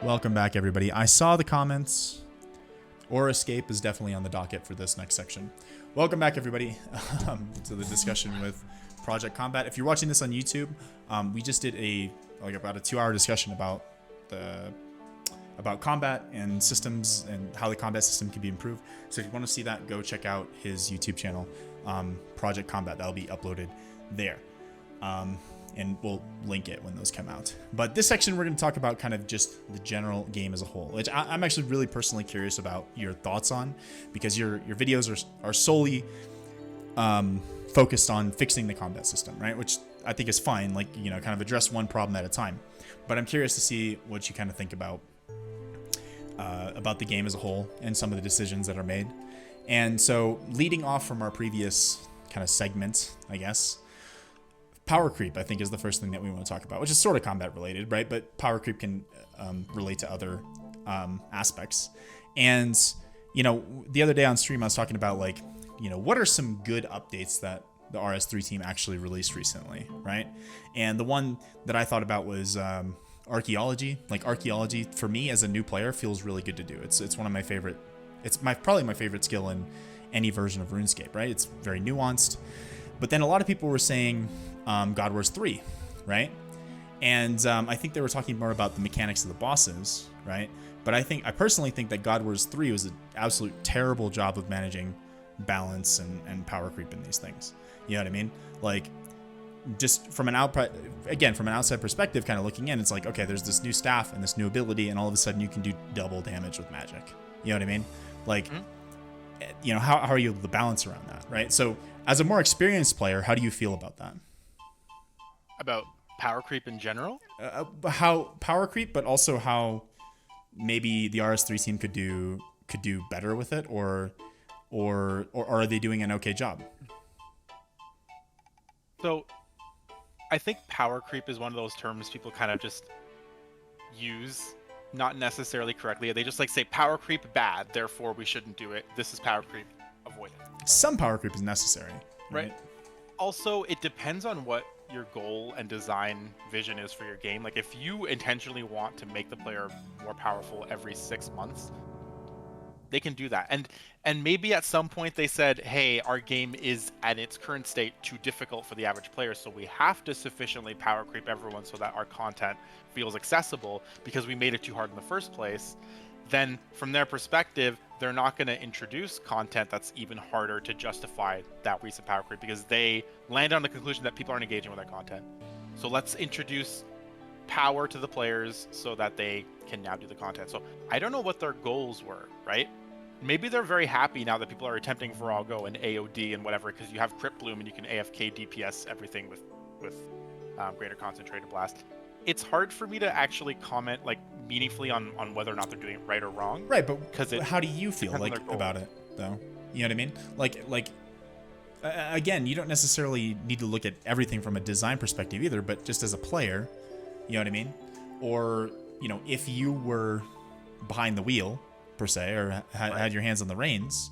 Welcome back, everybody. I saw the comments. Or escape is definitely on the docket for this next section. Welcome back, everybody, to the discussion with Project Combat. If you're watching this on YouTube, we just did about a 2-hour discussion about combat and systems and how the combat system can be improved. So if you want to see that, go check out his YouTube channel, Project Combat. That'll be uploaded there. And we'll link it when those come out. But this section, we're going to talk about kind of just the general game as a whole, which I'm actually really personally curious about your thoughts on, because your videos are solely focused on fixing the combat system, right? Which I think is fine, like, you know, kind of address one problem at a time. But I'm curious to see what you kind of think about the game as a whole and some of the decisions that are made. And so leading off from our previous kind of segment, I guess, power creep, I think, is the first thing that we want to talk about, which is sort of combat related, right? But power creep can relate to other aspects. And, you know, the other day on stream, I was talking about, like, you know, what are some good updates that the RS3 team actually released recently, right? And the one that I thought about was archaeology. Like, archaeology, for me as a new player, feels really good to do. It's one of my favorite, probably my favorite skill in any version of RuneScape, right? It's very nuanced. But then a lot of people were saying God Wars 3, right? And I think they were talking more about the mechanics of the bosses, right? But I personally think that God Wars 3 was an absolute terrible job of managing balance and power creep in these things. You know what I mean? Like, just from an outside perspective, kind of looking in, it's like, okay, there's this new staff and this new ability, and all of a sudden you can do double damage with magic. You know what I mean? Like, you know, how are you able to balance around that, right? So as a more experienced player, how do you feel about that? About power creep in general? How power creep, but also how maybe the RS3 team could do better with it, or are they doing an okay job? So I think power creep is one of those terms people kind of just use, not necessarily correctly. They just like say power creep bad, therefore we shouldn't do it. This is power creep, avoid it. Some power creep is necessary, right? Also, it depends on what your goal and design vision is for your game. Like, if you intentionally want to make the player more powerful every 6 months, they can do that. And maybe at some point they said, hey, our game is at its current state too difficult for the average player, so we have to sufficiently power creep everyone so that our content feels accessible because we made it too hard in the first place. Then from their perspective, they're not going to introduce content that's even harder to justify that recent power creep, because they land on the conclusion that people aren't engaging with their content. So let's introduce power to the players so that they can now do the content. So I don't know what their goals were, right? Maybe they're very happy now that people are attempting Viral Go and AOD and whatever, because you have Crypt Bloom and you can AFK DPS everything with Greater Concentrated Blast. It's hard for me to actually comment like meaningfully on whether or not they're doing it right or wrong. Right, but how do you feel like about it, though? You know what I mean? Like again, you don't necessarily need to look at everything from a design perspective either, but just as a player, you know what I mean? Or, you know, if you were behind the wheel, per se, or had your hands on the reins,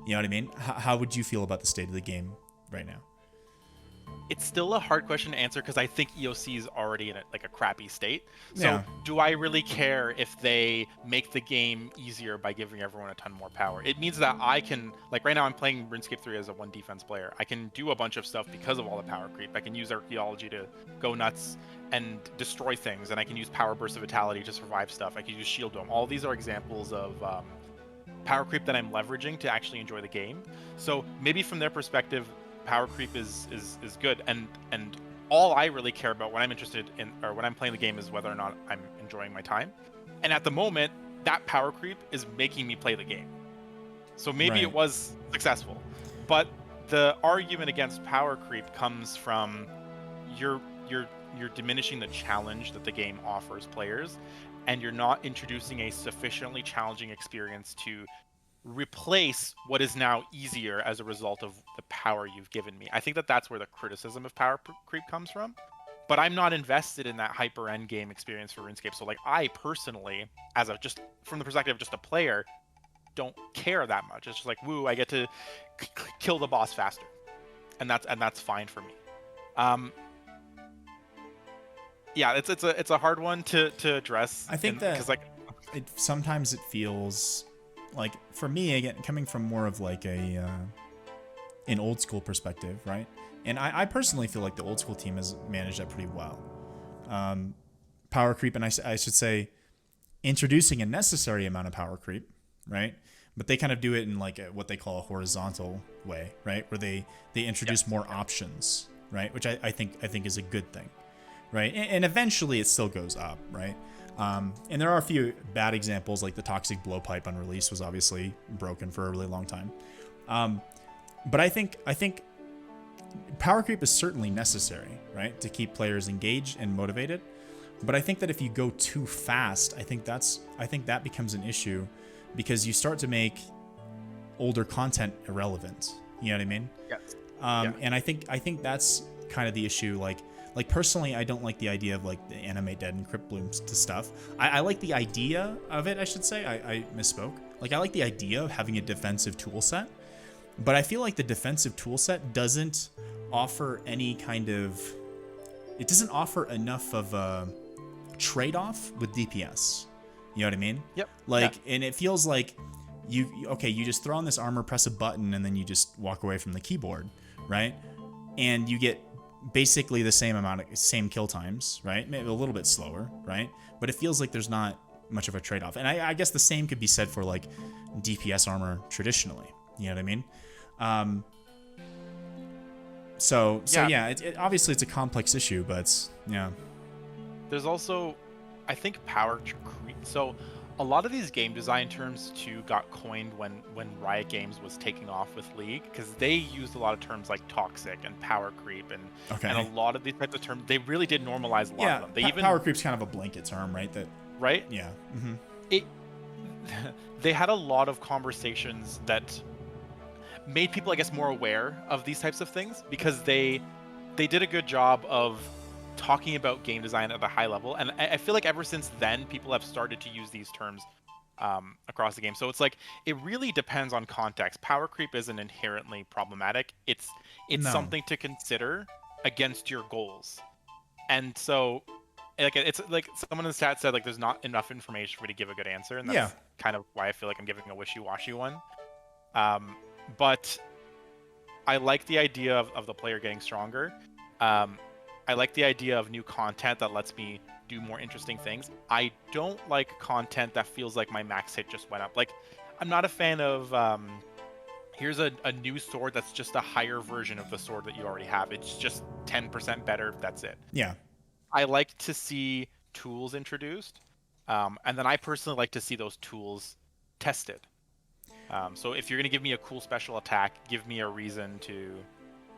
you know what I mean? How would you feel about the state of the game right now? It's still a hard question to answer because I think EOC is already in a crappy state. So Yeah. Do I really care if they make the game easier by giving everyone a ton more power? It means that I can, like right now I'm playing RuneScape 3 as a 1 defense player. I can do a bunch of stuff because of all the power creep. I can use archaeology to go nuts and destroy things, and I can use power burst of vitality to survive stuff. I can use shield dome. All these are examples of power creep that I'm leveraging to actually enjoy the game. So maybe from their perspective, power creep is good, and all I really care about when I'm interested in, or when I'm playing the game, is whether or not I'm enjoying my time. And at the moment, that power creep is making me play the game. So maybe Right. It was successful. But the argument against power creep comes from you're diminishing the challenge that the game offers players, and you're not introducing a sufficiently challenging experience to replace what is now easier as a result of the power you've given me. I think that that's where the criticism of power creep comes from. But I'm not invested in that hyper end game experience for RuneScape. So like, I personally, as a just from the perspective of just a player, don't care that much. It's just like, woo, I get to kill the boss faster, and that's fine for me. Yeah, it's a hard one to address. I think that because like sometimes it feels like, for me, again, coming from more of like an old school perspective, right? And I personally feel like the old school team has managed that pretty well. Power creep, and I should say, introducing a necessary amount of power creep, right? But they kind of do it in like what they call a horizontal way, right? Where they introduce more options, right? Which I think is a good thing, right? And eventually it still goes up, right? And there are a few bad examples, like the toxic blowpipe on release was obviously broken for a really long time. But I think power creep is certainly necessary, right, to keep players engaged and motivated. But I think that if you go too fast, I think that becomes an issue, because you start to make older content irrelevant. You know what I mean? Yes. And I think that's kind of the issue. Like personally, I don't like the idea of like the animate dead and crypt blooms to stuff. I like the idea of it, I should say. I misspoke. Like, I like the idea of having a defensive tool set, but I feel like the defensive tool set doesn't offer any kind of, it doesn't offer enough of a trade-off with DPS. You know what I mean? Yep. Like, and it feels like you just throw on this armor, press a button, and then you just walk away from the keyboard, right? And you get basically the same kill times, right? Maybe a little bit slower, right? But it feels like there's not much of a trade-off. And I guess the same could be said for like DPS armor traditionally. You know what I mean? So yeah, it obviously it's a complex issue, but yeah. There's also, I think, power creep. So a lot of these game design terms too got coined when Riot Games was taking off with League, because they used a lot of terms like toxic and power creep and a lot of these types of terms. They really did normalize a lot of them. Power creep's kind of a blanket term, right? Right? Yeah. Mm-hmm. They had a lot of conversations that made people, I guess, more aware of these types of things, because they did a good job of talking about game design at a high level, and I feel like ever since then people have started to use these terms across the game. So it's like, it really depends on context. Power creep isn't inherently problematic. It's something to consider against your goals. And so like, it's like someone in the chat said, like, there's not enough information for me to give a good answer, and that's kind of why I feel like I'm giving a wishy-washy one. But I like the idea of the player getting stronger. I like the idea of new content that lets me do more interesting things. I don't like content that feels like my max hit just went up. Like, I'm not a fan of, here's a new sword that's just a higher version of the sword that you already have. It's just 10% better, that's it. Yeah. I like to see tools introduced, and then I personally like to see those tools tested. So if you're going to give me a cool special attack, give me a reason to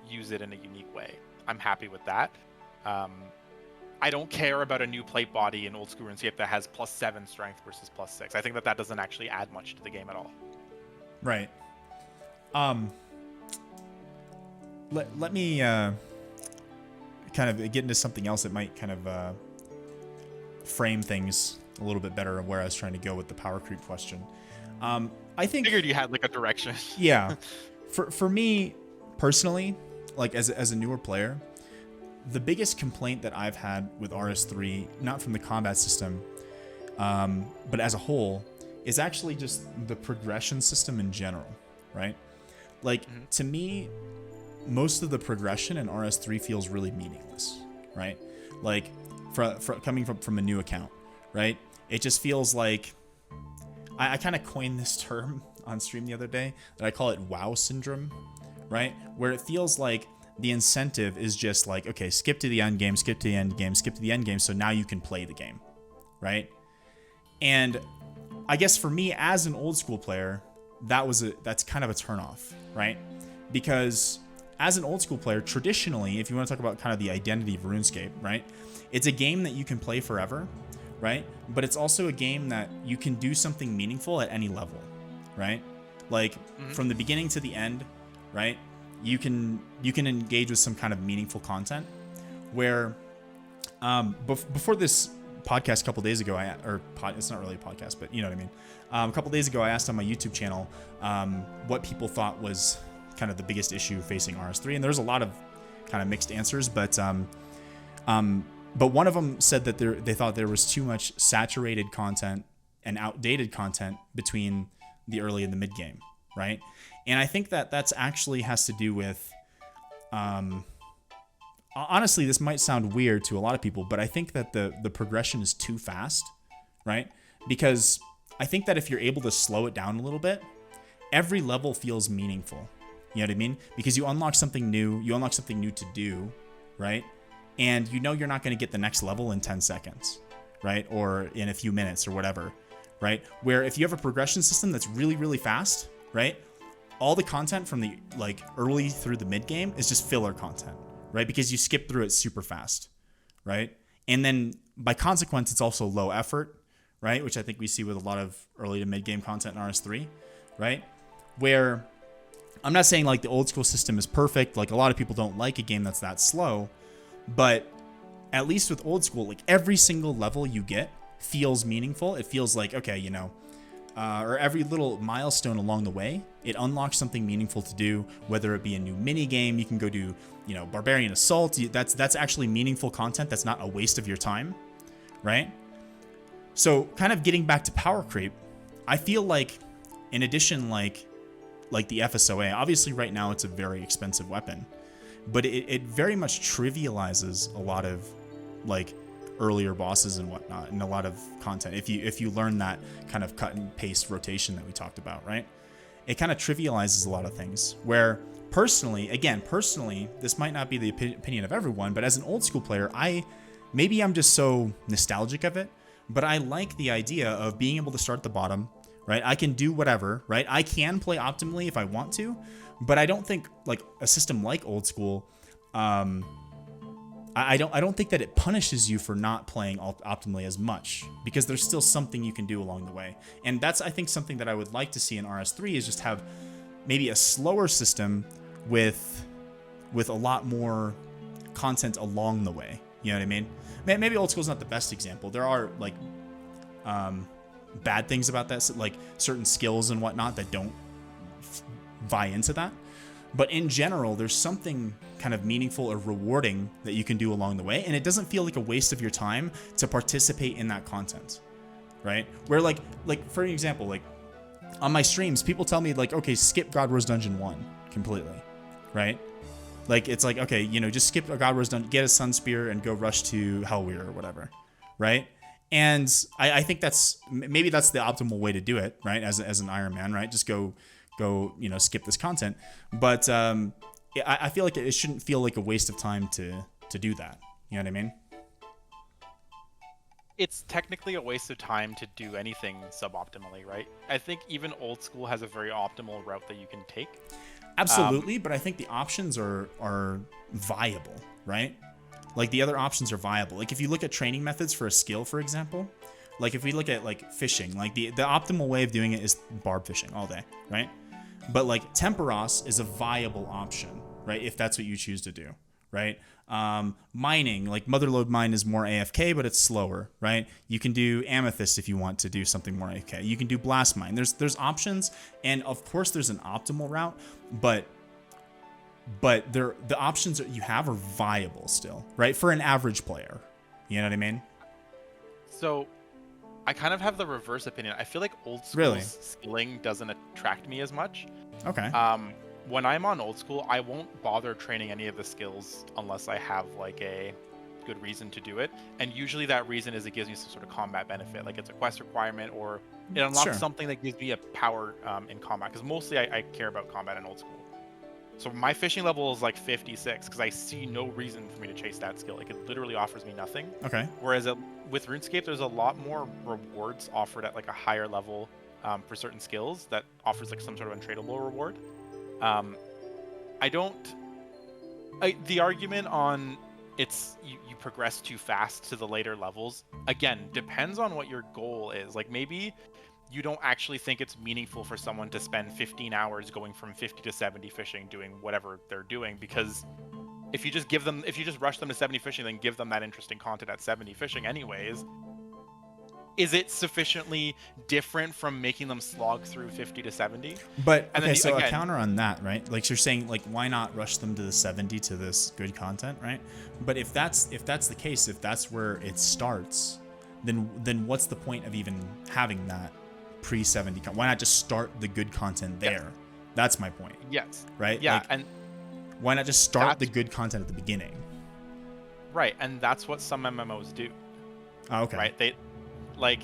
use it in a unique way. I'm happy with that. I don't care about a new plate body in old school RuneScape that has +7 strength versus +6. I think that doesn't actually add much to the game at all. Right. Let me kind of get into something else that might kind of frame things a little bit better of where I was trying to go with the power creep question. I think, figured you had like a direction. Yeah. For me personally, like as a newer player, the biggest complaint that I've had with RS3, not from the combat system, but as a whole, is actually just the progression system in general, right? Like, to me, most of the progression in RS3 feels really meaningless, right? Like, coming from a new account, right? It just feels like, I kind of coined this term on stream the other day, that I call it WoW syndrome, right? Where it feels like the incentive is just like, okay, skip to the end game, skip to the end game, skip to the end game, so now you can play the game, right? And I guess for me as an old school player, that's kind of a turnoff, right? Because as an old school player, traditionally, if you want to talk about kind of the identity of RuneScape, right? It's a game that you can play forever, right? But it's also a game that you can do something meaningful at any level, right? Like from the beginning to the end, right? You can engage with some kind of meaningful content. Where before this podcast a couple days ago, it's not really a podcast, but you know what I mean. A couple days ago, I asked on my YouTube channel what people thought was kind of the biggest issue facing RS3, and there's a lot of kind of mixed answers, but one of them said that they thought there was too much saturated content and outdated content between the early and the mid game, right? And I think that that's actually has to do with, honestly, this might sound weird to a lot of people, but I think that the progression is too fast, right? Because I think that if you're able to slow it down a little bit, every level feels meaningful. You know what I mean? Because you unlock something new to do, right? And you know you're not going to get the next level in 10 seconds, right? Or in a few minutes or whatever, right? Where if you have a progression system that's really, really fast, right? All the content from the like early through the mid game is just filler content, right? Because you skip through it super fast, right? And then by consequence, it's also low effort, right? Which I think we see with a lot of early to mid game content in RS3, right? Where I'm not saying like the old school system is perfect. Like a lot of people don't like a game that's that slow, but at least with old school, like every single level you get feels meaningful. It feels like, okay, you know, or every little milestone along the way, it unlocks something meaningful to do, whether it be a new mini game, you can go do, you know, Barbarian Assault. That's actually meaningful content. That's not a waste of your time, right? So kind of getting back to power creep, I feel like in addition, like the FSOA, obviously right now it's a very expensive weapon, but it very much trivializes a lot of like earlier bosses and whatnot and a lot of content. If you learn that kind of cut and paste rotation that we talked about, right? It kind of trivializes a lot of things where personally, this might not be the opinion of everyone, but as an old school player, maybe I'm just so nostalgic of it, but I like the idea of being able to start at the bottom, right? I can do whatever, right? I can play optimally if I want to, but I don't think like a system like old school, I don't think that it punishes you for not playing optimally as much, because there's still something you can do along the way. And that's, I think, something that I would like to see in RS3 is just have maybe a slower system with a lot more content along the way. You know what I mean? Maybe old school's not the best example. There are like bad things about that, like certain skills and whatnot that don't vie into that. But in general, there's something kind of meaningful or rewarding that you can do along the way, and it doesn't feel like a waste of your time to participate in that content, right? Where like for example, like on my streams, people tell me like, okay, skip God Wars Dungeon 1 completely, right? Like it's like, okay, you know, just skip a God Wars Dungeon, get a Sun Spear, and go rush to Hellweir or whatever, right? And I think maybe that's the optimal way to do it, right? As an Iron Man, right? Just go, you know, skip this content. But I feel like it shouldn't feel like a waste of time to do that. You know what I mean? It's technically a waste of time to do anything suboptimally, right? I think even old school has a very optimal route that you can take. Absolutely, but I think the options are viable, right? Like the other options are viable. Like if you look at training methods for a skill, for example, like if we look at like fishing, like the optimal way of doing it is barb fishing all day, right? But like Temperos is a viable option, right? If that's what you choose to do, right? Mining, like Motherlode Mine is more AFK, but it's slower, right? You can do Amethyst if you want to do something more AFK. You can do Blast Mine. There's options, and of course there's an optimal route, but the options that you have are viable still, right? For an average player, you know what I mean? So I kind of have the reverse opinion. I feel like old school's skilling doesn't attract me as much. Okay. When I'm on old school, I won't bother training any of the skills unless I have like a good reason to do it. And usually that reason is it gives me some sort of combat benefit, like it's a quest requirement or it unlocks something that gives me a power in combat. Because mostly I care about combat in old school. So my fishing level is like 56 because I see no reason for me to chase that skill. Like it literally offers me nothing. Okay. Whereas with RuneScape, there's a lot more rewards offered at like a higher level for certain skills that offers like some sort of untradeable reward. The argument on you progress too fast to the later levels, again, depends on what your goal is. Like maybe you don't actually think it's meaningful for someone to spend 15 hours going from 50 to 70 fishing doing whatever they're doing, because if you just rush them to 70 fishing, then give them that interesting content at 70 fishing anyways, is it sufficiently different from making them slog through 50 to 70? But okay, so again, a counter on that, right? Like you're saying, like why not rush them to the 70 to this good content, right? But if that's the case, if that's where it starts, then what's the point of even having that pre-70? Why not just start the good content there? Yes. That's my point. Yes. Right? Yeah, like, and why not just start the good content at the beginning? Right, and that's what some MMOs do. Oh, okay. Right? They like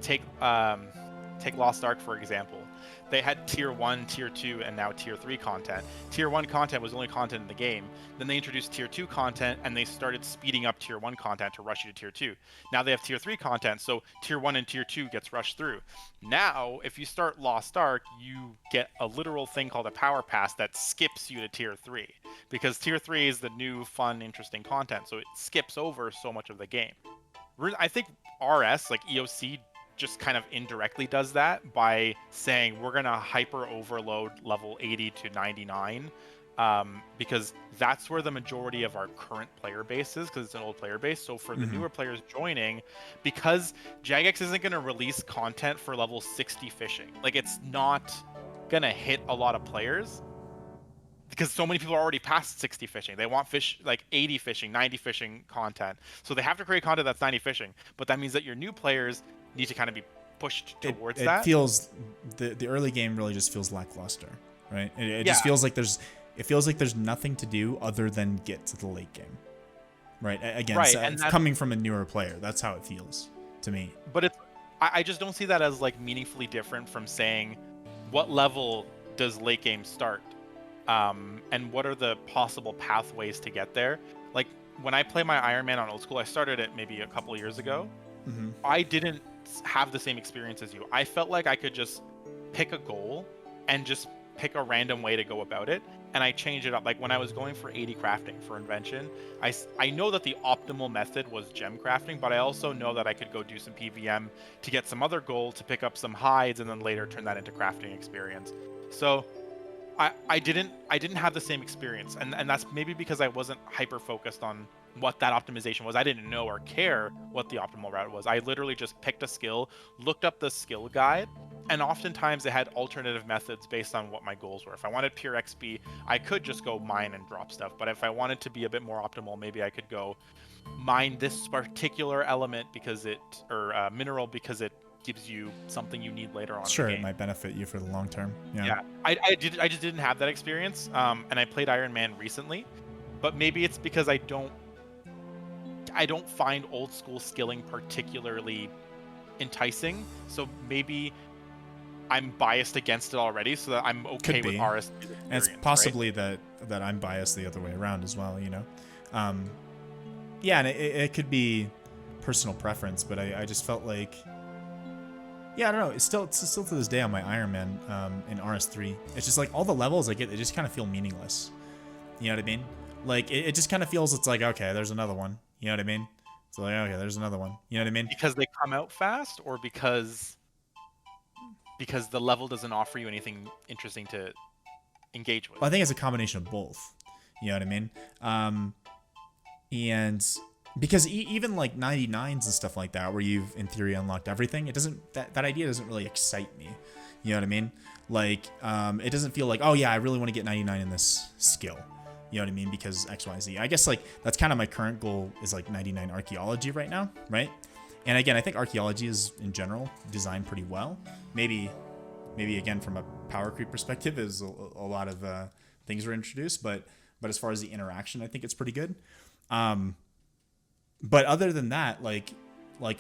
take Lost Ark for example. They had tier 1, tier 2, and now tier 3 content. Tier 1 content was the only content in the game. Then they introduced tier 2 content, and they started speeding up tier 1 content to rush you to tier 2. Now they have tier 3 content, so tier 1 and tier 2 gets rushed through. Now, if you start Lost Ark, you get a literal thing called a power pass that skips you to tier 3. Because tier 3 is the new, fun, interesting content, so it skips over so much of the game. I think RS, like EOC, just kind of indirectly does that by saying we're going to hyper overload level 80 to 99 because that's where the majority of our current player base is, because it's an old player base. So for the newer players joining, because Jagex isn't going to release content for level 60 fishing, like it's not going to hit a lot of players because so many people are already past 60 fishing. They want fish like 80 fishing, 90 fishing content. So they have to create content that's 90 fishing. But that means that your new players need to kind of be pushed towards that. It feels the early game really just feels lackluster, right? It just feels like there's nothing to do other than get to the late game, right? Again, right, so and it's coming from a newer player. That's how it feels to me. But I just don't see that as like meaningfully different from saying what level does late game start, and what are the possible pathways to get there. Like when I play my Iron Man on old school, I started it maybe a couple of years ago. I didn't have the same experience as you. I felt like I could just pick a goal and just pick a random way to go about it, and I changed it up. Like when I was going for 80 crafting for invention, I know that the optimal method was gem crafting, but I also know that I could go do some PVM to get some other gold to pick up some hides and then later turn that into crafting experience. So I didn't have the same experience, and that's maybe because I wasn't hyper focused on what that optimization was. I didn't know or care what the optimal route was. I literally just picked a skill, looked up the skill guide, and oftentimes it had alternative methods based on what my goals were. If I wanted pure XP, I could just go mine and drop stuff, but if I wanted to be a bit more optimal, maybe I could go mine this particular element or mineral because it gives you something you need later on. Sure, in the game. It might benefit you for the long term. Yeah, I just didn't have that experience, and I played Iron Man recently, but maybe it's because I don't find old school skilling particularly enticing, so maybe I'm biased against it already, so that I'm okay with RS. And it's possibly right? that I'm biased the other way around as well, you know. Yeah, and it could be personal preference, but I just felt like, yeah, I don't know. It's still to this day on my Iron Man in RS3. It's just like all the levels I get, they just kind of feel meaningless. You know what I mean? Like it just kind of feels, it's like, okay, there's another one. You know what I mean? It's like, okay, there's another one. You know what I mean? Because they come out fast, or because the level doesn't offer you anything interesting to engage with. Well, I think it's a combination of both. You know what I mean? And because even like 99s and stuff like that, where you've in theory unlocked everything, it doesn't, that idea doesn't really excite me. You know what I mean? Like, it doesn't feel like, oh yeah, I really want to get 99 in this skill. You know what I mean? Because XYZ. I guess like that's kind of my current goal, is like 99 archaeology right now, right? And again, I think archaeology is in general designed pretty well. Maybe again from a power creep perspective, is a lot of things were introduced, but as far as the interaction, I think it's pretty good. But other than that, like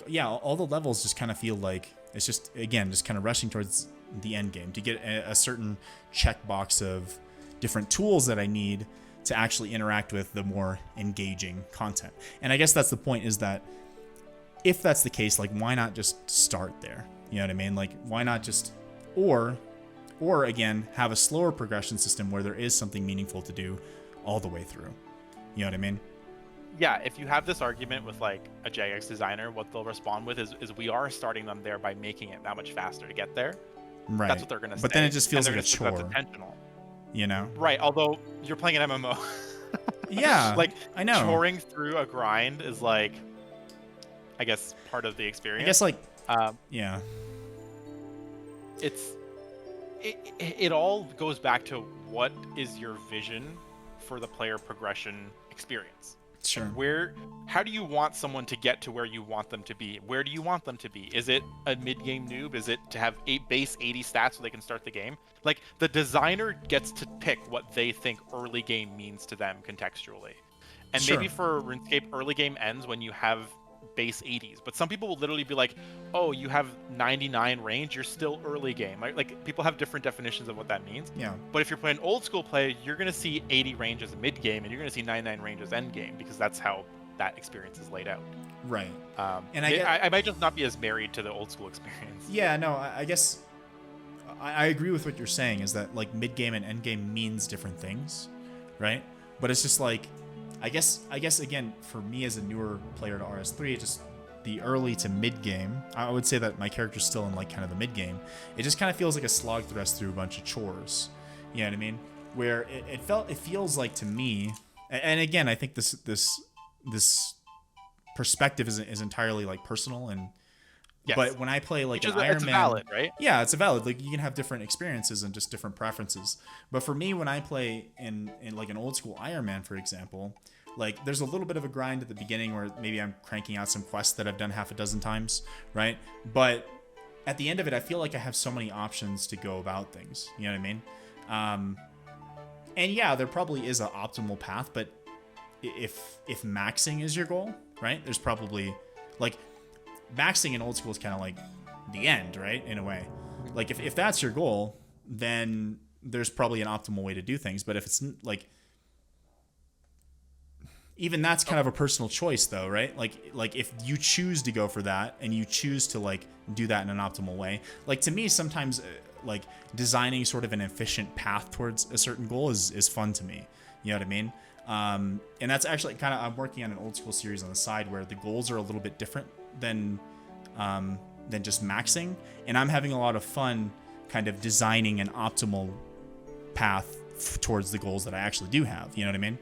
yeah, all the levels just kind of feel like it's just, again, just kind of rushing towards the end game to get a certain checkbox of different tools that I need to actually interact with the more engaging content. And I guess that's the point, is that if that's the case, like why not just start there? You know what I mean? Like why not just, or again, have a slower progression system where there is something meaningful to do all the way through. You know what I mean? Yeah, if you have this argument with like a Jagex designer, what they'll respond with is we are starting them there by making it that much faster to get there. Right. That's what they're gonna say. But then it just feels like a chore. That's intentional. You know? Right. Although you're playing an MMO. Yeah. Like I know. Choring through a grind is like, I guess, part of the experience. I guess like, yeah. It all goes back to what is your vision for the player progression experience. Sure. How do you want someone to get to where you want them to be? Where do you want them to be? Is it a mid-game noob? Is it to have base 80 stats so they can start the game? Like, the designer gets to pick what they think early game means to them contextually. And Sure. maybe for RuneScape, early game ends when you have base 80s. But some people will literally be like, oh, you have 99 range, you're still early game. Like, people have different definitions of what that means. Yeah. But if you're playing old school play, you're going to see 80 range as mid game, and you're going to see 99 range as end game, because that's how that experience is laid out. Right. And I might just not be as married to the old school experience. Yeah, no, I guess I agree with what you're saying, is that like mid game and end game means different things, right? But it's just like, I guess again, for me as a newer player to RS3, just the early to mid game, I would say that my character's still in like kind of the mid game. It just kind of feels like a slog thrust through a bunch of chores. You know what I mean? Where it feels like to me, and again, I think this perspective is entirely like personal, and yes. But when I play like an Iron Man, it's valid, right? Yeah, it's a valid. Like, you can have different experiences and just different preferences. But for me, when I play in like an old school Iron Man, for example, like there's a little bit of a grind at the beginning where maybe I'm cranking out some quests that I've done half a dozen times, right? But at the end of it, I feel like I have so many options to go about things. You know what I mean? And yeah, there probably is an optimal path, but if maxing is your goal, right? There's probably like maxing in old school is kind of like the end, right? In a way, like if that's your goal, then there's probably an optimal way to do things. But if it's like, even that's kind of a personal choice though, right? Like if you choose to go for that and you choose to like do that in an optimal way, like to me, sometimes like designing sort of an efficient path towards a certain goal is fun to me. You know what I mean? And that's actually kind of, I'm working on an old school series on the side where the goals are a little bit different than just maxing, and I'm having a lot of fun kind of designing an optimal path towards the goals that I actually do have. You know what I mean?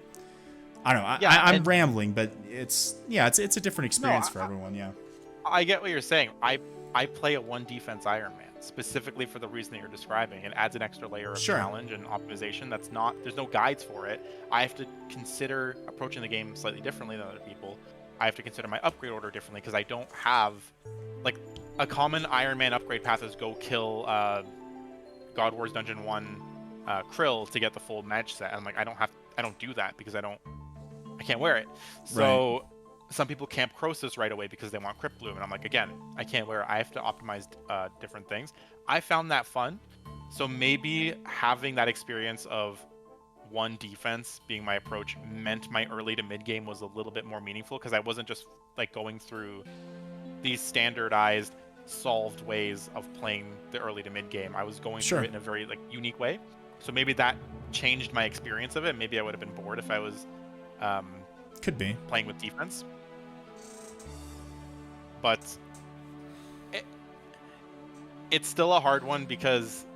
I don't know. I'm rambling, but it's a different experience for everyone. Yeah. I get what you're saying. I play a one defense Iron Man specifically for the reason that you're describing. It adds an extra layer of challenge and optimization. There's no guides for it. I have to consider approaching the game slightly differently than other people. I have to consider my upgrade order differently because I don't have, like, a common Iron Man upgrade path is go kill God Wars Dungeon 1 Krill to get the full match set. And I'm like, I don't do that because I can't wear it. So some people camp Croesus right away because they want Crypt Bloom, and I'm like, again, I can't wear it. I have to optimize different things. I found that fun. So maybe having that experience of one defense being my approach meant my early to mid game was a little bit more meaningful, because I wasn't just like going through these standardized solved ways of playing the early to mid game. I was going through it in a very like unique way. So maybe that changed my experience of it. Maybe I would have been bored if I was could be playing with defense. But it's still a hard one, because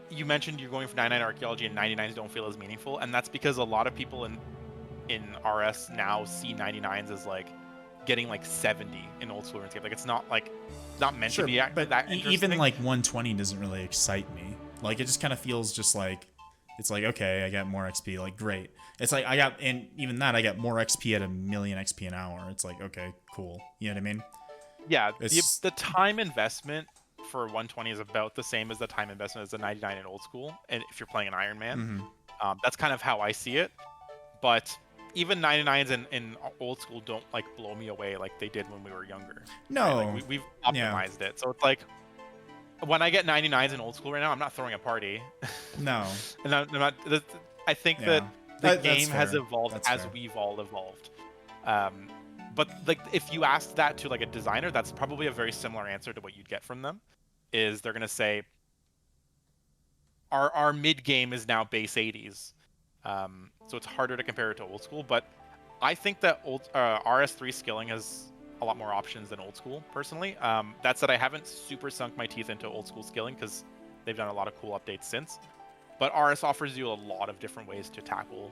you mentioned you're going for 99 archaeology and 99s don't feel as meaningful, and that's because a lot of people in RS now see 99s as like getting like 70 in old school RuneScape. Like it's not meant to be but that interesting. Even like 120 doesn't really excite me. Like it just kind of feels just like, it's like, okay, I got more XP, like great. It's like and even that, I got more XP at 1,000,000 XP an hour. It's like, okay, cool. You know what I mean? Yeah, the time investment for 120 is about the same as the time investment as the 99 in old school, and if you're playing an Iron Man. That's kind of how I see it. But even 99s in old school don't like blow me away like they did when we were younger. No. Right? Like, we've optimized it. So it's like, when I get 99s in old school right now, I'm not throwing a party. No. And I'm not, I think that the game has evolved as we've all evolved. But like, if you asked that to like a designer, that's probably a very similar answer to what you'd get from them. Is they're gonna say, our mid game is now base 80s, so it's harder to compare it to old school. But I think that RS3 skilling has a lot more options than old school, personally. That said, I haven't super sunk my teeth into old school skilling because they've done a lot of cool updates since. But RS offers you a lot of different ways to tackle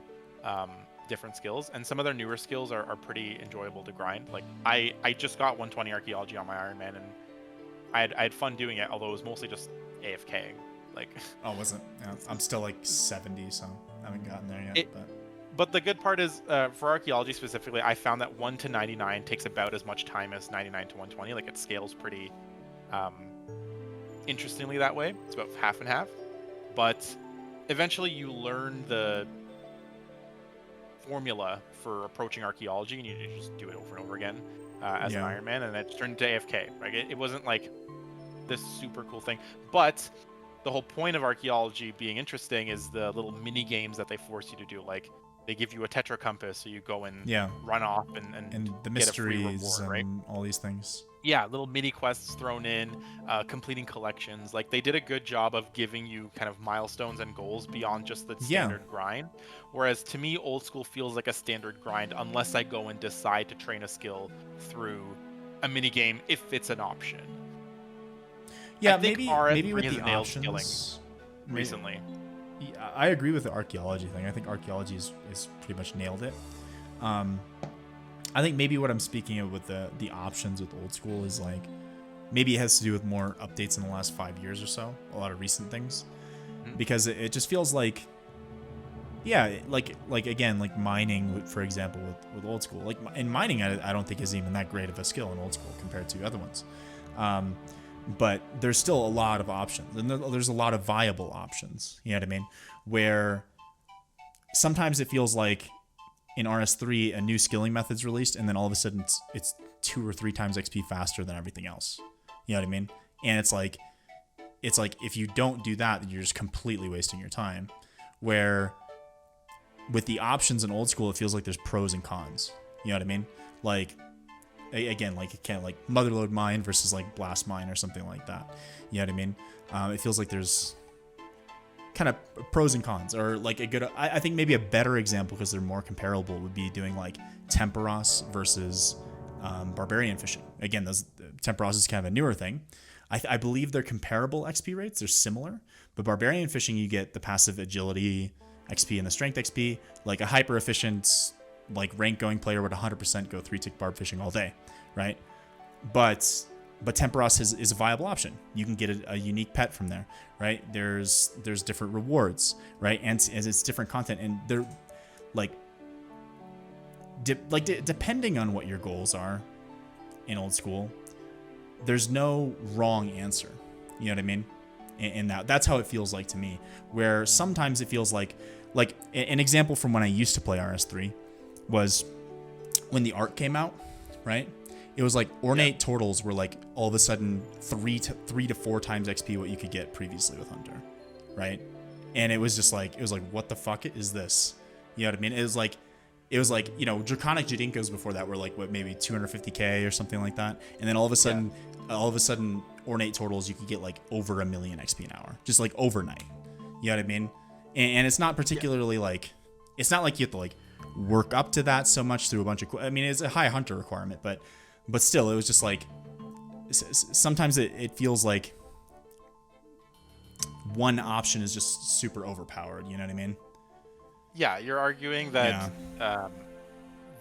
different skills, and some of their newer skills are pretty enjoyable to grind. Like I just got 120 archaeology on my Iron Man, and I had fun doing it, although it was mostly just AFKing. Like, oh, wasn't? Yeah, I'm still like 70, so I haven't gotten there yet. But the good part is, for archaeology specifically, I found that 1 to 99 takes about as much time as 99 to 120. Like it scales pretty um, interestingly that way. It's about half and half. But eventually you learn the formula for approaching archaeology, and you just do it over and over again as an Yeah. Iron Man, and then it turned into AFK. Right? It wasn't like this super cool thing, but the whole point of archaeology being interesting is the little mini games that they force you to do. Like they give you a tetra compass, so you go and Yeah. run off and And the get a free mysteries reward, right? and all these things. Yeah, little mini quests thrown in, completing collections. Like they did a good job of giving you kind of milestones and goals beyond just the Yeah. standard grind. Whereas to me, old school feels like a standard grind unless I go and decide to train a skill through a mini game if it's an option. Yeah, I think maybe RS3 with has the nailed options. recently. Yeah, I agree with the archaeology thing. I think archaeology is pretty much nailed it. I think maybe what I'm speaking of with the options with old school is like maybe it has to do with more updates in the last 5 years or so, a lot of recent things, because it just feels like, yeah, like again, like mining, for example, with old school, like in mining, I don't think is even that great of a skill in old school compared to other ones. But there's still a lot of options, and there's a lot of viable options. You know what I mean? Where sometimes it feels like in RS3 a new skilling method's released, and then all of a sudden it's 2 or 3 times XP faster than everything else. You know what I mean? And it's like if you don't do that, then you're just completely wasting your time. Where with the options in old school, it feels like there's pros and cons. You know what I mean? Like again, like it can't like motherload mine versus like blast mine or something like that. You know what I mean? It feels like there's kind of pros and cons, or like a good, I think maybe a better example because they're more comparable would be doing like Temperos versus barbarian fishing. Again, those Temperos is kind of a newer thing. I believe they're comparable XP rates, they're similar, but barbarian fishing you get the passive agility XP and the strength XP. Like a hyper efficient like rank going player would 100% go 3-tick barb fishing all day, right? But Temperos is a viable option. You can get a unique pet from there, right? There's different rewards, right? And it's different content, and they're like depending on what your goals are in old school, there's no wrong answer. You know what I mean? And that's how it feels like to me. Where sometimes it feels like an example from when I used to play RS3 was when the art came out, right? It was like ornate turtles were like all of a sudden 3 to 4 times XP what you could get previously with Hunter, right? And it was just like what the fuck is this? You know what I mean? It was like you know, draconic Jadinkos before that were like what, maybe 250k or something like that, and then all of a sudden ornate turtles you could get like over 1 million XP an hour just like overnight. You know what I mean? And it's not particularly like, it's not like you have to like work up to that so much through a bunch of, I mean, it's a high Hunter requirement, but still, it was just like, sometimes it feels like one option is just super overpowered. You know what I mean? Yeah, you're arguing that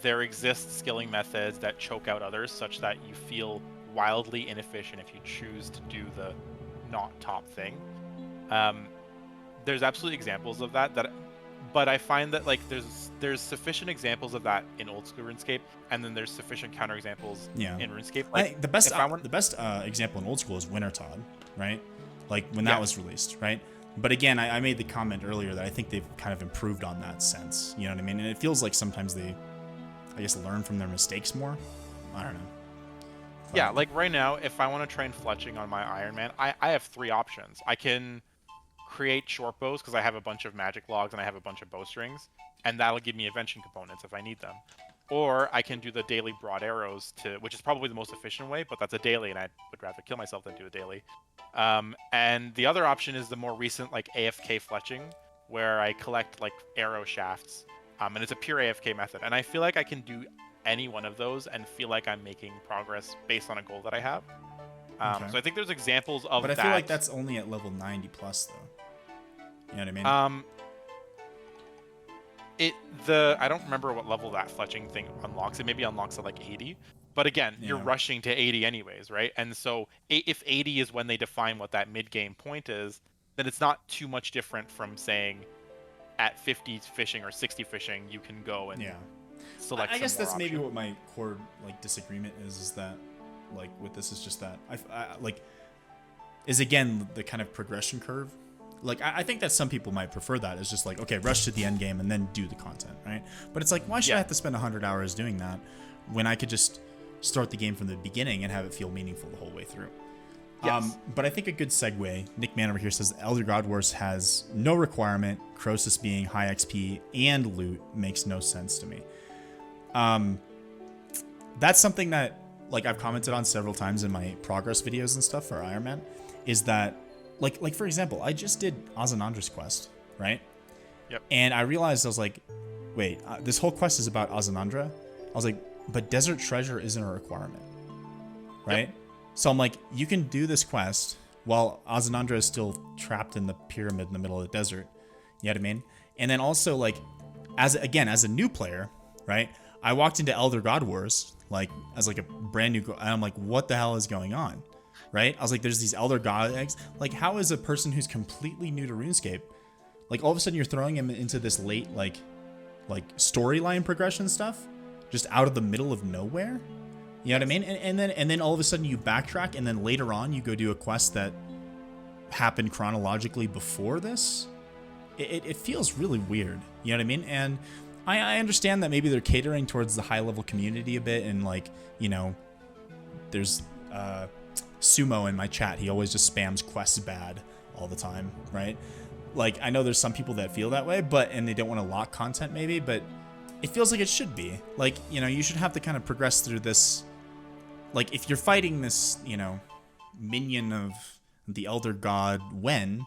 there exist skilling methods that choke out others such that you feel wildly inefficient if you choose to do the not top thing. There's absolutely examples of that, but I find that like there's sufficient examples of that in old school RuneScape, and then there's sufficient counterexamples in RuneScape. Like the best example in old school is Wintertodd, right? Like when that was released, right? But again, I made the comment earlier that I think they've kind of improved on that sense. You know what I mean? And it feels like sometimes they, I guess, learn from their mistakes more. I don't know. Yeah, like right now, if I want to train fletching on my Iron Man, I have 3 options. I can create short bows because I have a bunch of magic logs and I have a bunch of bowstrings, and that'll give me invention components if I need them. Or I can do the daily broad arrows, which is probably the most efficient way, but that's a daily, and I would rather kill myself than do a daily. And the other option is the more recent, like AFK fletching, where I collect like arrow shafts, and it's a pure AFK method. And I feel like I can do any one of those and feel like I'm making progress based on a goal that I have. So I think there's examples of that. But I feel like that's only at level 90 plus, though. You know what I mean? I don't remember what level that fletching thing unlocks. It maybe unlocks at like 80. But again, you're rushing to 80 anyways, right? And so if 80 is when they define what that mid-game point is, then it's not too much different from saying at 50 fishing or 60 fishing, you can go and select. I guess some more that's maybe options. what my core like disagreement is that like with this is just that I like is again the kind of progression curve. Like I think that some people might prefer that. It's just like, okay, rush to the end game and then do the content, right? But it's like, why should I have to spend 100 hours doing that when I could just start the game from the beginning and have it feel meaningful the whole way through? Yes. But I think a good segue, Nick Man over here says Elder God Wars has no requirement. Croesus being high XP and loot makes no sense to me. That's something that like I've commented on several times in my progress videos and stuff for Iron Man, is that like for example, I just did Azanandra's quest, right? Yep. And I realized I was like, wait, this whole quest is about Azanandra. I was like, but Desert Treasure isn't a requirement, right? Yep. So I'm like, you can do this quest while Azanandra is still trapped in the pyramid in the middle of the desert. You know what I mean? And then also like, as a new player, right? I walked into Elder God Wars like as like a brand new, and I'm like, what the hell is going on, right? I was like, there's these Elder God eggs. Like, how is a person who's completely new to RuneScape, like all of a sudden you're throwing him into this late like storyline progression stuff, just out of the middle of nowhere? You know what I mean? And then all of a sudden you backtrack, and then later on you go do a quest that happened chronologically before this. It feels really weird. You know what I mean? And I understand that maybe they're catering towards the high level community a bit, and like, you know, there's Sumo in my chat. He always just spams quests bad all the time, right? Like, I know there's some people that feel that way, and they don't want to lock content maybe, but it feels like it should be. Like, you know, you should have to kind of progress through this. Like, if you're fighting this, you know, minion of the Elder God Wen,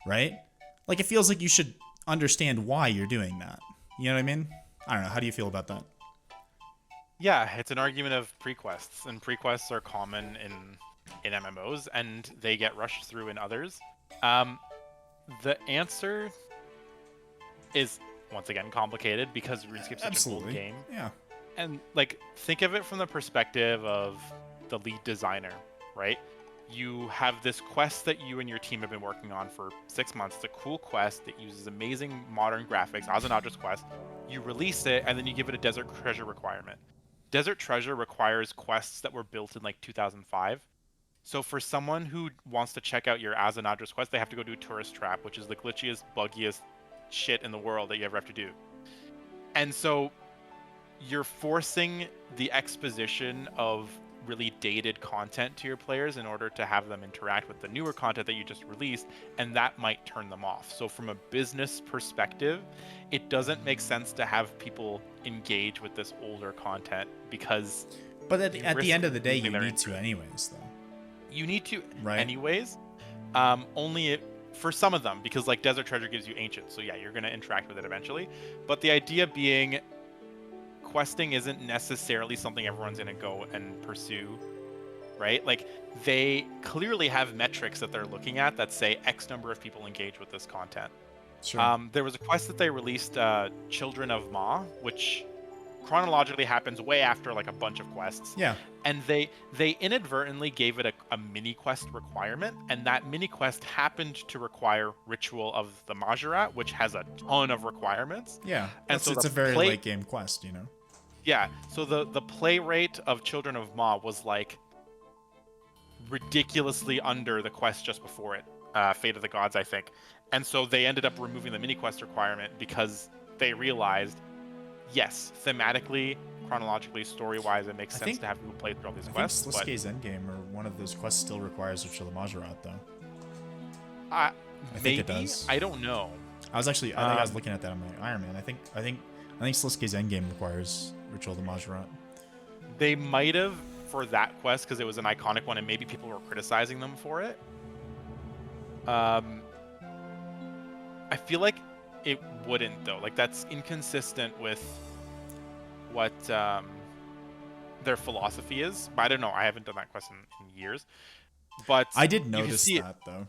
right? Like, it feels like you should understand why you're doing that. You know what I mean? I don't know. How do you feel about that? Yeah, it's an argument of pre-quests, and pre-quests are common in MMOs, and they get rushed through in others. The answer is, once again, complicated because RuneScape's such an old game. Yeah. And, like, think of it from the perspective of the lead designer, right? You have this quest that you and your team have been working on for 6 months. It's a cool quest that uses amazing modern graphics, Azanadra's quest. You release it, and then you give it a Desert Treasure requirement. Desert Treasure requires quests that were built in, like, 2005. So for someone who wants to check out your Azanadra's quest, they have to go do a tourist trap, which is the glitchiest, buggiest shit in the world that you ever have to do. And so you're forcing the exposition of really dated content to your players in order to have them interact with the newer content that you just released, and that might turn them off. So from a business perspective, it doesn't make sense to have people engage with this older content, because but at the end of the day, you need to anyways, though. You need to right. anyways, only for some of them, because like Desert Treasure gives you Ancient, so yeah, you're going to interact with it eventually. But the idea being, questing isn't necessarily something everyone's going to go and pursue, right? Like, they clearly have metrics that they're looking at that say X number of people engage with this content. Sure. There was a quest that they released, Children of Ma, which chronologically happens way after like a bunch of quests. Yeah. And they inadvertently gave it a mini quest requirement, and that mini quest happened to require Ritual of the Majorat, which has a ton of requirements. Yeah. And so it's a very late game quest, you know. Yeah. So the play rate of Children of Ma was like ridiculously under the quest just before it, Fate of the Gods, I think. And so they ended up removing the mini quest requirement because they realized, yes, thematically, chronologically, story-wise, it makes sense to have people play through all these quests. I think Sliske's Endgame, or one of those quests, still requires Ritual of the Majorat, though. I think it does. I don't know. I think I was looking at that on my Iron Man. I think Sliske's Endgame requires Ritual of the Majorat. They might have for that quest because it was an iconic one, and maybe people were criticizing them for it. I feel like it wouldn't, though. Like, that's inconsistent with what their philosophy is. But I don't know. I haven't done that quest in years. But I did notice that, though.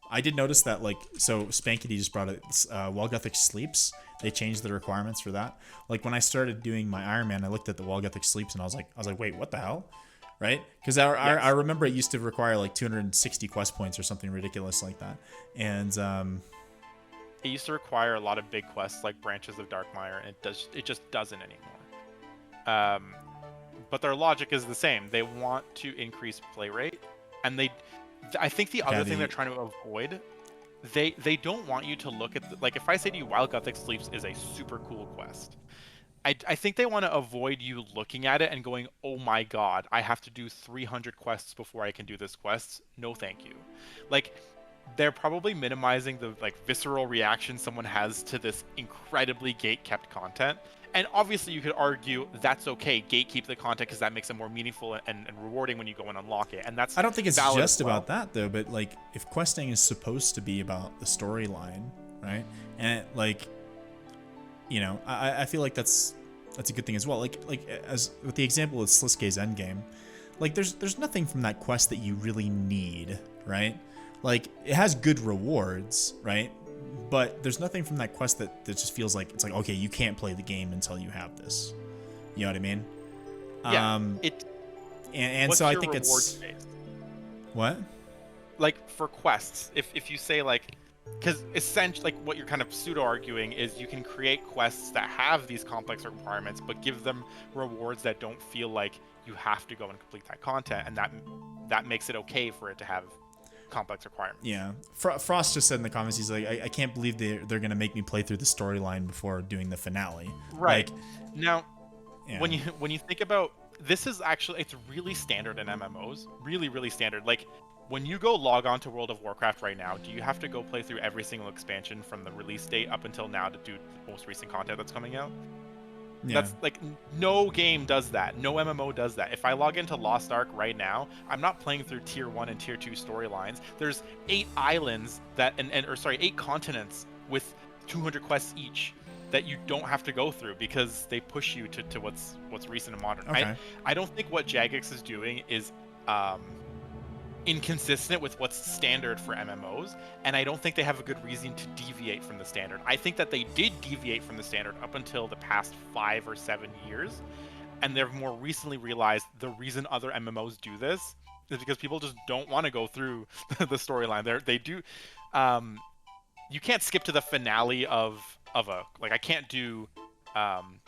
I did notice that, like, so Spankity just brought it. Walguthic Sleeps. They changed the requirements for that. Like, when I started doing my Iron Man, I looked at the Walguthic Sleeps and I was like, wait, what the hell? Right? Because I remember it used to require like 260 quest points or something ridiculous like that. And it used to require a lot of big quests like Branches of Darkmire, and it just doesn't anymore. But their logic is the same. They want to increase play rate, and I think the other thing they're trying to avoid, they don't want you to look at like, if I say to you Wild Gothic Sleeps is a super cool quest, I think they want to avoid you looking at it and going, oh my god, I have to do 300 quests before I can do this quest. No thank you. Like, they're probably minimizing the like visceral reaction someone has to this incredibly gate-kept content. And obviously you could argue that's okay, gatekeep the content because that makes it more meaningful and rewarding when you go and unlock it. And that's I don't think it's just about that though, but like if questing is supposed to be about the storyline, right? And like, you know, I feel like that's a good thing as well. Like as with the example of Sliske's Endgame, like there's nothing from that quest that you really need, right? Like it has good rewards, right? But there's nothing from that quest that just feels like it's like, okay, you can't play the game until you have this. You know what I mean? Yeah. And so I think it's space? What? Like for quests, if you say like, because essentially like what you're kind of pseudo arguing is you can create quests that have these complex requirements, but give them rewards that don't feel like you have to go and complete that content, and that makes it okay for it to have complex requirements. Yeah. Frost just said in the comments, he's like, I can't believe they're gonna make me play through the storyline before doing the finale. Right. Like, now, yeah. when you think about this, is actually, it's really standard in MMOs. Really, really standard. Like when you go log on to World of Warcraft right now, do you have to go play through every single expansion from the release date up until now to do the most recent content that's coming out? Yeah. That's like, no game does that. No MMO does that. If I log into Lost Ark right now, I'm not playing through tier 1 and tier 2 storylines. There's 8 islands that, 8 continents with 200 quests each that you don't have to go through because they push you to what's recent and modern. Okay. I don't think what Jagex is doing is inconsistent with what's standard for MMOs, and I don't think they have a good reason to deviate from the standard. I think that they did deviate from the standard up until the past 5 or 7 years, and they've more recently realized the reason other MMOs do this is because people just don't want to go through the storyline. They do. You can't skip to the finale of a, like, I can't do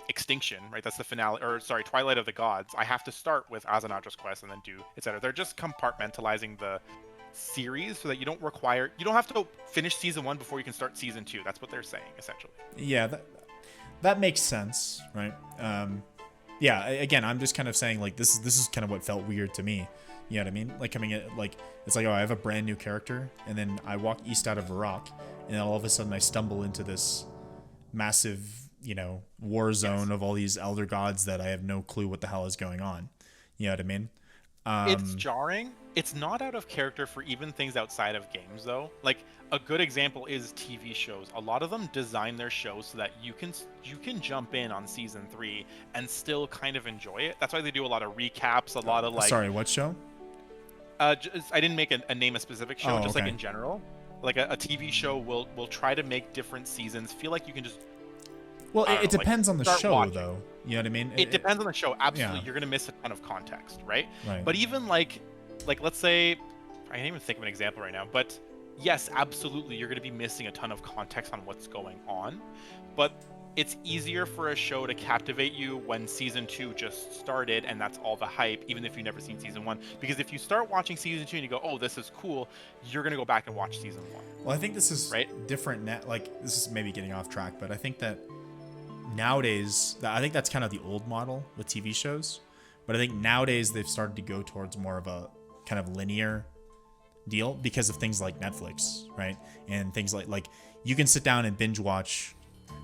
Extinction, right? That's the finale, or sorry, Twilight of the Gods. I have to start with Azanadra's quest and then do etc. They're just compartmentalizing the series so that you don't have to finish season 1 before you can start season 2. That's what they're saying essentially. Yeah, that makes sense, right? Yeah, again, I'm just kind of saying like this is kind of what felt weird to me. You know what I mean? Like coming in, like it's like, oh, I have a brand new character, and then I walk east out of Varrock, and then all of a sudden I stumble into this massive, you know, war zone of all these elder gods that I have no clue what the hell is going on. You know what I mean? It's jarring. It's not out of character for even things outside of games, though. Like a good example is TV shows. A lot of them design their shows so that you can jump in on season 3 and still kind of enjoy it. That's why they do a lot of recaps, a lot of like. Sorry, what show? I didn't make a name a specific show, just okay. Like in general. Like a TV show will try to make different seasons feel like you can just. Well, it depends on the show, watching. Though. You know what I mean? It depends on the show. Absolutely, yeah. You're gonna miss a ton of context, right? Right. But even like let's say, I can't even think of an example right now. But yes, absolutely, you're gonna be missing a ton of context on what's going on. But it's easier for a show to captivate you when season 2 just started and that's all the hype, even if you've never seen season 1. Because if you start watching season 2 and you go, oh, this is cool, you're gonna go back and watch season 1. Well, I think this is different. Like this is maybe getting off track, but I think that nowadays, I think that's kind of the old model with TV shows, but I think nowadays they've started to go towards more of a kind of linear deal because of things like Netflix, right? And things like you can sit down and binge watch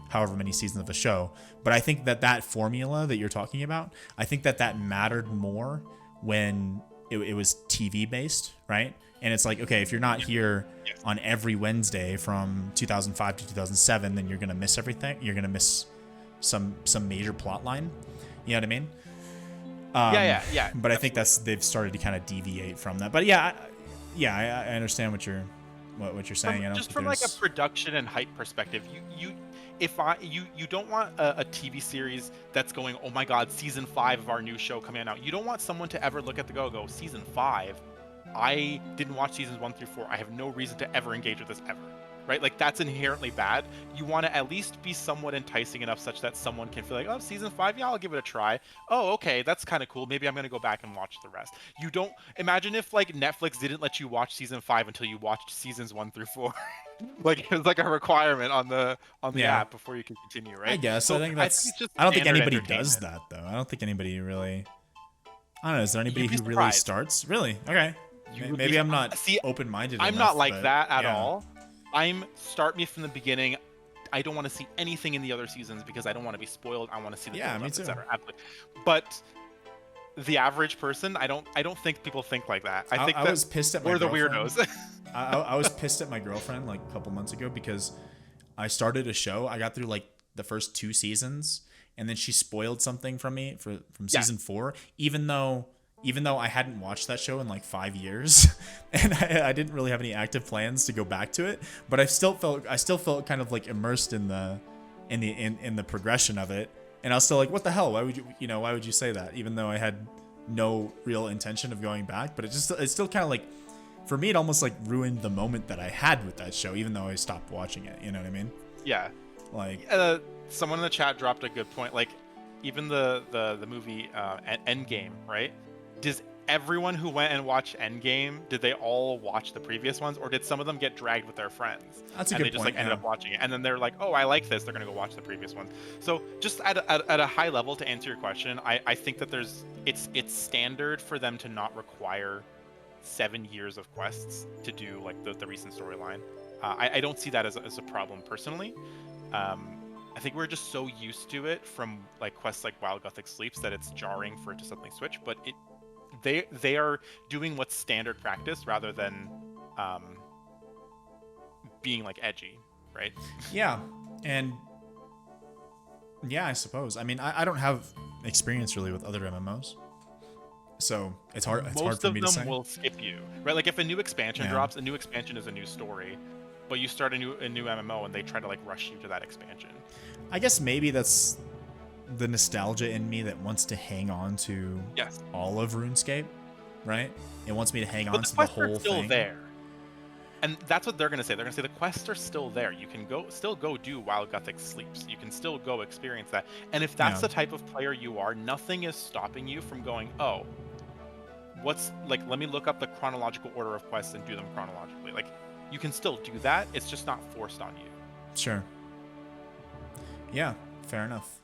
however many seasons of a show, but I think that formula that you're talking about, I think that mattered more when it was TV based, right? And it's like, okay, if you're not here on every Wednesday from 2005 to 2007, then you're gonna miss everything. You're gonna miss some major plot line. You know what I mean? Yeah. But I think they've started to kind of deviate from that. But I understand what you're saying. From like a production and hype perspective, you don't want a TV series that's going, oh my god, season 5 of our new show coming out. You don't want someone to ever look at the go season 5. I didn't watch seasons 1 through 4. I have no reason to ever engage with this ever. right? Like that's inherently bad. You want to at least be somewhat enticing enough such that someone can feel like, oh, season 5, yeah, I'll give it a try. Oh, okay, that's kind of cool. Maybe I'm gonna go back and watch the rest. You don't imagine if like Netflix didn't let you watch season 5 until you watched seasons 1 through 4. Like it was like a requirement on the Yeah. app before you can continue, I right? guess. So I think I think that's. it's just I don't think standard anybody does entertainment. that though. I don't think anybody really. I don't know. Is there anybody You'd be who really surprised. starts? Really? Okay. You would Maybe be I'm not see. open-minded I'm enough. not like but, that at yeah. all. Start me from the beginning. I don't want to see anything in the other seasons because I don't want to be spoiled. I want to see the Yeah, build me up, too. etc. Absolutely. But the average person, I don't think people think like that. I think I that was pissed at my we're the girlfriend. weirdos. I was pissed at my girlfriend like a couple months ago because I started a show. I got through like the first 2 seasons, and then she spoiled something from me from Yeah. season 4, even though I hadn't watched that show in like 5 years, and I didn't really have any active plans to go back to it. But I still felt kind of like immersed in the progression of it, and I was still like, what the hell? Why would you say that? Even though I had no real intention of going back, but it's still kind of like, for me, it almost like ruined the moment that I had with that show, even though I stopped watching it. You know what I mean? Yeah. Like, Someone in the chat dropped a good point. Like, even the movie Endgame, right? Does everyone who went and watched Endgame, did they all watch the previous ones, or did some of them get dragged with their friends? that's a and good they just point. like ended up watching it, and then they're like, oh, I like this. They're gonna go watch the previous ones. So just at a high level, to answer your question, I think that it's standard for them to not require 7 years of quests to do like the recent storyline. I don't see that as a problem personally. I think we're just so used to it from like quests like Wild Gothic Sleeps that it's jarring for it to suddenly switch. But they are doing what's standard practice rather than being like edgy, right? Yeah, and yeah, I suppose. I mean, I don't have experience really with other MMOs, so it's hard. It's hard Most for of me to them say. will skip you, right? Like if a new expansion Yeah. drops, a new expansion is a new story, but you start a new MMO and they try to like rush you to that expansion. I guess maybe that's the nostalgia in me that wants to hang on to Yes. all of RuneScape, right? It wants me to hang But on the to the quests are whole still thing. there. And that's what they're going to say. They're going to say the quests are still there. You can still go do Wild Gothic Sleeps. You can still go experience that. And if that's Yeah. the type of player you are, nothing is stopping you from going, oh, let me look up the chronological order of quests and do them chronologically. Like, you can still do that. It's just not forced on you. Sure. Yeah, fair enough.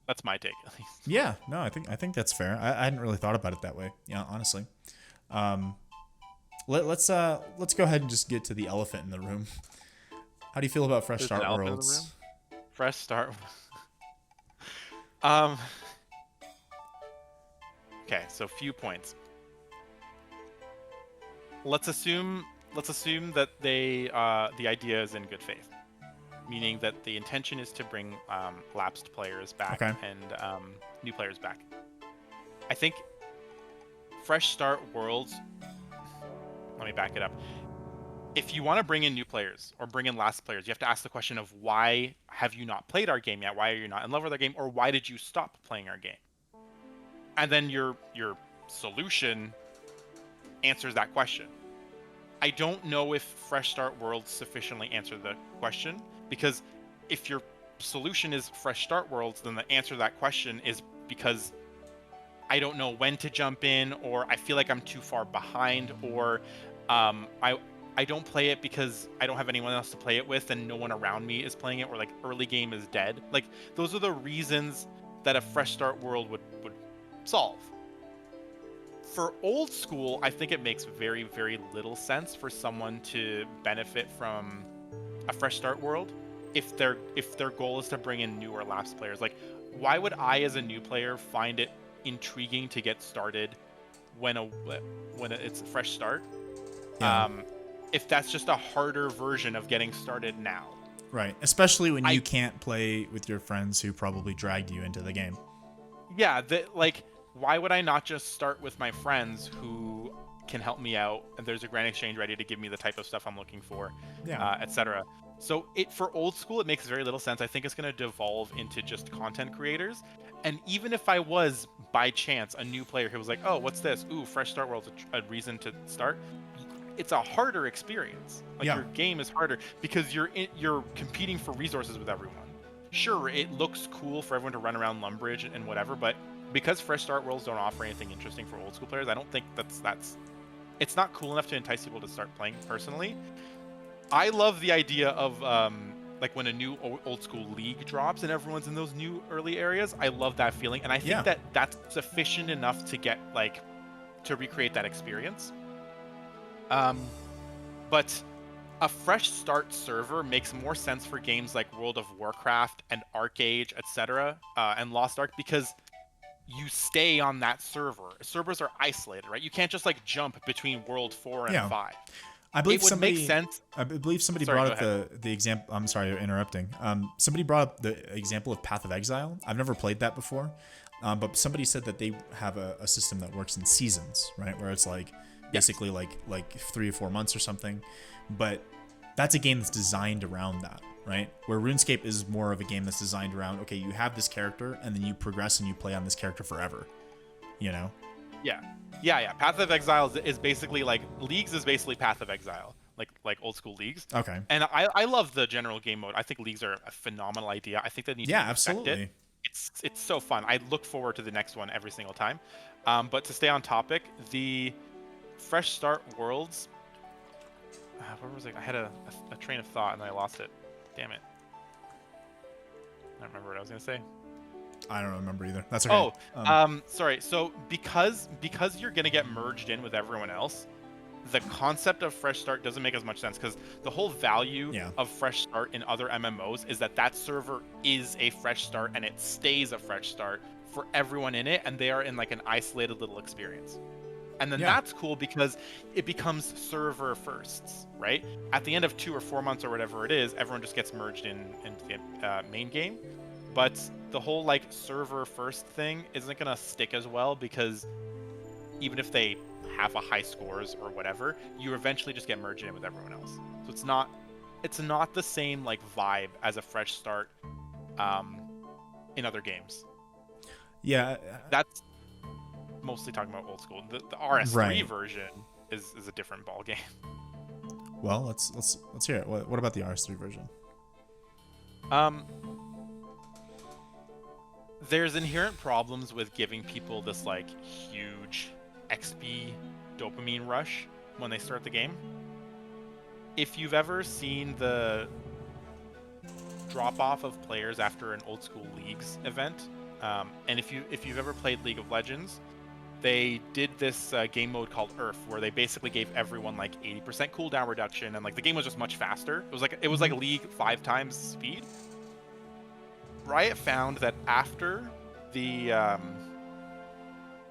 That's my take, at least. Yeah, no, I think that's fair. I hadn't really thought about it that way. Yeah, honestly. Let's go ahead and just get to the elephant in the room. How do you feel about Fresh There's an Start elephant in the Worlds? room? Fresh start. Okay, so few points. Let's assume that the idea is in good faith, meaning that the intention is to bring lapsed players back Okay. and new players back. I think Fresh Start Worlds. Let me back it up. If you want to bring in new players or bring in lapsed players, you have to ask the question of why have you not played our game yet? Why are you not in love with our game? Or why did you stop playing our game? And then your solution answers that question. I don't know if Fresh Start Worlds sufficiently answer the question, because if your solution is Fresh Start Worlds, then the answer to that question is because I don't know when to jump in, or I feel like I'm too far behind, or I don't play it because I don't have anyone else to play it with and no one around me is playing it, or like early game is dead. Like those are the reasons that a Fresh Start World would solve. For old school, I think it makes very, very little sense for someone to benefit from a Fresh Start World if their goal is to bring in new or lapsed players. Like, why would I, as a new player, find it intriguing to get started when it's a fresh start? Yeah. If that's just a harder version of getting started now. Right. Especially when you can't play with your friends who probably dragged you into the game. Yeah, like, why would I not just start with my friends who can help me out, and there's a grand exchange ready to give me the type of stuff I'm looking for, etc. So for old school, it makes very little sense. I think it's going to devolve into just content creators. And even if I was, by chance, a new player who was like, oh, what's this? Ooh, Fresh Start World's a reason to start. it's a harder experience. Like Yeah. your game is harder because you're competing for resources with everyone. Sure, it looks cool for everyone to run around Lumbridge and whatever, but because Fresh Start Worlds don't offer anything interesting for old school players, I don't think that's it's not cool enough to entice people to start playing personally. I love the idea of like when a new old school league drops and everyone's in those new early areas. I love that feeling, and I think that that's sufficient enough to get like to recreate that experience. But a fresh start server makes more sense for games like World of Warcraft and ArcAge, etc., and Lost Ark, because you stay on that server. Servers are isolated, right? You can't just like jump between World 4 and 5. I believe it would make sense. I believe somebody brought up the example. I'm sorry, interrupting. Somebody brought up the example of Path of Exile. I've never played that before, but somebody said that they have a system that works in seasons, right? Where it's like basically like 3 or 4 months or something. But that's a game that's designed around that, right? Where RuneScape is more of a game that's designed around, okay, you have this character and then you progress and you play on this character forever, you know? Yeah. Path of Exile is basically like Leagues is basically Path of Exile, like old school Leagues. Okay. And I love the general game mode. I think Leagues are a phenomenal idea. I think they need to absolutely. It. It's so fun. I look forward to the next one every single time. But to stay on topic, the Fresh Start Worlds. Where was it? I had a train of thought and I lost it. Damn it. I don't remember what I was gonna say. I don't remember either. That's okay. Sorry. So because you're gonna get merged in with everyone else, the concept of Fresh Start doesn't make as much sense, because the whole value of Fresh Start in other MMOs is that server is a Fresh Start and it stays a Fresh Start for everyone in it, and they are in like an isolated little experience. And then that's cool because it becomes server firsts, right? At the end of 2 or 4 months or whatever it is, everyone just gets merged into the main game. But the whole like server first thing isn't gonna stick as well, because even if they have a high scores or whatever, you eventually just get merged in with everyone else. So it's not the same like vibe as a Fresh Start in other games. Yeah, that's mostly talking about old school. The RS3 version is a different ball game. Well, let's hear it. What about the RS3 version? There's inherent problems with giving people this like huge XP dopamine rush when they start the game. If you've ever seen the drop off of players after an old school Leagues event, and if you've ever played League of Legends, they did this game mode called Earth, where they basically gave everyone like 80% cooldown reduction, and like the game was just much faster. It was like League 5 times speed. Riot found that after the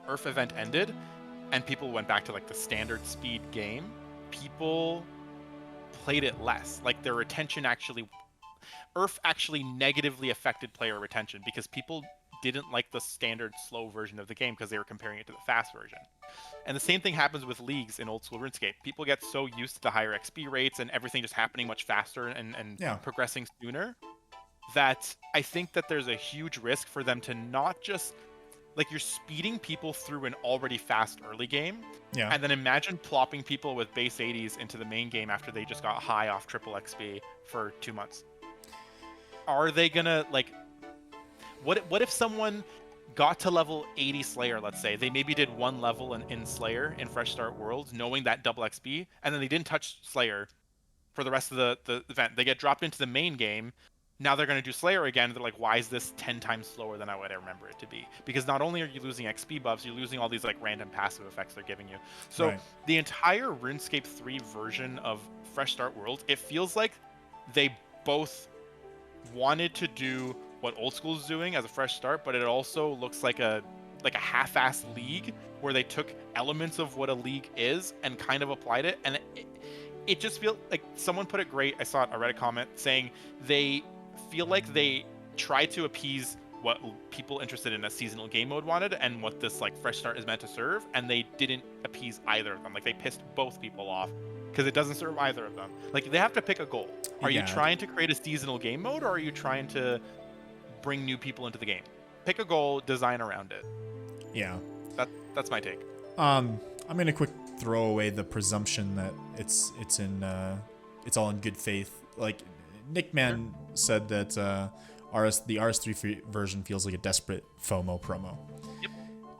Earth event ended and people went back to like the standard speed game, people played it less. Like their retention Earth actually negatively affected player retention, because people didn't like the standard slow version of the game because they were comparing it to the fast version. And the same thing happens with Leagues in old school RuneScape. People get so used to the higher XP rates and everything just happening much faster and progressing sooner, that I think that there's a huge risk for them to not just like, you're speeding people through an already fast early game, and then imagine plopping people with base 80s into the main game after they just got high off triple XP for 2 months. Are they gonna like what if someone got to level 80 Slayer, let's say, they maybe did 1 level in Slayer in Fresh Start Worlds, knowing that double XP, and then they didn't touch Slayer for the rest of the event. They get dropped into the main game. Now they're going to do Slayer again. They're like, why is this 10 times slower than I would remember it to be? Because not only are you losing XP buffs, you're losing all these like random passive effects they're giving you. So the entire RuneScape 3 version of Fresh Start Worlds, it feels like they both wanted to do what old school is doing as a fresh start, but it also looks like a half-assed League, where they took elements of what a League is and kind of applied it, and it just feels like, someone put it great. I saw a Reddit comment saying they feel like they tried to appease what people interested in a seasonal game mode wanted and what this like fresh start is meant to serve, and they didn't appease either of them. Like, they pissed both people off because it doesn't serve either of them. Like, they have to pick a goal. Are you trying to create a seasonal game mode, or are you trying to bring new people into the game? Pick a goal, design around it. Yeah. That's my take. I I'm gonna quick throw away the presumption that it's all in good faith. Like Nickman said that the RS3 version feels like a desperate FOMO promo. Yep.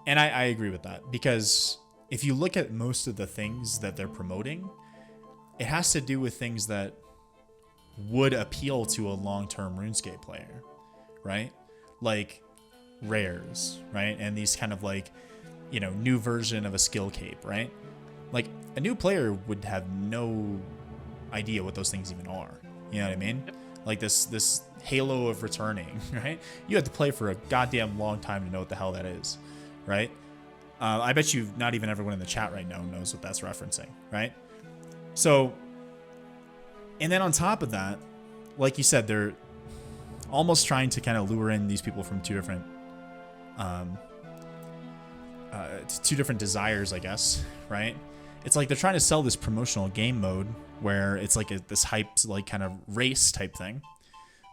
And I agree with that, because if you look at most of the things that they're promoting, it has to do with things that would appeal to a long-term RuneScape player, right? Like rares, right? And these kind of like, you know, new version of a skill cape, right? Like a new player would have no idea what those things even are. You know what I mean? Yep. Like this halo of returning, right? You have to play for a goddamn long time to know what the hell that is, right? I bet you not even everyone in the chat right now knows what that's referencing, right? So, and then on top of that, like you said, they're almost trying to kind of lure in these people from two different desires, I guess, right? It's like they're trying to sell this promotional game mode where it's like this hyped, like kind of race type thing,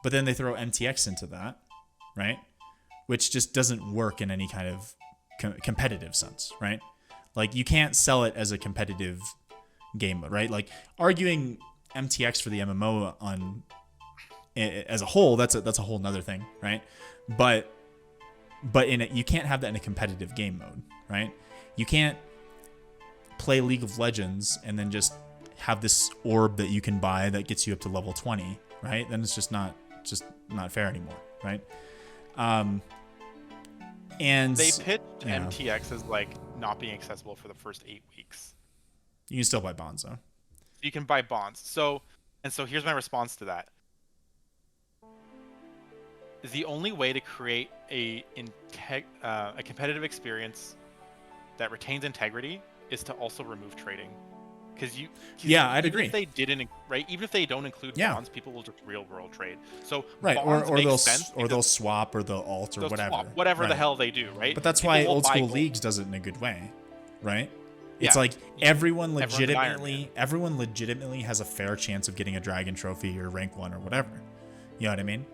but then they throw MTX into that, right? Which just doesn't work in any kind of competitive sense, right? Like you can't sell it as a competitive game mode, right? Like arguing MTX for the MMO on as a whole, that's a whole nother thing, right? But in it, you can't have that in a competitive game mode, right? You can't play League of Legends and then just have this orb that you can buy that gets you up to level 20, right? Then it's just not fair anymore, right? And they pitched MTX as like not being accessible for the first 8 weeks. You can still buy bonds though. You can buy bonds. So here's my response to that. The only way to create a competitive experience that retains integrity is to also remove trading. I'd agree. If they didn't, right? Even if they don't include bonds, people will just real world trade. So right, or they'll swap or they'll alt or whatever. Swap, whatever the hell they do, right? But that's why old school leagues does it in a good way, right? It's like everyone legitimately has a fair chance of getting a dragon trophy or rank 1 or whatever. You know what I mean?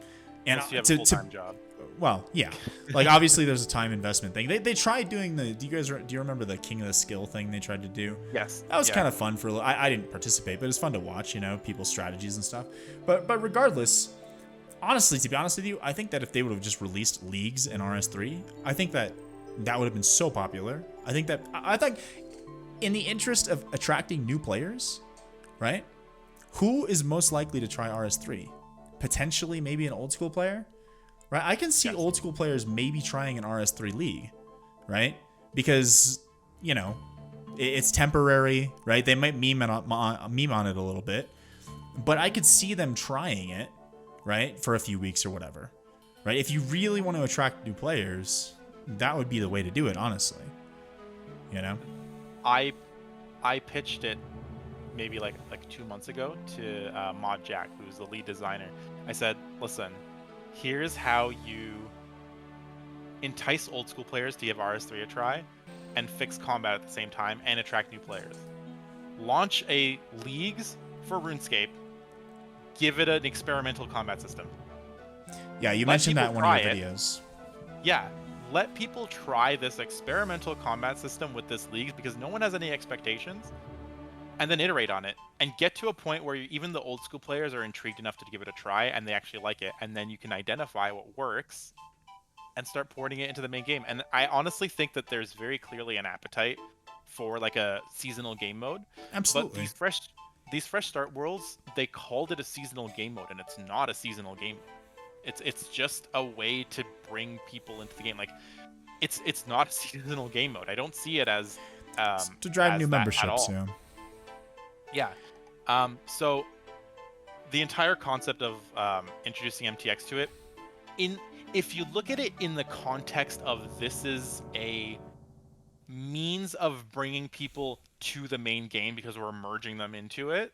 And you have a full-time job. Well, yeah. Like obviously there's a time investment thing. They tried doing do you remember the King of the Skill thing they tried to do? Yes. That was kind of fun I didn't participate, but it was fun to watch, you know, people's strategies and stuff. But regardless, honestly, to be honest with you, I think that if they would have just released leagues in RS3, I think that would have been so popular. I think in the interest of attracting new players, right? Who is most likely to try RS3? Potentially maybe an old school player, right? I can see old school players maybe trying an RS3 league, right? Because, you know, it's temporary, right? They might meme on it a little bit, but I could see them trying it, right? For a few weeks or whatever, right? If you really want to attract new players, that would be the way to do it, honestly. You know? I pitched it maybe like 2 months ago to Mod Jack, who's the lead designer. I said, listen, here's how you entice old school players to give RS3 a try and fix combat at the same time and attract new players. Launch a leagues for RuneScape, give it an experimental combat system. Yeah, you mentioned that in one of your videos. Yeah, let people try this experimental combat system with this leagues because no one has any expectations. And then iterate on it and get to a point where even the old school players are intrigued enough to give it a try and they actually like it. And then you can identify what works and start porting it into the main game. And I honestly think that there's very clearly an appetite for like a seasonal game mode. Absolutely. But these fresh start worlds, they called it a seasonal game mode and it's not a seasonal game. It's just a way to bring people into the game. Like it's not a seasonal game mode. I don't see it as to drive new memberships, yeah. Yeah. So the entire concept of introducing MTX to it, if you look at it in the context of this is a means of bringing people to the main game because we're merging them into it,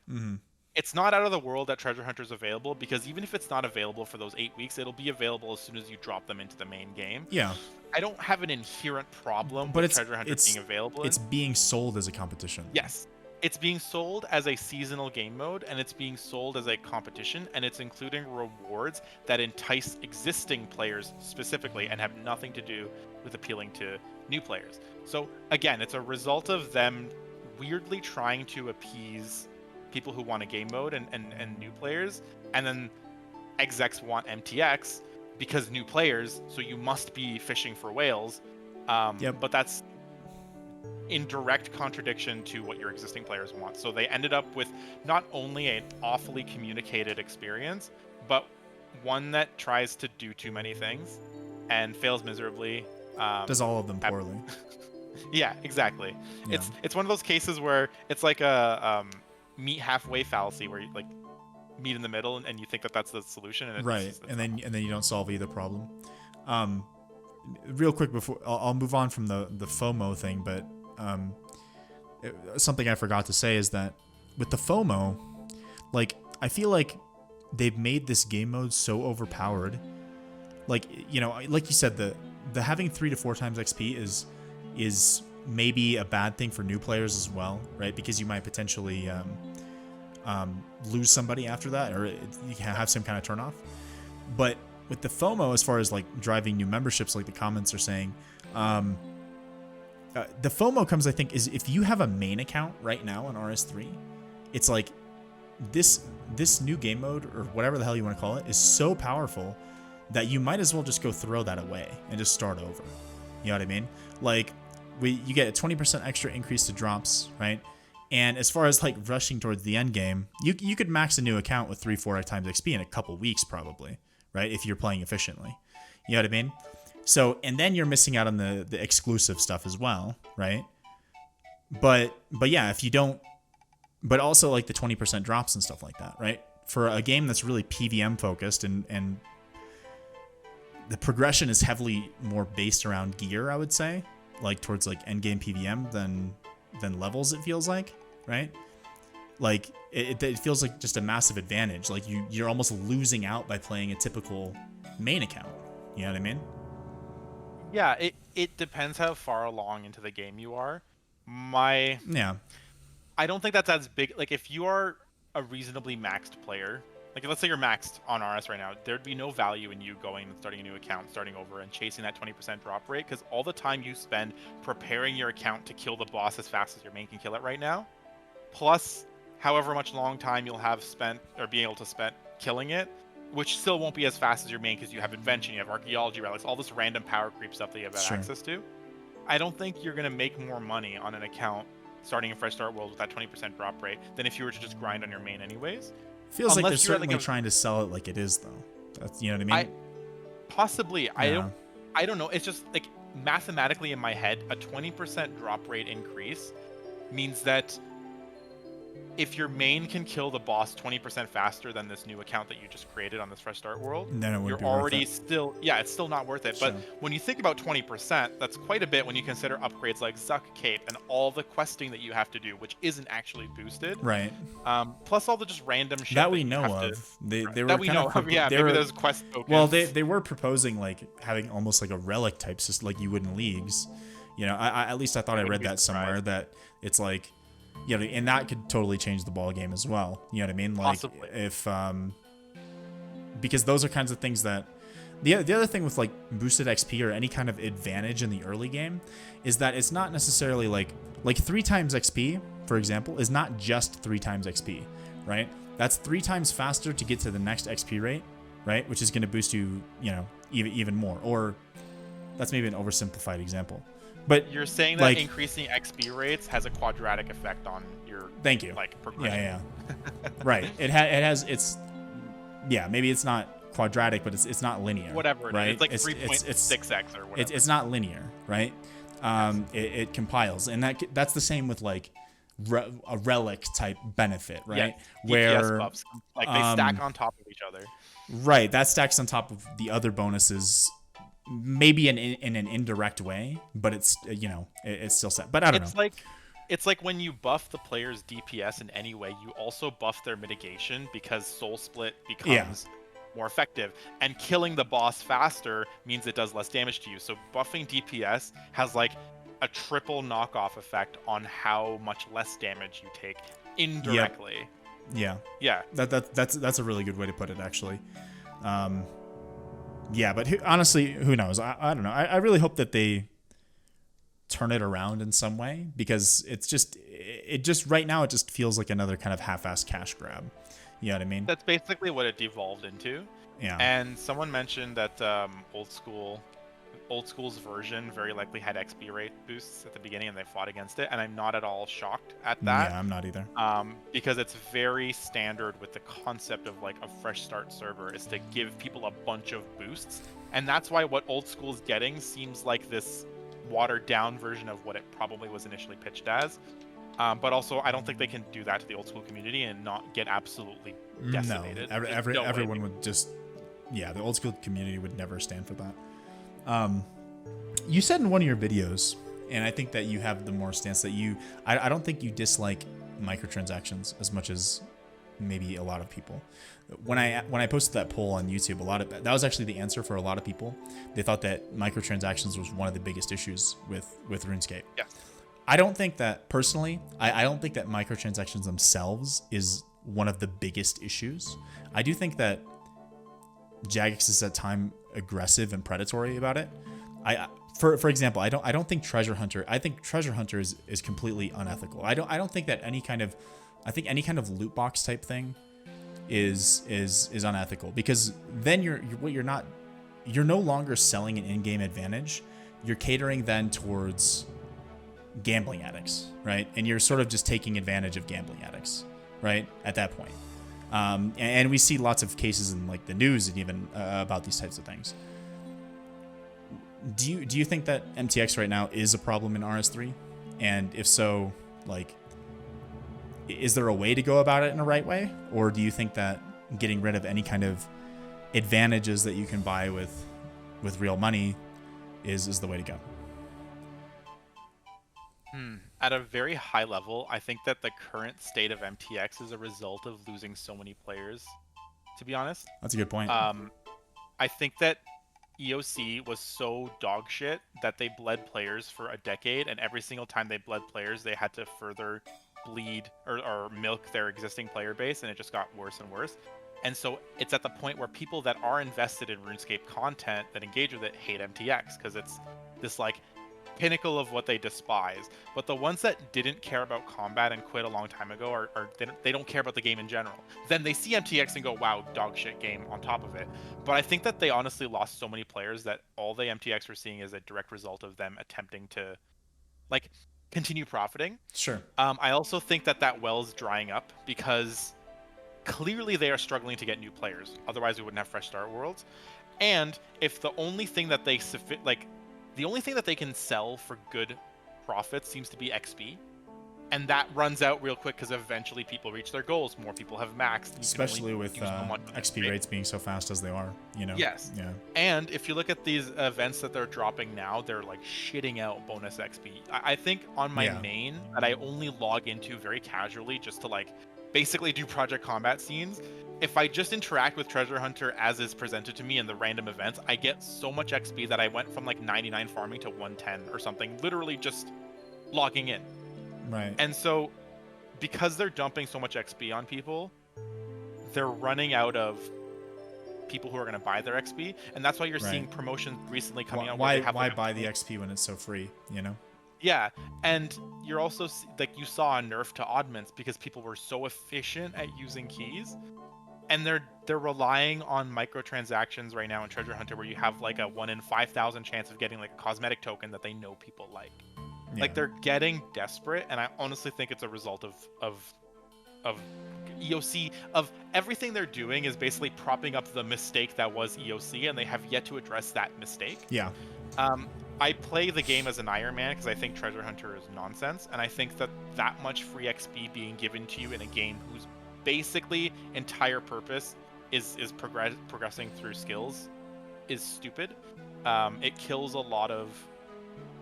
it's not out of the world that Treasure Hunter's available, because even if it's not available for those 8 weeks, it'll be available as soon as you drop them into the main game. Yeah. I don't have an inherent problem with Treasure Hunter being available. It's being sold as a competition. Yes. It's being sold as a seasonal game mode, and it's being sold as a competition, and it's including rewards that entice existing players specifically and have nothing to do with appealing to new players. So again, it's a result of them weirdly trying to appease people who want a game mode and new players, and then execs want MTX because new players, so you must be fishing for whales. But that's in direct contradiction to what your existing players want. So they ended up with not only an awfully communicated experience, but one that tries to do too many things and fails miserably. Does all of them poorly. Yeah, exactly. Yeah. It's one of those cases where it's like a meet halfway fallacy, where you like meet in the middle and you think that that's the solution, and it's and then you don't solve either problem. Real quick before I'll move on from the FOMO thing, but something I forgot to say is that with the FOMO, like I feel like they've made this game mode so overpowered. Like, you know, like you said, the having 3 to 4 times XP is maybe a bad thing for new players as well, right? Because you might potentially lose somebody after that, or you can have some kind of turnoff. But with the FOMO, as far as like driving new memberships, like the comments are saying, the FOMO comes, I think, is if you have a main account right now on RS3, it's like this new game mode, or whatever the hell you want to call it, is so powerful that you might as well just go throw that away and just start over. You know what I mean? Like, you get a 20% extra increase to drops, right? And as far as like rushing towards the end game, you could max a new account with 3-4 times XP in a couple weeks probably, right? If you're playing efficiently. You know what I mean? So, and then you're missing out on the exclusive stuff as well, right? But yeah, if you don't, but also like the 20% drops and stuff like that, right? For a game that's really PVM focused and the progression is heavily more based around gear, I would say, like towards like end game PVM than levels, it feels like, right? Like it feels like just a massive advantage. Like you're almost losing out by playing a typical main account. You know what I mean? Yeah, it depends how far along into the game you are. Yeah. I don't think that's as big. Like, if you are a reasonably maxed player, like let's say you're maxed on RS right now, there'd be no value in you going and starting a new account, starting over, and chasing that 20% drop rate, because all the time you spend preparing your account to kill the boss as fast as your main can kill it right now, plus however much long time you'll have spent or be able to spend killing it, which still won't be as fast as your main because you have invention, you have archaeology relics, all this random power creep stuff that you have access to. I don't think you're going to make more money on an account starting a fresh start world with that 20% drop rate than if you were to just grind on your main anyways. Feels like they're certainly trying to sell it like it is, though. That's, you know what I mean? Possibly. Yeah. I don't know. It's just like mathematically in my head, a 20% drop rate increase means that if your main can kill the boss 20% faster than this new account that you just created on this fresh start world, then it you're already still, it's still not worth it. Sure. But when you think about 20%, that's quite a bit when you consider upgrades like Zuck Cape and all the questing that you have to do, which isn't actually boosted. Right. Plus all the just random shit that we know of. They were that we know of. Yeah, maybe there's quest tokens. Well, they were proposing like having almost like a relic type system, like you would in leagues. You know, I at least I thought I read that somewhere, that it's like, you know, and that could totally change the ball game as well. You know what I mean? Like, possibly. If because those are kinds of things that the other thing with like boosted XP or any kind of advantage in the early game is that it's not necessarily like 3 times XP, for example, is not just 3 times XP, right? That's 3 times faster to get to the next XP rate, right? Which is going to boost you, you know, even more. Or that's maybe an oversimplified example. But you're saying that like, increasing XP rates has a quadratic effect on your progression. Yeah. Right. It has maybe it's not quadratic, but it's not linear. Whatever it right? is. It's like 3.6x or whatever. It's not linear, right? It compiles, and that's the same with like a relic type benefit, right? Yeah, where DPS buffs, like they stack on top of each other. Right, that stacks on top of the other bonuses. Maybe in an indirect way, but it's, you know, it's still set. But I don't know. It's like when you buff the player's DPS in any way, you also buff their mitigation because Soul Split becomes more effective. And killing the boss faster means it does less damage to you. So buffing DPS has like a triple knockoff effect on how much less damage you take indirectly. Yep. Yeah. That's a really good way to put it, actually. Yeah, but honestly, who knows? I don't know. I really hope that they turn it around in some way, because it just right now it just feels like another kind of half-assed cash grab. You know what I mean? That's basically what it devolved into. Yeah. And someone mentioned that old school's version very likely had XP rate boosts at the beginning, and they fought against it. And I'm not at all shocked at that. Yeah, I'm not either. Because it's very standard with the concept of like a fresh start server is to give people a bunch of boosts, and that's why what old school's getting seems like this watered down version of what it probably was initially pitched as. But also, I don't think they can do that to the old school community and not get absolutely decimated. No, everyone would just, yeah, the old school community would never stand for that. You said in one of your videos, and I think that you have the more stance that I don't think you dislike microtransactions as much as maybe a lot of people. When I posted that poll on YouTube, that was actually the answer for a lot of people. They thought that microtransactions was one of the biggest issues with RuneScape. Yeah. I don't think that personally. I don't think that microtransactions themselves is one of the biggest issues. I do think that Jagex is at time aggressive and predatory about it. For example, I don't think Treasure Hunter. I think Treasure Hunter is completely unethical. I don't think that any kind of loot box type thing is unethical, because then you're no longer selling an in-game advantage. You're catering then towards gambling addicts, right? And you're sort of just taking advantage of gambling addicts, right? At that point. And we see lots of cases in like the news and even about these types of things. Do you think that MTX right now is a problem in RS3? And if so, like, is there a way to go about it in a right way? Or do you think that getting rid of any kind of advantages that you can buy with real money is the way to go? At a very high level, I think that the current state of MTX is a result of losing so many players, to be honest. That's a good point. I think that EOC was so dog shit that they bled players for a decade, and every single time they bled players, they had to further bleed or milk their existing player base, and it just got worse and worse. And so it's at the point where people that are invested in RuneScape content that engage with it hate MTX, because it's this like pinnacle of what they despise. But the ones that didn't care about combat and quit a long time ago they don't care about the game in general. Then they see MTX and go, wow, dog shit game on top of it. But I think that they honestly lost so many players that all the MTX were seeing is a direct result of them attempting to like continue profiting. Sure. I also think that well's drying up because clearly they are struggling to get new players. Otherwise we wouldn't have fresh start worlds. And if the only thing that they can sell for good profits seems to be XP, and that runs out real quick because eventually people reach their goals. More people have maxed. Especially with XP rates being so fast as they are, you know? Yes. Yeah. And if you look at these events that they're dropping now, they're like shitting out bonus XP. I think on my main that I only log into very casually just to like basically do project combat scenes. If I just interact with Treasure Hunter as is presented to me in the random events, I get so much XP that I went from like 99 farming to 110 or something, literally just logging in. Right. And so because they're dumping so much XP on people, they're running out of people who are going to buy their XP, and that's why you're seeing promotions recently coming out. Why buy the XP when it's so free, you know? Yeah, and you're also like you saw a nerf to oddments because people were so efficient at using keys. And they're relying on microtransactions right now in Treasure Hunter, where you have like a 1 in 5,000 chance of getting like a cosmetic token that they know people like. Yeah. Like they're getting desperate, and I honestly think it's a result of EOC. Of everything they're doing is basically propping up the mistake that was EOC, and they have yet to address that mistake. Yeah. I play the game as an Iron Man because I think Treasure Hunter is nonsense, and I think that much free XP being given to you in a game whose basically entire purpose is progressing through skills is stupid. It kills a lot of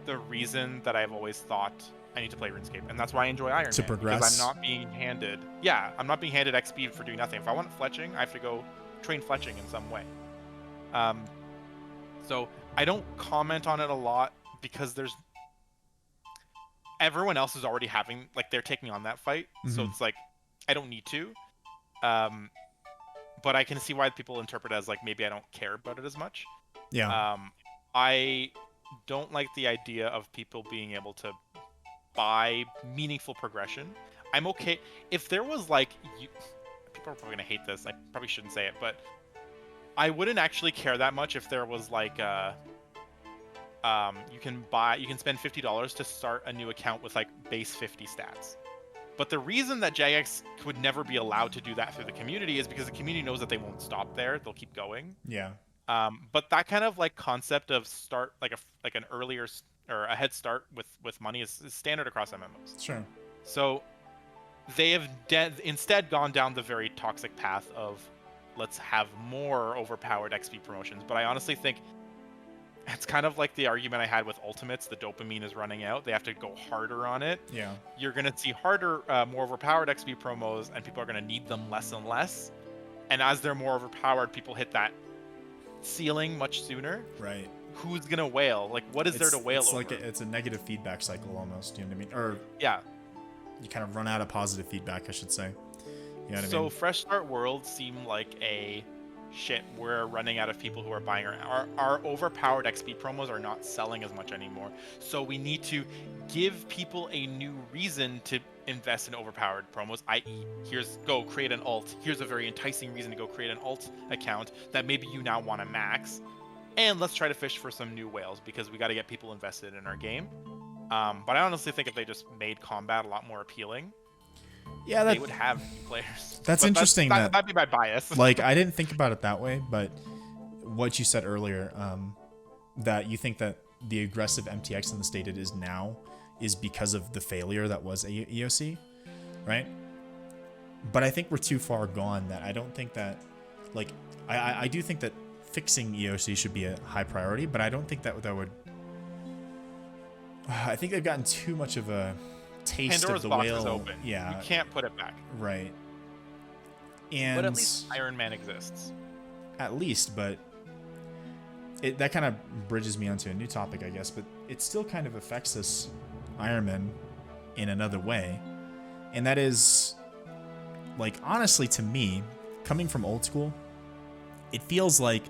the reason that I've always thought I need to play RuneScape, and that's why I enjoy Iron Man. Progress. Because I'm not being handed XP for doing nothing. If I want fletching, I have to go train fletching in some way. So I don't comment on it a lot because everyone else is already they're taking on that fight. Mm-hmm. So it's like I don't need to. But I can see why people interpret it as like maybe I don't care about it as much. Yeah. don't like the idea of people being able to buy meaningful progression. I'm okay if there was like people are probably gonna hate this. I probably shouldn't say it, but I wouldn't actually care that much if there was like you can spend $50 to start a new account with like base 50 stats. But the reason that Jagex would never be allowed to do that through the community is because the community knows that they won't stop there; they'll keep going. Yeah. But that kind of like concept of start like an earlier or a head start with money is standard across MMOs. Sure. So they have instead gone down the very toxic path of let's have more overpowered XP promotions. But I honestly think it's kind of like the argument I had with Ultimates. The dopamine is running out. They have to go harder on it. Yeah. You're going to see harder, more overpowered XP promos, and people are going to need them less and less. And as they're more overpowered, people hit that ceiling much sooner. Right. Who's going to wail? Like, what is there to wail over? It's a negative feedback cycle almost. You know what I mean? Or yeah. You kind of run out of positive feedback, I should say. You know what I So mean? Fresh Start World seemed like a shit. We're running out of people who are buying our overpowered XP promos are not selling as much anymore. So we need to give people a new reason to invest in overpowered promos, i.e. here's go create an alt. Here's a very enticing reason to go create an alt account that maybe you now want to max. And let's try to fish for some new whales because we got to get people invested in our game. But I honestly think if they just made combat a lot more appealing, yeah, they would have new players. That's interesting. That'd be my bias. Like, I didn't think about it that way, but what you said earlier, that you think that the aggressive MTX in the state it is now is because of the failure that was EOC, right? But I think we're too far gone that I don't think that, like, I do think that fixing EOC should be a high priority, but I don't think that would. I think they've gotten too much of a taste Pandora's of the box whale. is open. Yeah, You can't put it back. right. And But at least Iron Man exists. At least, but that kind of bridges me onto a new topic, I guess. But it still kind of affects this Iron Man in another way, and that is, like, honestly, to me, coming from old school, it feels like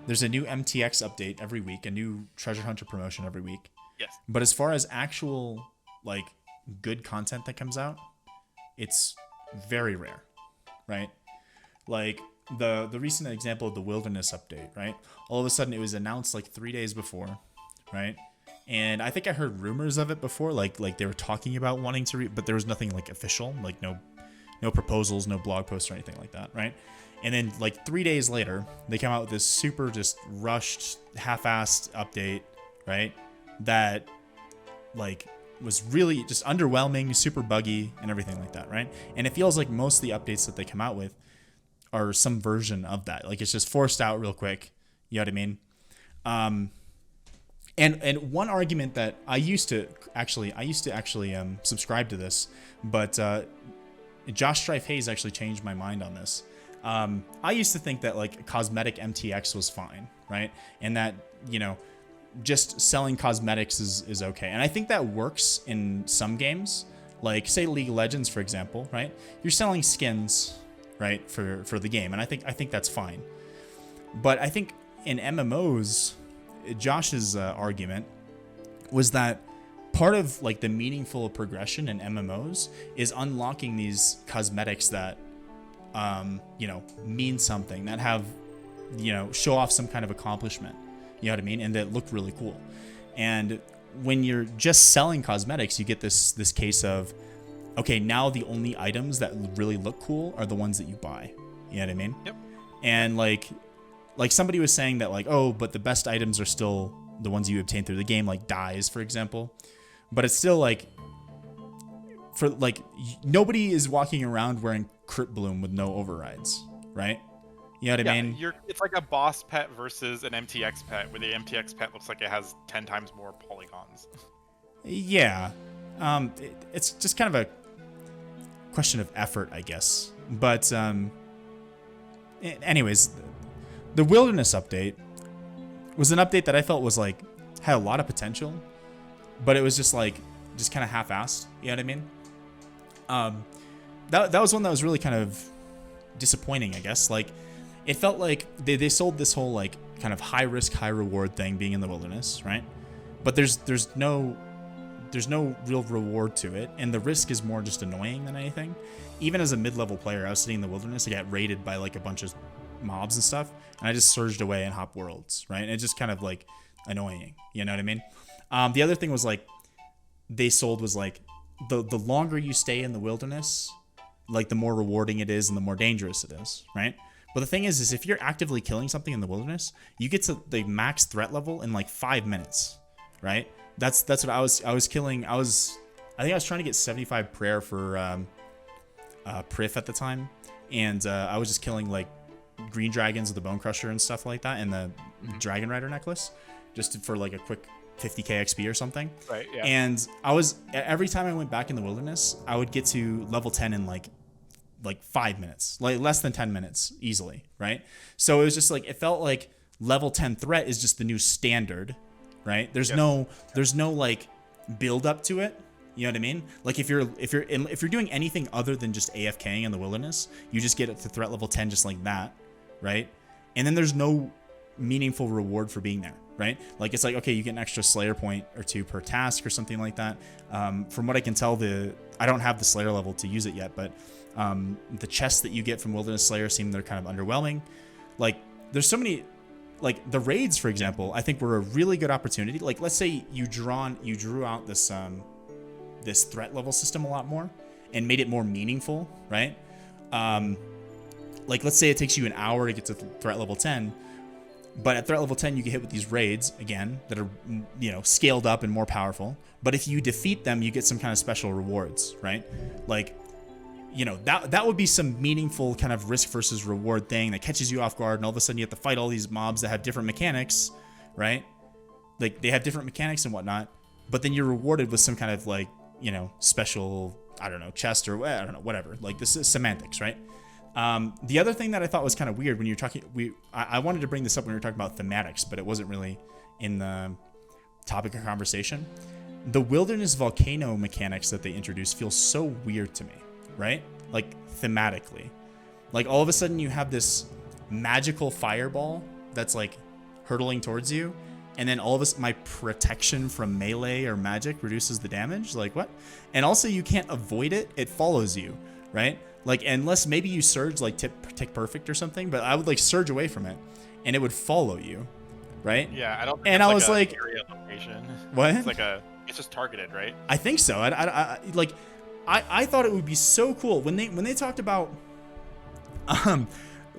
there's a new MTX update every week, a new treasure hunter promotion every week. Yes. But as far as actual, like, good content that comes out, it's very rare, right? Like the recent example of the wilderness update, right? All of a sudden it was announced like 3 days before, right? And I think I heard rumors of it before, like they were talking about wanting to but there was nothing like official, like no proposals, no blog posts or anything like that, right? And then like 3 days later, they come out with this super just rushed, half-assed update, right? That like was really just underwhelming, super buggy, and everything like that, right? And it feels like most of the updates that they come out with are some version of that. Like it's just forced out real quick. You know what I mean? And one argument that I used to actually subscribe to this, but Josh Strife Hayes actually changed my mind on this. I used to think that like cosmetic MTX was fine, right? And that, you know, just selling cosmetics is okay. And I think that works in some games, like say League of Legends, for example, right? You're selling skins, right, for the game. And I think that's fine. But I think in MMOs, Josh's argument was that part of like the meaningful progression in MMOs is unlocking these cosmetics that, you know, mean something, that have, you know, show off some kind of accomplishment. You know what I mean? And that look really cool. And when you're just selling cosmetics, you get this case of, okay, now the only items that really look cool are the ones that you buy. You know what I mean? Yep. And like somebody was saying that like, oh, but the best items are still the ones you obtain through the game, like dyes, for example. But it's still like, for like, nobody is walking around wearing Crit Bloom with no overrides, right? You know what I mean? It's like a boss pet versus an MTX pet, where the MTX pet looks like it has 10 times more polygons. Yeah. It's just kind of a question of effort, I guess. But anyways, the Wilderness update was an update that I felt was like had a lot of potential, but it was just kind of half-assed. You know what I mean? That was one that was really kind of disappointing, I guess. Like, it felt like they sold this whole like kind of high risk, high reward thing being in the wilderness, right? But there's no real reward to it, and the risk is more just annoying than anything. Even as a mid-level player, I was sitting in the wilderness, I got raided by like a bunch of mobs and stuff, and I just surged away and hop worlds, right? And it's just kind of like annoying, you know what I mean? The other thing was like they sold was like the longer you stay in the wilderness, like the more rewarding it is and the more dangerous it is, right? But the thing is if you're actively killing something in the wilderness, you get to the max threat level in like 5 minutes, right? That's what I was killing. I think I was trying to get 75 prayer for Prif at the time, and I was just killing like green dragons with the Bone Crusher and stuff like that, and the Dragon Rider necklace, just for like a quick 50k XP or something. Right. Yeah. And every time I went back in the wilderness, I would get to level 10 in like 5 minutes, like less than 10 minutes easily, right? So it was just like it felt like level 10 threat is just the new standard, right? There's no like build up to it. You know what I mean? Like if you're doing anything other than just AFKing in the wilderness, you just get it to threat level 10 just like that, right? And then there's no meaningful reward for being there, right? Like it's like, okay, you get an extra Slayer point or 2 per task or something like that. From what I can tell, I don't have the Slayer level to use it yet, but the chests that you get from Wilderness Slayer seem they're kind of underwhelming. Like there's so many, like the raids, for example, I think were a really good opportunity. Like let's say you drew out this this threat level system a lot more and made it more meaningful, right? Like let's say it takes you an hour to get to threat level 10, but at threat level 10 you get hit with these raids again that are, you know, scaled up and more powerful. But if you defeat them, you get some kind of special rewards, right? Like, you know, that would be some meaningful kind of risk versus reward thing that catches you off guard, and all of a sudden you have to fight all these mobs that have different mechanics, right? Like they have different mechanics and whatnot, but then you're rewarded with some kind of like, you know, special, I don't know, chest or I don't know, whatever. Like this is semantics, right? The other thing that I thought was kind of weird when you're talking, I wanted to bring this up when we were talking about thematics, but it wasn't really in the topic of conversation. The wilderness volcano mechanics that they introduced feel so weird to me, right? Like thematically, like all of a sudden you have this magical fireball that's like hurtling towards you, and then all of us, my protection from melee or magic reduces the damage. Like what? And also you can't avoid it. It follows you, right? Like unless maybe you surge like tick perfect or something, but I would like surge away from it and it would follow you, right? Yeah, I don't think and it's I was like, area location. What? It's just targeted, right? I think so. I thought it would be so cool when they talked about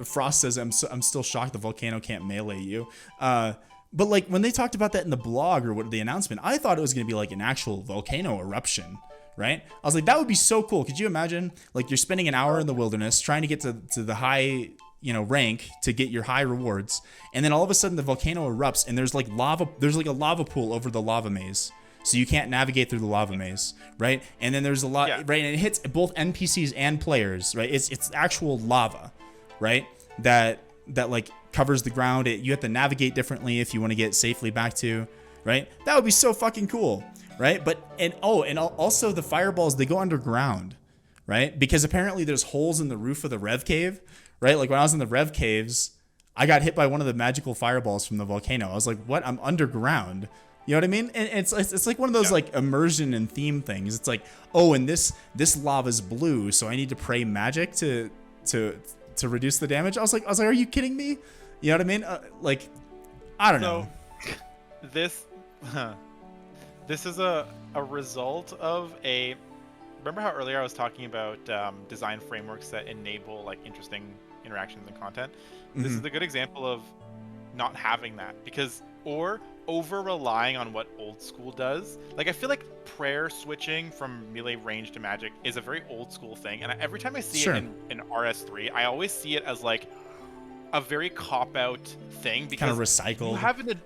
Frost says I'm still shocked the volcano can't melee you. But like when they talked about that in the blog or what the announcement, I thought it was going to be like an actual volcano eruption, right? I was like, that would be so cool. Could you imagine like you're spending an hour in the wilderness trying to get to the high, you know, rank to get your high rewards, and then all of a sudden the volcano erupts and there's like a lava pool over the lava maze. So you can't navigate through the lava maze, right? And then there's a lot, right? And it hits both NPCs and players, right? It's actual lava, right? That like covers the ground. You have to navigate differently if you want to get safely back to, right? That would be so fucking cool, right? And also the fireballs, they go underground, right? Because apparently there's holes in the roof of the Rev Cave, right? Like when I was in the Rev Caves, I got hit by one of the magical fireballs from the volcano. I was like, what? I'm underground. You know what I mean? And it's like one of those like immersion and theme things. It's like, oh, and this lava's blue, so I need to pray magic to reduce the damage. I was like, are you kidding me? You know what I mean? Like, I don't know. This is a result of a. Remember how earlier I was talking about design frameworks that enable like interesting interactions and content? This is a good example of not having that or over relying on what old school does. Like I feel like prayer switching from melee range to magic is a very old school thing, and every time I see it in RS3, I always see it as like a very cop-out thing because kind of recycled.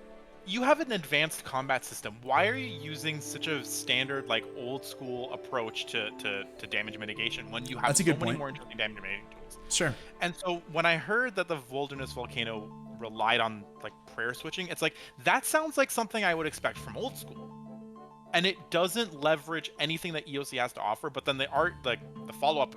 You have an advanced combat system. Why are you using such a standard like old school approach to damage mitigation when you have so many more interesting damage mitigating tools? Sure. And so when I heard that the Wilderness Volcano relied on like prayer switching, it's like that sounds like something I would expect from old school, and it doesn't leverage anything that EOC has to offer. But then they are like the follow-up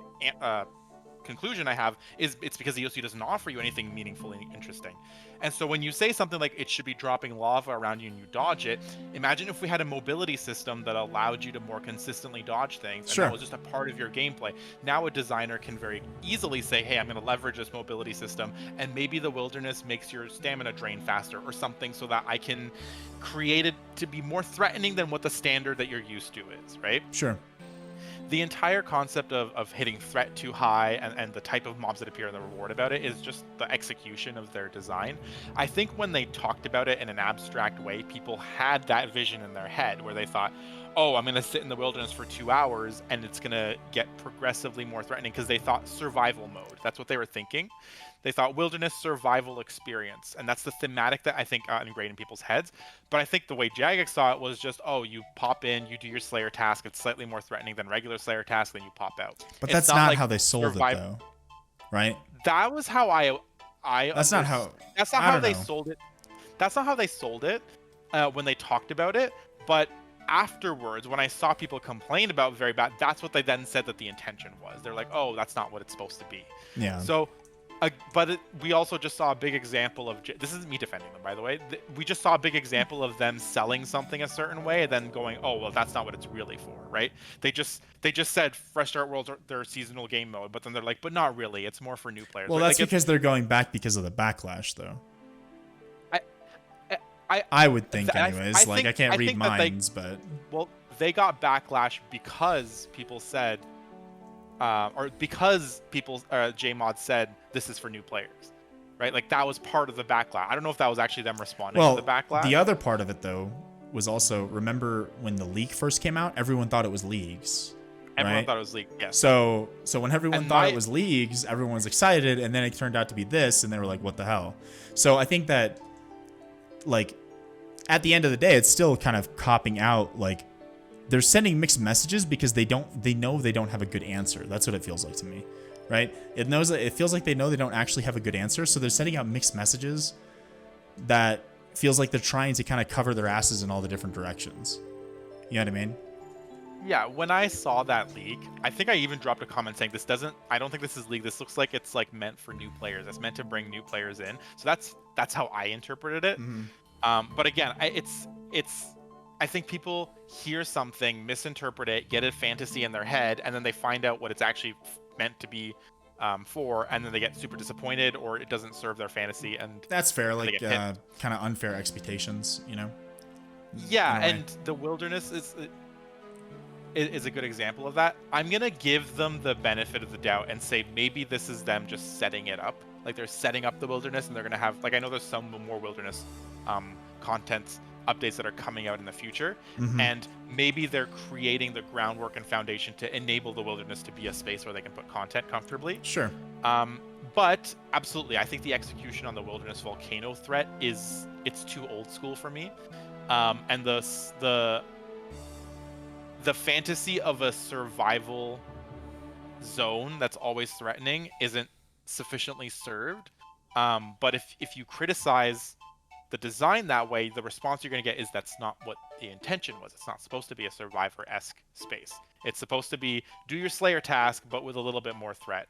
conclusion I have is it's because the EOC doesn't offer you anything meaningfully interesting. And so when you say something like it should be dropping lava around you and you dodge it, imagine if we had a mobility system that allowed you to more consistently dodge things, and that was just a part of your gameplay. Now a designer can very easily say, hey, I'm going to leverage this mobility system, and maybe the wilderness makes your stamina drain faster or something, so that I can create it to be more threatening than what the standard that you're used to is, right? Sure. The entire concept of hitting threat too high and the type of mobs that appear and the reward about it is just the execution of their design. I think when they talked about it in an abstract way, people had that vision in their head where they thought, oh, I'm going to sit in the wilderness for 2 hours and it's going to get progressively more threatening, because they thought survival mode. That's what they were thinking. They thought wilderness survival experience, and that's the thematic that I think got ingrained in people's heads. But I think the way Jagex saw it was just, oh, you pop in, you do your Slayer task, it's slightly more threatening than regular Slayer task, then you pop out. But that's not like how they sold it, though, right? That was how That's not how they sold it. That's not how they sold it when they talked about it. But afterwards, when I saw people complain about very bad, that's what they then said that the intention was. They're like, oh, that's not what it's supposed to be. Yeah. So, we also just saw a big example of, this isn't me defending them, by the way. We just saw a big example of them selling something a certain way and then going, oh, well, that's not what it's really for, right? They just said Fresh Start Worlds are their seasonal game mode, but then they're like, but not really. It's more for new players. Well, right? that's because they're going back because of the backlash, though. I would think, anyways. I can't read minds, but... Well, they got backlash because people said... JMod said this is for new players, right? Like, that was part of the backlash. I don't know if that was actually them responding to the backlash. The other part of it, though, was also, remember when the leak first came out, everyone thought it was leagues. Everyone thought it was leagues, yes. So when everyone thought it was leagues, everyone was excited, and then it turned out to be this, and they were like, what the hell? So I think that, like, at the end of the day, it's still kind of copping out, like, they're sending mixed messages because they know they don't have a good answer. That's what it feels like to me, right? It feels like they know they don't actually have a good answer, so they're sending out mixed messages that feels like they're trying to kind of cover their asses in all the different directions. You know what I mean? Yeah, when I saw that leak, I think I even dropped a comment saying I don't think this is league. This looks like it's like meant for new players. It's meant to bring new players in. So that's how I interpreted it. Mm-hmm. But again, I think people hear something, misinterpret it, get a fantasy in their head, and then they find out what it's actually meant to be for, and then they get super disappointed, or it doesn't serve their fantasy. And that's fair, like kind of unfair expectations, you know? Yeah, and the wilderness is a good example of that. I'm gonna give them the benefit of the doubt and say maybe this is them just setting it up. Like, they're setting up the wilderness, and they're gonna have, like, I know there's some more wilderness content updates that are coming out in the future, and maybe they're creating the groundwork and foundation to enable the wilderness to be a space where they can put content comfortably. Sure. But absolutely, I think the execution on the wilderness volcano threat it's too old school for me, and the fantasy of a survival zone that's always threatening isn't sufficiently served. But if you criticize the design that way, the response you're going to get is that's not what the intention was. It's not supposed to be a Survivor-esque space. It's supposed to be do your Slayer task, but with a little bit more threat.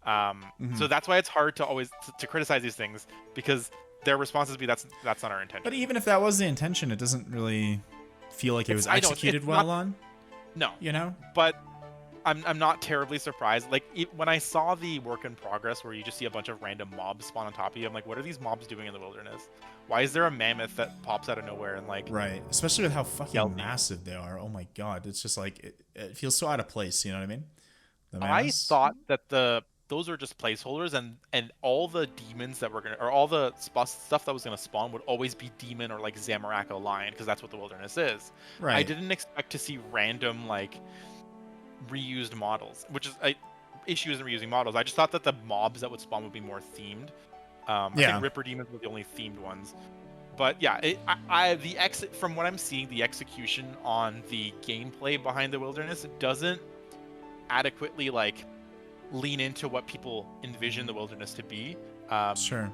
So that's why it's hard to always to criticize these things, because their responses be that's not our intention. But even if that was the intention, it doesn't really feel like it was executed well. No, you know. But I'm not terribly surprised. Like, when I saw the work in progress where you just see a bunch of random mobs spawn on top of you, I'm like, what are these mobs doing in the wilderness? Why is there a mammoth that pops out of nowhere and, like... Right, especially with how fucking massive they are. Oh my god, it's just like, it feels so out of place, you know what I mean? I thought that those are just placeholders, and all the demons that were gonna, or all the stuff that was gonna spawn would always be demon or, like, Zamoraco lion, because that's what the wilderness is. Right. I didn't expect to see random, like, reused models, which is issue isn't reusing models. I just thought that the mobs that would spawn would be more themed. I think Ripper demons were the only themed ones. But yeah, from what I'm seeing, the execution on the gameplay behind the wilderness doesn't adequately, like, lean into what people envision the wilderness to be. Sure.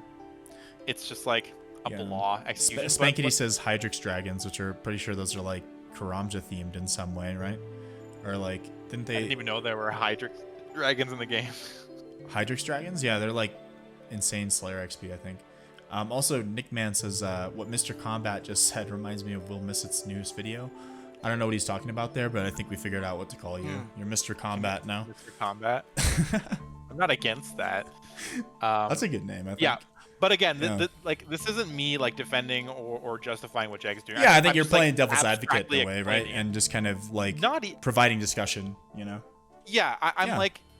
It's just like a blah execution. Spankity says Hydrix dragons, which are pretty sure those are, like, Karamja themed in some way, right? Or, like, didn't they... I didn't even know there were Hydrix. dragons in the game. Hydrix dragons? Yeah, they're like insane Slayer XP, I think. Also, Nick Man says, what Mr. Combat just said reminds me of Will Missett's newest video. I don't know what he's talking about there, but I think we figured out what to call you. You're Mr. Combat now. Mr. Combat. I'm not against that. That's a good name, I think. Yeah. But again, this isn't me like defending or justifying what Jag's doing. Yeah, I think I'm you're just, playing like, devil's advocate abstractly in a way, right? explaining. And just kind of like Not providing discussion, you know? Yeah,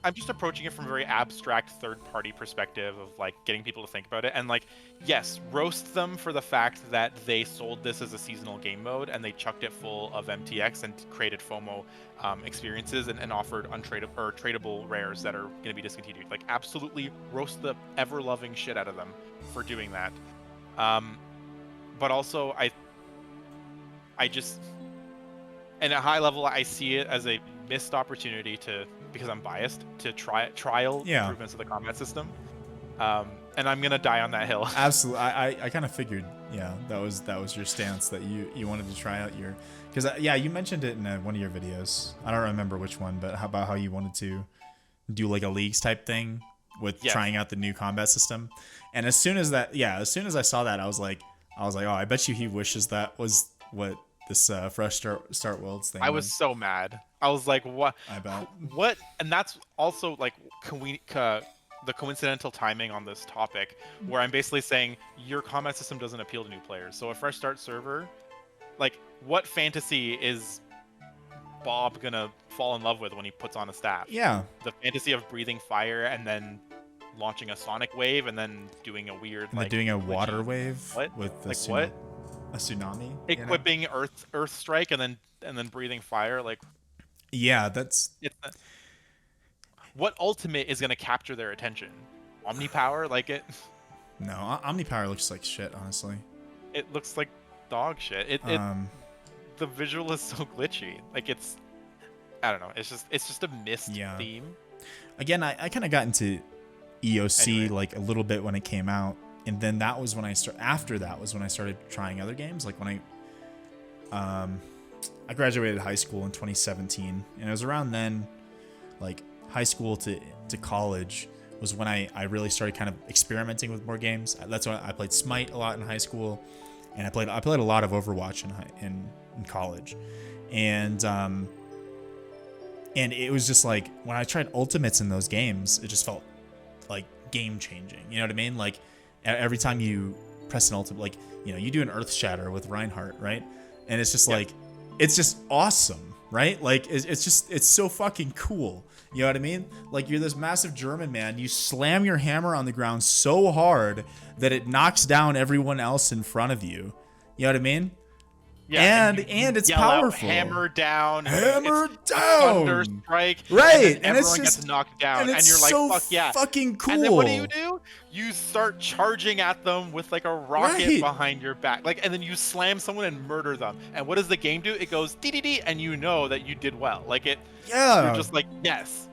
I'm just approaching it from a very abstract third-party perspective of like getting people to think about it, and like, yes, roast them for the fact that they sold this as a seasonal game mode and they chucked it full of MTX and created FOMO experiences and offered untradeable or tradable rares that are going to be discontinued. Like, absolutely roast the ever-loving shit out of them for doing that. But also, I just, at a high level, I see it as a missed opportunity to, because I'm biased, to trial improvements of the combat system, and I'm gonna die on that hill. Absolutely, I kind of figured, yeah, that was your stance, that you wanted to try out your, because yeah, you mentioned it in one of your videos. I don't remember which one, but how you wanted to do like a leagues type thing with trying out the new combat system. And as soon as I saw that, I was like, oh, I bet you he wishes that was what this fresh start worlds thing. I was so mad. I was like, what? I bet. What? And that's also like, the coincidental timing on this topic, where I'm basically saying your combat system doesn't appeal to new players. So a fresh start server, like, what fantasy is Bob gonna fall in love with when he puts on a staff? Yeah. The fantasy of breathing fire and then launching a sonic wave and then doing a weird, and like, doing a water wave what? with like what? A tsunami. Equipping Earth Strike and then breathing fire, like. Yeah, that's. What ultimate is gonna capture their attention? Omnipower, like it. No, Omnipower looks like shit, honestly. It looks like dog shit. The visual is so glitchy. Like, it's, I don't know. It's just a missed theme. Again, I kind of got into EOC like a little bit when it came out, and then that was when after that was when I started trying other games. Like when I graduated high school in 2017, and it was around then, like high school to college was when I really started kind of experimenting with more games. That's when I played Smite a lot in high school, and I played a lot of Overwatch in college, and it was just like when I tried ultimates in those games, it just felt like game changing. You know what I mean? Like every time you press an ultimate, like, you know, you do an Earth Shatter with Reinhardt, right? And it's just like, it's just awesome, right? Like it's so fucking cool. You know what I mean? Like, you're this massive German man, you slam your hammer on the ground so hard that it knocks down everyone else in front of you. You know what I mean? Yeah, and it's powerful. Hammer down. Hammer down. Thunder strike. Right. And everyone gets knocked down. And you're like, so fuck yeah. Fucking cool. And then what do? You start charging at them with like a rocket behind your back. Like, and then you slam someone and murder them. And what does the game do? It goes dee, and you know that you did well. Like, it. Yeah. You're just like, yes,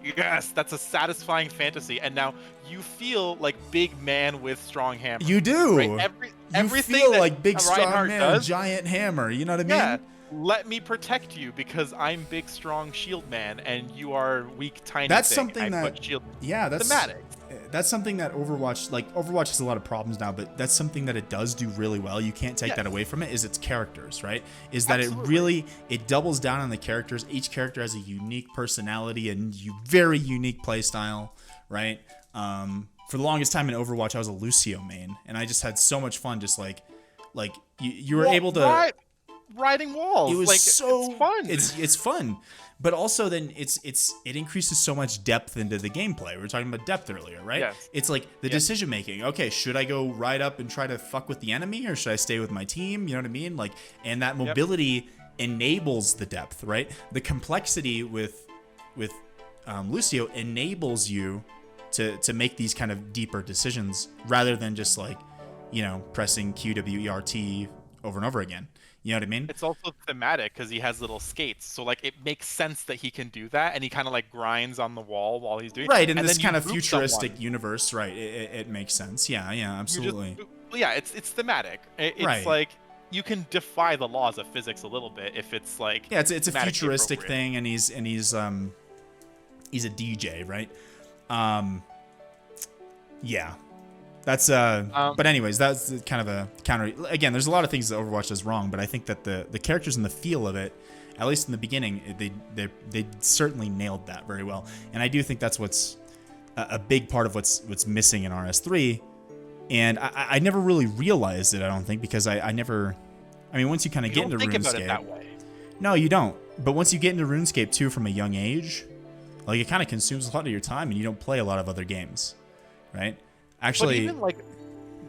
that's a satisfying fantasy. And now you feel like big man with strong hammer. You do. Right? Everything feel that like big strong Reinhardt man, does, giant hammer. You know what I mean? Yeah. Let me protect you because I'm big, strong shield man, and you are weak, tiny. That's thing. something that. Put shield. Yeah, that's thematic. That's something that Overwatch has a lot of problems now, but that's something that it does do really well. You can't take that away from it. Is its characters, right? Is that it doubles down on the characters. Each character has a unique personality and very unique play style, right? For the longest time in Overwatch, I was a Lucio main, and I just had so much fun. Just like you were able to riding walls. It was like, so it's fun. It's fun, but also then it increases so much depth into the gameplay. We were talking about depth earlier, right? Yes. It's like the decision making. Okay, should I go right up and try to fuck with the enemy, or should I stay with my team? You know what I mean? Like, and that mobility enables the depth, right? The complexity with Lucio enables you to make these kind of deeper decisions rather than just like, you know, pressing QWERT over and over again. You know what I mean? It's also thematic because he has little skates, so like it makes sense that he can do that, and he kind of like grinds on the wall while he's doing it. Right, in this kind of futuristic universe, right? It makes sense. Yeah, absolutely. It's thematic. It's like you can defy the laws of physics a little bit if it's like it's a futuristic thing, and he's he's a DJ, right? Yeah. That's but anyways, that's kind of a counter. Again, there's a lot of things that Overwatch does wrong, but I think that the characters and the feel of it, at least in the beginning, they certainly nailed that very well. And I do think that's what's a big part of what's missing in RS3. And I never really realized it, I don't think, because I never, I mean, once you kind of get into think RuneScape, about it that way. No, you don't. But once you get into RuneScape too from a young age, like it kind of consumes a lot of your time, and you don't play a lot of other games, right? Actually, but even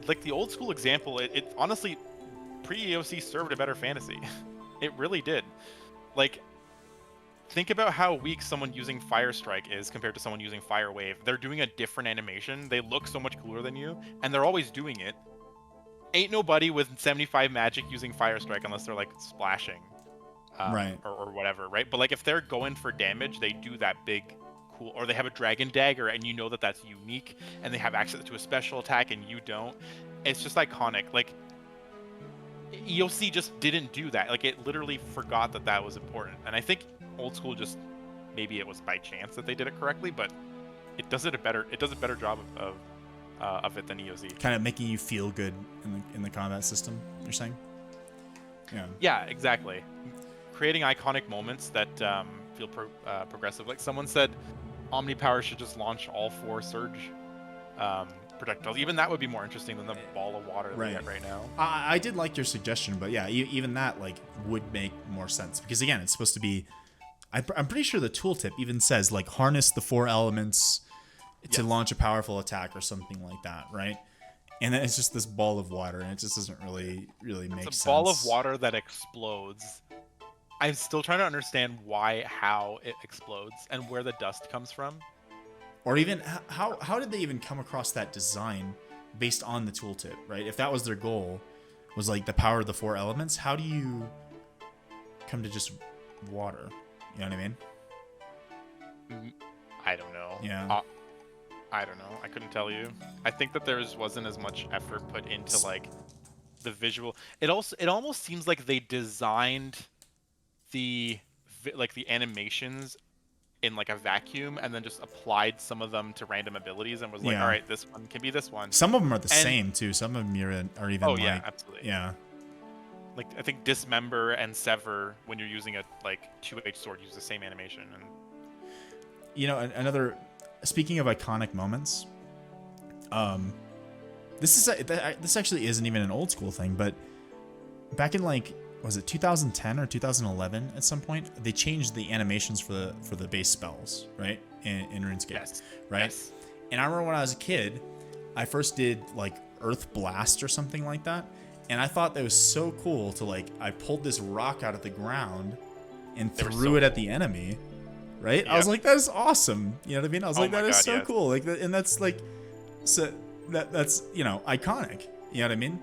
like the old school example, it honestly, pre-EOC served a better fantasy. It really did. Like, think about how weak someone using Fire Strike is compared to someone using Fire Wave. They're doing a different animation. They look so much cooler than you, and they're always doing it. Ain't nobody with 75 magic using Fire Strike unless they're like splashing, right, or whatever, right? But like if they're going for damage, they do that big, cool, or they have a Dragon Dagger, and you know that that's unique, and they have access to a special attack, and you don't. It's just iconic. Like, EOC just didn't do that. Like, it literally forgot that that was important. And I think old school just, maybe it was by chance that they did it correctly, but it does a better job of it than EOZ. Kind of making you feel good in the combat system, you're saying? Yeah. Yeah, exactly. Creating iconic moments that feel progressive. Like someone said, Omnipower should just launch all 4 Surge projectiles. Even that would be more interesting than the ball of water that we get right now. I did like your suggestion, but yeah, even that like would make more sense, because again, it's supposed to be. I'm pretty sure the tooltip even says like harness the 4 elements to launch a powerful attack or something like that, right? And then it's just this ball of water, and it just doesn't really make sense. It's a ball of water that explodes. I'm still trying to understand how it explodes and where the dust comes from. Or even how did they even come across that design based on the tooltip, right? If that was their goal, was like the power of the 4 elements, how do you come to just water? You know what I mean? I don't know. Yeah. I don't know. I couldn't tell you. I think that there wasn't as much effort put into like the visual. It almost seems like they designed the animations in like a vacuum and then just applied some of them to random abilities and was like, all right, this one can be this one. Some of them are the same too. Some of them are even like, yeah, absolutely. Yeah. Like I think Dismember and Sever, when you're using a like 2H sword, use the same animation. And you know, another, speaking of iconic moments, this actually isn't even an old school thing, but back in like, was it 2010 or 2011 at some point, they changed the animations for the base spells, right? In RuneScape, yes. right? Yes. And I remember when I was a kid, I first did like Earth Blast or something like that, and I thought that was so cool to like, I pulled this rock out of the ground and threw it at the enemy, right? Yep. I was like, that is awesome. You know what I mean? I was like, that is so cool. Like, and that's like, so that's, you know, iconic. You know what I mean?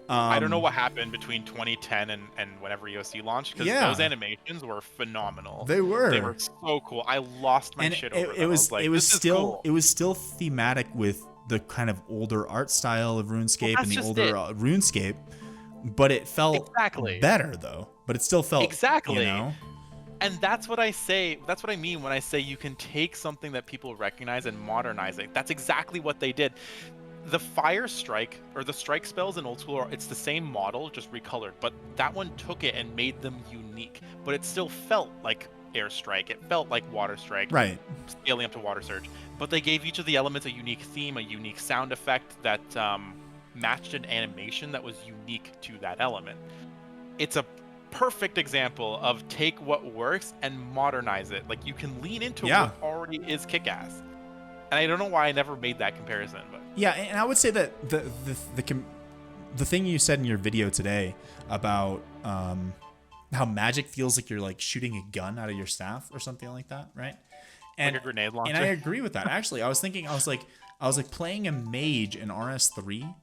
I don't know what happened between 2010 and whenever EOC launched, because those animations were phenomenal. They were so cool. I lost my shit over them. It was still thematic with the kind of older art style of RuneScape and the older RuneScape, but it felt better though. But it still felt exactly. You know? And that's what I say. That's what I mean when I say you can take something that people recognize and modernize it. That's exactly what they did. The Fire Strike, or the strike spells in old school, it's the same model, just recolored, but that one took it and made them unique. But it still felt like Air Strike. It felt like Water Strike. Right. Scaling up to Water Surge. But they gave each of the elements a unique theme, a unique sound effect that matched an animation that was unique to that element. It's a perfect example of take what works and modernize it. Like, you can lean into what already is kick-ass. And I don't know why I never made that comparison, but yeah, and I would say that the thing you said in your video today about how magic feels like you're like shooting a gun out of your staff or something like that, right? And like a grenade launcher. And I agree with that. Actually, I was like playing a mage in RS3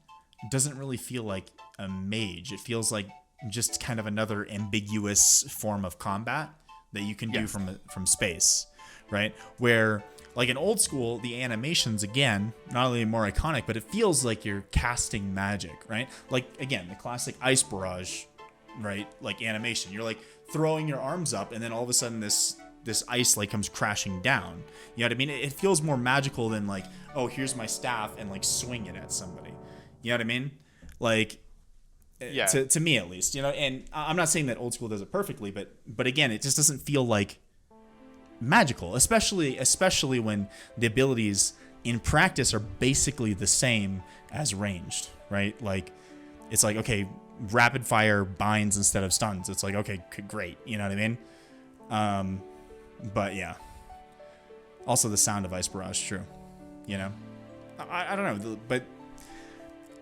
doesn't really feel like a mage. It feels like just kind of another ambiguous form of combat that you can do from space, right? Where like in old school, the animations, again, not only more iconic, but it feels like you're casting magic, right? Like, again, the classic Ice Barrage, right? Like animation. You're like throwing your arms up, and then all of a sudden this this ice like comes crashing down. You know what I mean? It feels more magical than like, oh, here's my staff and like swing it at somebody. You know what I mean? Like, Yeah. to me at least, you know. And I'm not saying that old school does it perfectly, but again, it just doesn't feel like magical, especially when the abilities in practice are basically the same as ranged, right? Like, it's like, okay, rapid fire binds instead of stuns. It's like, okay, great. You know what I mean? But yeah. Also, the sound of Ice Barrage, true. You know? I don't know, but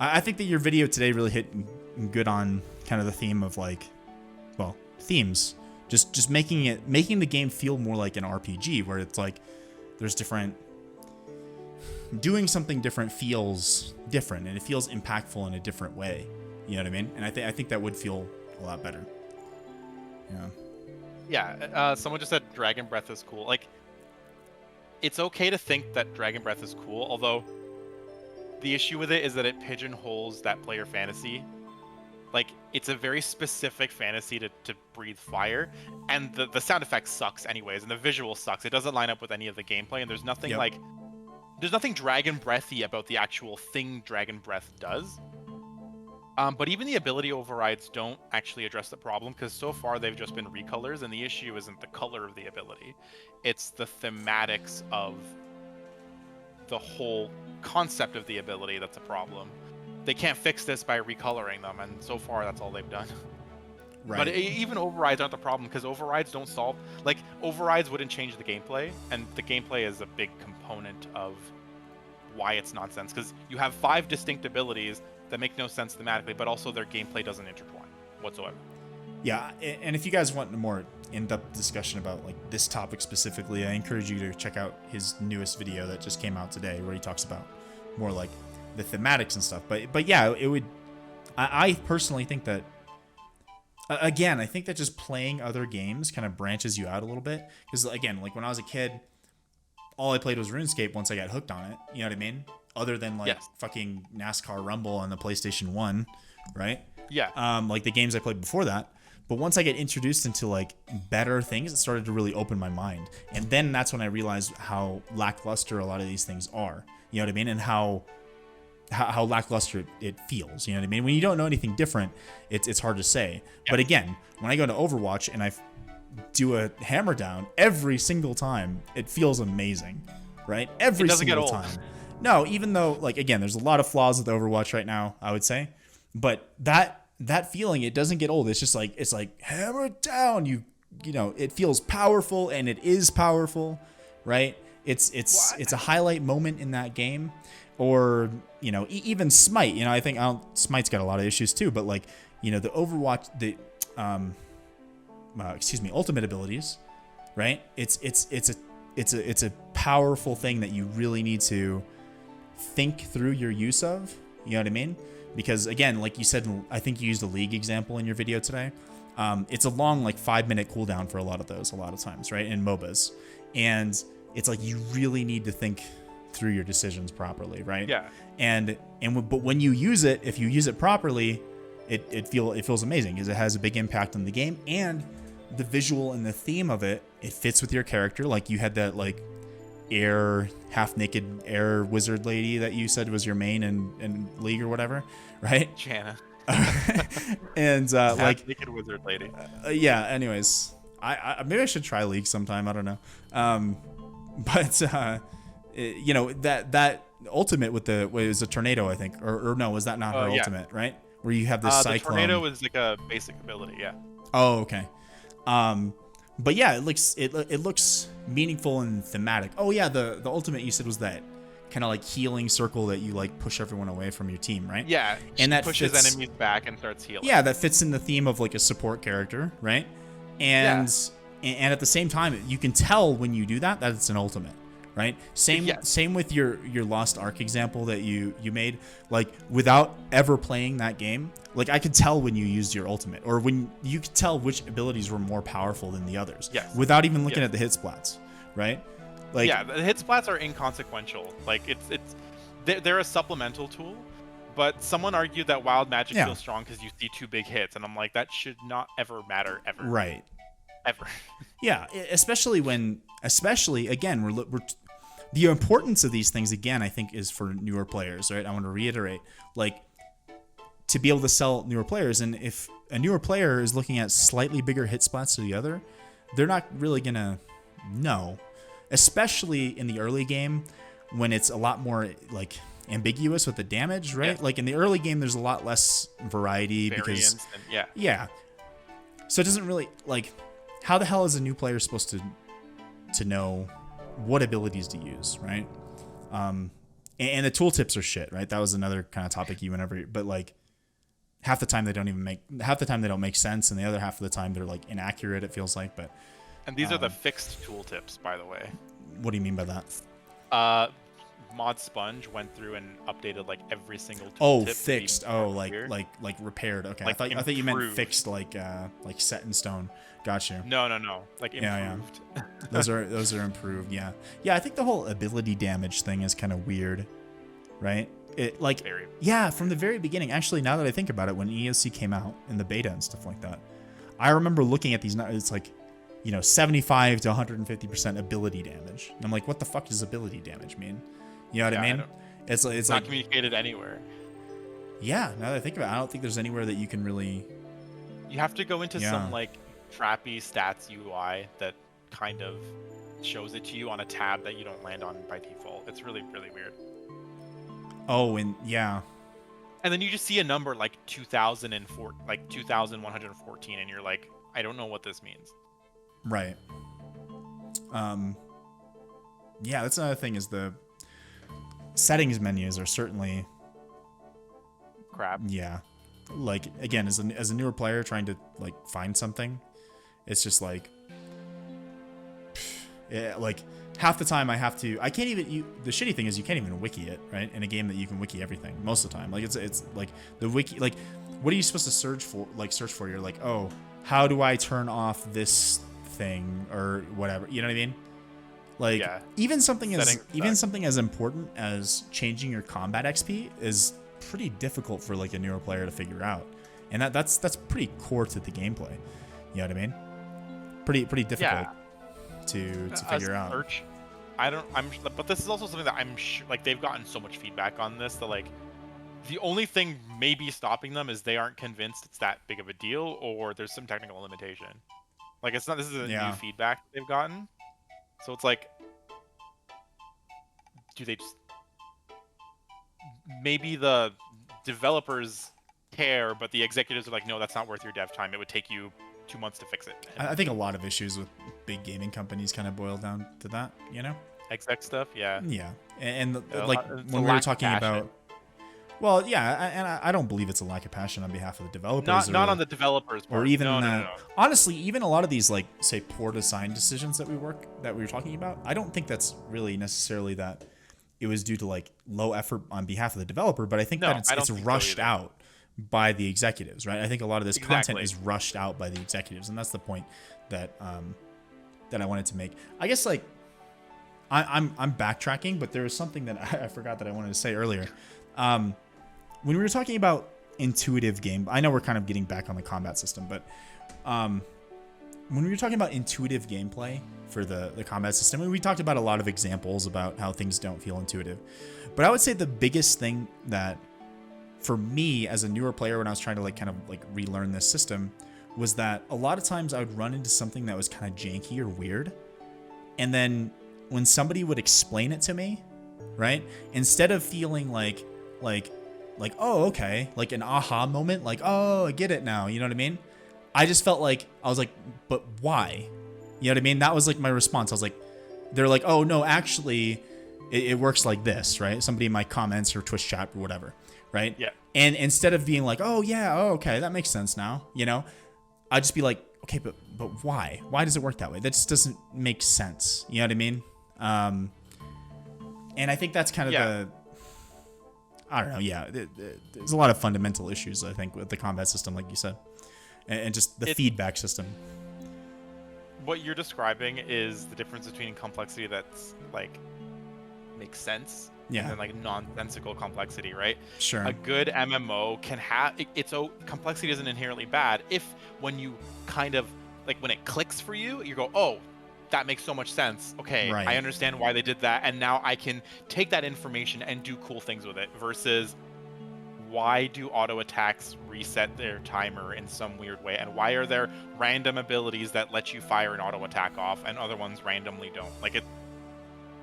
I think that your video today really hit good on kind of the theme of like, well, themes. Just making the game feel more like an RPG, where it's like there's different, doing something different feels different, and it feels impactful in a different way. You know what I mean? And I think that would feel a lot better. Yeah. Yeah. Someone just said Dragon Breath is cool. Like, it's okay to think that Dragon Breath is cool, although the issue with it is that it pigeonholes that player fantasy. Like, it's a very specific fantasy to breathe fire, and the sound effect sucks anyways, and the visual sucks. It doesn't line up with any of the gameplay, and there's nothing there's nothing Dragon Breathy about the actual thing Dragon Breath does. But even the ability overrides don't actually address the problem, because so far they've just been recolors, and the issue isn't the color of the ability. It's the thematics of the whole concept of the ability that's a problem. They can't fix this by recoloring them, and so far that's all they've done. Right. But even overrides aren't the problem, because overrides don't solve... Like, overrides wouldn't change the gameplay, and the gameplay is a big component of why it's nonsense, because you have 5 distinct abilities that make no sense thematically, but also their gameplay doesn't intertwine whatsoever. Yeah, and if you guys want a more in-depth discussion about like this topic specifically, I encourage you to check out his newest video that just came out today, where he talks about more like the thematics and stuff. But yeah, it would... I personally think that, again, I think that just playing other games kind of branches you out a little bit. Because again, like when I was a kid, all I played was RuneScape once I got hooked on it. You know what I mean? Other than like fucking NASCAR Rumble on the PlayStation 1, right? Yeah. Like the games I played before that. But once I get introduced into like better things, it started to really open my mind. And then that's when I realized how lackluster a lot of these things are. You know what I mean? And how lackluster it feels. You know what I mean? When you don't know anything different, it's hard to say. Yeah. But again, when I go to Overwatch and I do a hammer down every single time, it feels amazing, right? Every single time. No, even though, like, again, there's a lot of flaws with Overwatch right now, I would say. But that feeling, it doesn't get old. It's just like, it's like, hammer down. You know, it feels powerful, and it is powerful, right? It's a highlight moment in that game. Or, you know, even Smite. You know, I think Smite's got a lot of issues too. But like, you know, the Overwatch, the ultimate abilities, right? It's a powerful thing that you really need to think through your use of. You know what I mean? Because again, like you said, I think you used a League example in your video today. It's a long, like 5-minute cooldown for a lot of those, a lot of times, right? In MOBAs. And it's like you really need to think through your decisions properly, right? Yeah. But when you use it, if you use it properly, it feels amazing, because it has a big impact on the game, and the visual and the theme of it fits with your character. Like you had that like half naked air wizard lady that you said was your main in League or whatever, right? Janna. And like naked wizard lady. Yeah. Anyways, I maybe I should try League sometime. I don't know. But you know, that ultimate with was a tornado, I think, or no, was that not her ultimate, right? Where you have this cyclone. The tornado was like a basic ability, yeah. Oh, okay. But yeah, it looks meaningful and thematic. Oh yeah, the ultimate you said was that kind of like healing circle that you like push everyone away from your team, right? Yeah, and that pushes enemies back and starts healing. Yeah, that fits in the theme of like a support character, right? And at the same time, you can tell when you do that it's an ultimate, right? Same with your Lost Ark example that you made. Like without ever playing that game, like I could tell when you used your ultimate, or when you could tell which abilities were more powerful than the others. Yes. Without even looking at the hit splats, right? Like yeah, the hit splats are inconsequential. Like they're a supplemental tool. But someone argued that wild magic feels strong because you see 2 big hits, and I'm like, that should not ever matter ever. Right. ever. Yeah, especially again, we're the importance of these things again. I think is for newer players, right? I want to reiterate, like, to be able to sell newer players, and if a newer player is looking at slightly bigger hit spots to the other, they're not really gonna know, especially in the early game when it's a lot more like ambiguous with the damage, right? Yeah. Like in the early game, there's a lot less variety because Variance and, yeah. So it doesn't really like, how the hell is a new player supposed to know what abilities to use, right? And the tooltips are shit, right? That was another kind of topic you went over, but like half the time they don't make sense, and the other half of the time they're like inaccurate, it feels like. But and these are the fixed tooltips, by the way. What do you mean by that? Mod Sponge went through and updated like every single tooltip. Oh, fixed. Oh, like repaired. Okay, like I thought you meant improved. fixed, like set in stone. Got you. No. Like improved. Yeah. those are improved. Yeah. I think the whole ability damage thing is kind of weird, right? It like from the very beginning. Actually, now that I think about it, when EOC came out in the beta and stuff like that, I remember looking at these. It's like, 75 to 150% ability damage. And I'm like, what the fuck does ability damage mean? You know what I mean? It's not like communicated anywhere. Yeah, now that I think about it, I don't think there's anywhere that you can really. You have to go into some like crappy stats UI that kind of shows it to you on a tab that you don't land on by default. It's really, really weird. Oh, and yeah. And then you just see a number like 2004, like 2114, and you're like, I don't know what this means. Right. Yeah, that's another thing, is the settings menus are certainly crap. Yeah. Like, again, as a newer player trying to like find something, it's just like, like half the time I can't even, the shitty thing is you can't even wiki it, right? In a game that you can wiki everything most of the time. Like it's like the wiki, like what are you supposed to search for? You're like, oh, how do I turn off this thing or whatever? You know what I mean? Like even something as important as changing your combat XP is pretty difficult for like a newer player to figure out, and that's pretty core to the gameplay. You know what I mean? Pretty difficult to figure out. Search, but this is also something that I'm sure, like, they've gotten so much feedback on this that like the only thing maybe stopping them is they aren't convinced it's that big of a deal, or there's some technical limitation. Like, it's not, this is a new feedback they've gotten. So it's like, do they just... Maybe the developers care, but the executives are like, no, that's not worth your dev time. It would take you 2 months to fix it. I think a lot of issues with big gaming companies kind of boil down to that, Exec stuff, yeah. Yeah, and like when we were talking about... Well, yeah, and I don't believe it's a lack of passion on behalf of the developers. Not on the developers' part. Or even no. Honestly, even a lot of these, like, say, poor design decisions that we were talking about, I don't think that's really necessarily that it was due to like low effort on behalf of the developer, but I think that it's rushed out by the executives, right? I think a lot of this content is rushed out by the executives, and that's the point that that I wanted to make. I guess like I'm backtracking, but there was something that I forgot that I wanted to say earlier. When we were talking about intuitive game, I know we're kind of getting back on the combat system, but when we were talking about intuitive gameplay for the combat system, we talked about a lot of examples about how things don't feel intuitive. But I would say the biggest thing that, for me as a newer player, when I was trying to like kind of like relearn this system, was that a lot of times I would run into something that was kind of janky or weird. And then when somebody would explain it to me, right, instead of feeling like, oh, okay, like an aha moment, like, oh, I get it now, you know what I mean? I just felt like, I was like, but why? You know what I mean? That was like my response. I was like, they're like, oh, no, actually, it works like this, right? Somebody in my comments or Twitch chat or whatever, right? Yeah. And instead of being like, oh, yeah, oh, okay, that makes sense now, I'd just be like, okay, but why? Why does it work that way? That just doesn't make sense. You know what I mean? And I think that's kind of the... I don't know, there's a lot of fundamental issues, I think, with the combat system, like you said. And just the feedback system. What you're describing is the difference between complexity that's like makes sense and then like nonsensical complexity, right? Sure. A good MMO can have complexity isn't inherently bad if when you kind of like when it clicks for you, you go, oh, that makes so much sense. Okay, Right. I understand why they did that, and now I can take that information and do cool things with it. Versus, why do auto attacks reset their timer in some weird way, and why are there random abilities that let you fire an auto attack off and other ones randomly don't? Like it,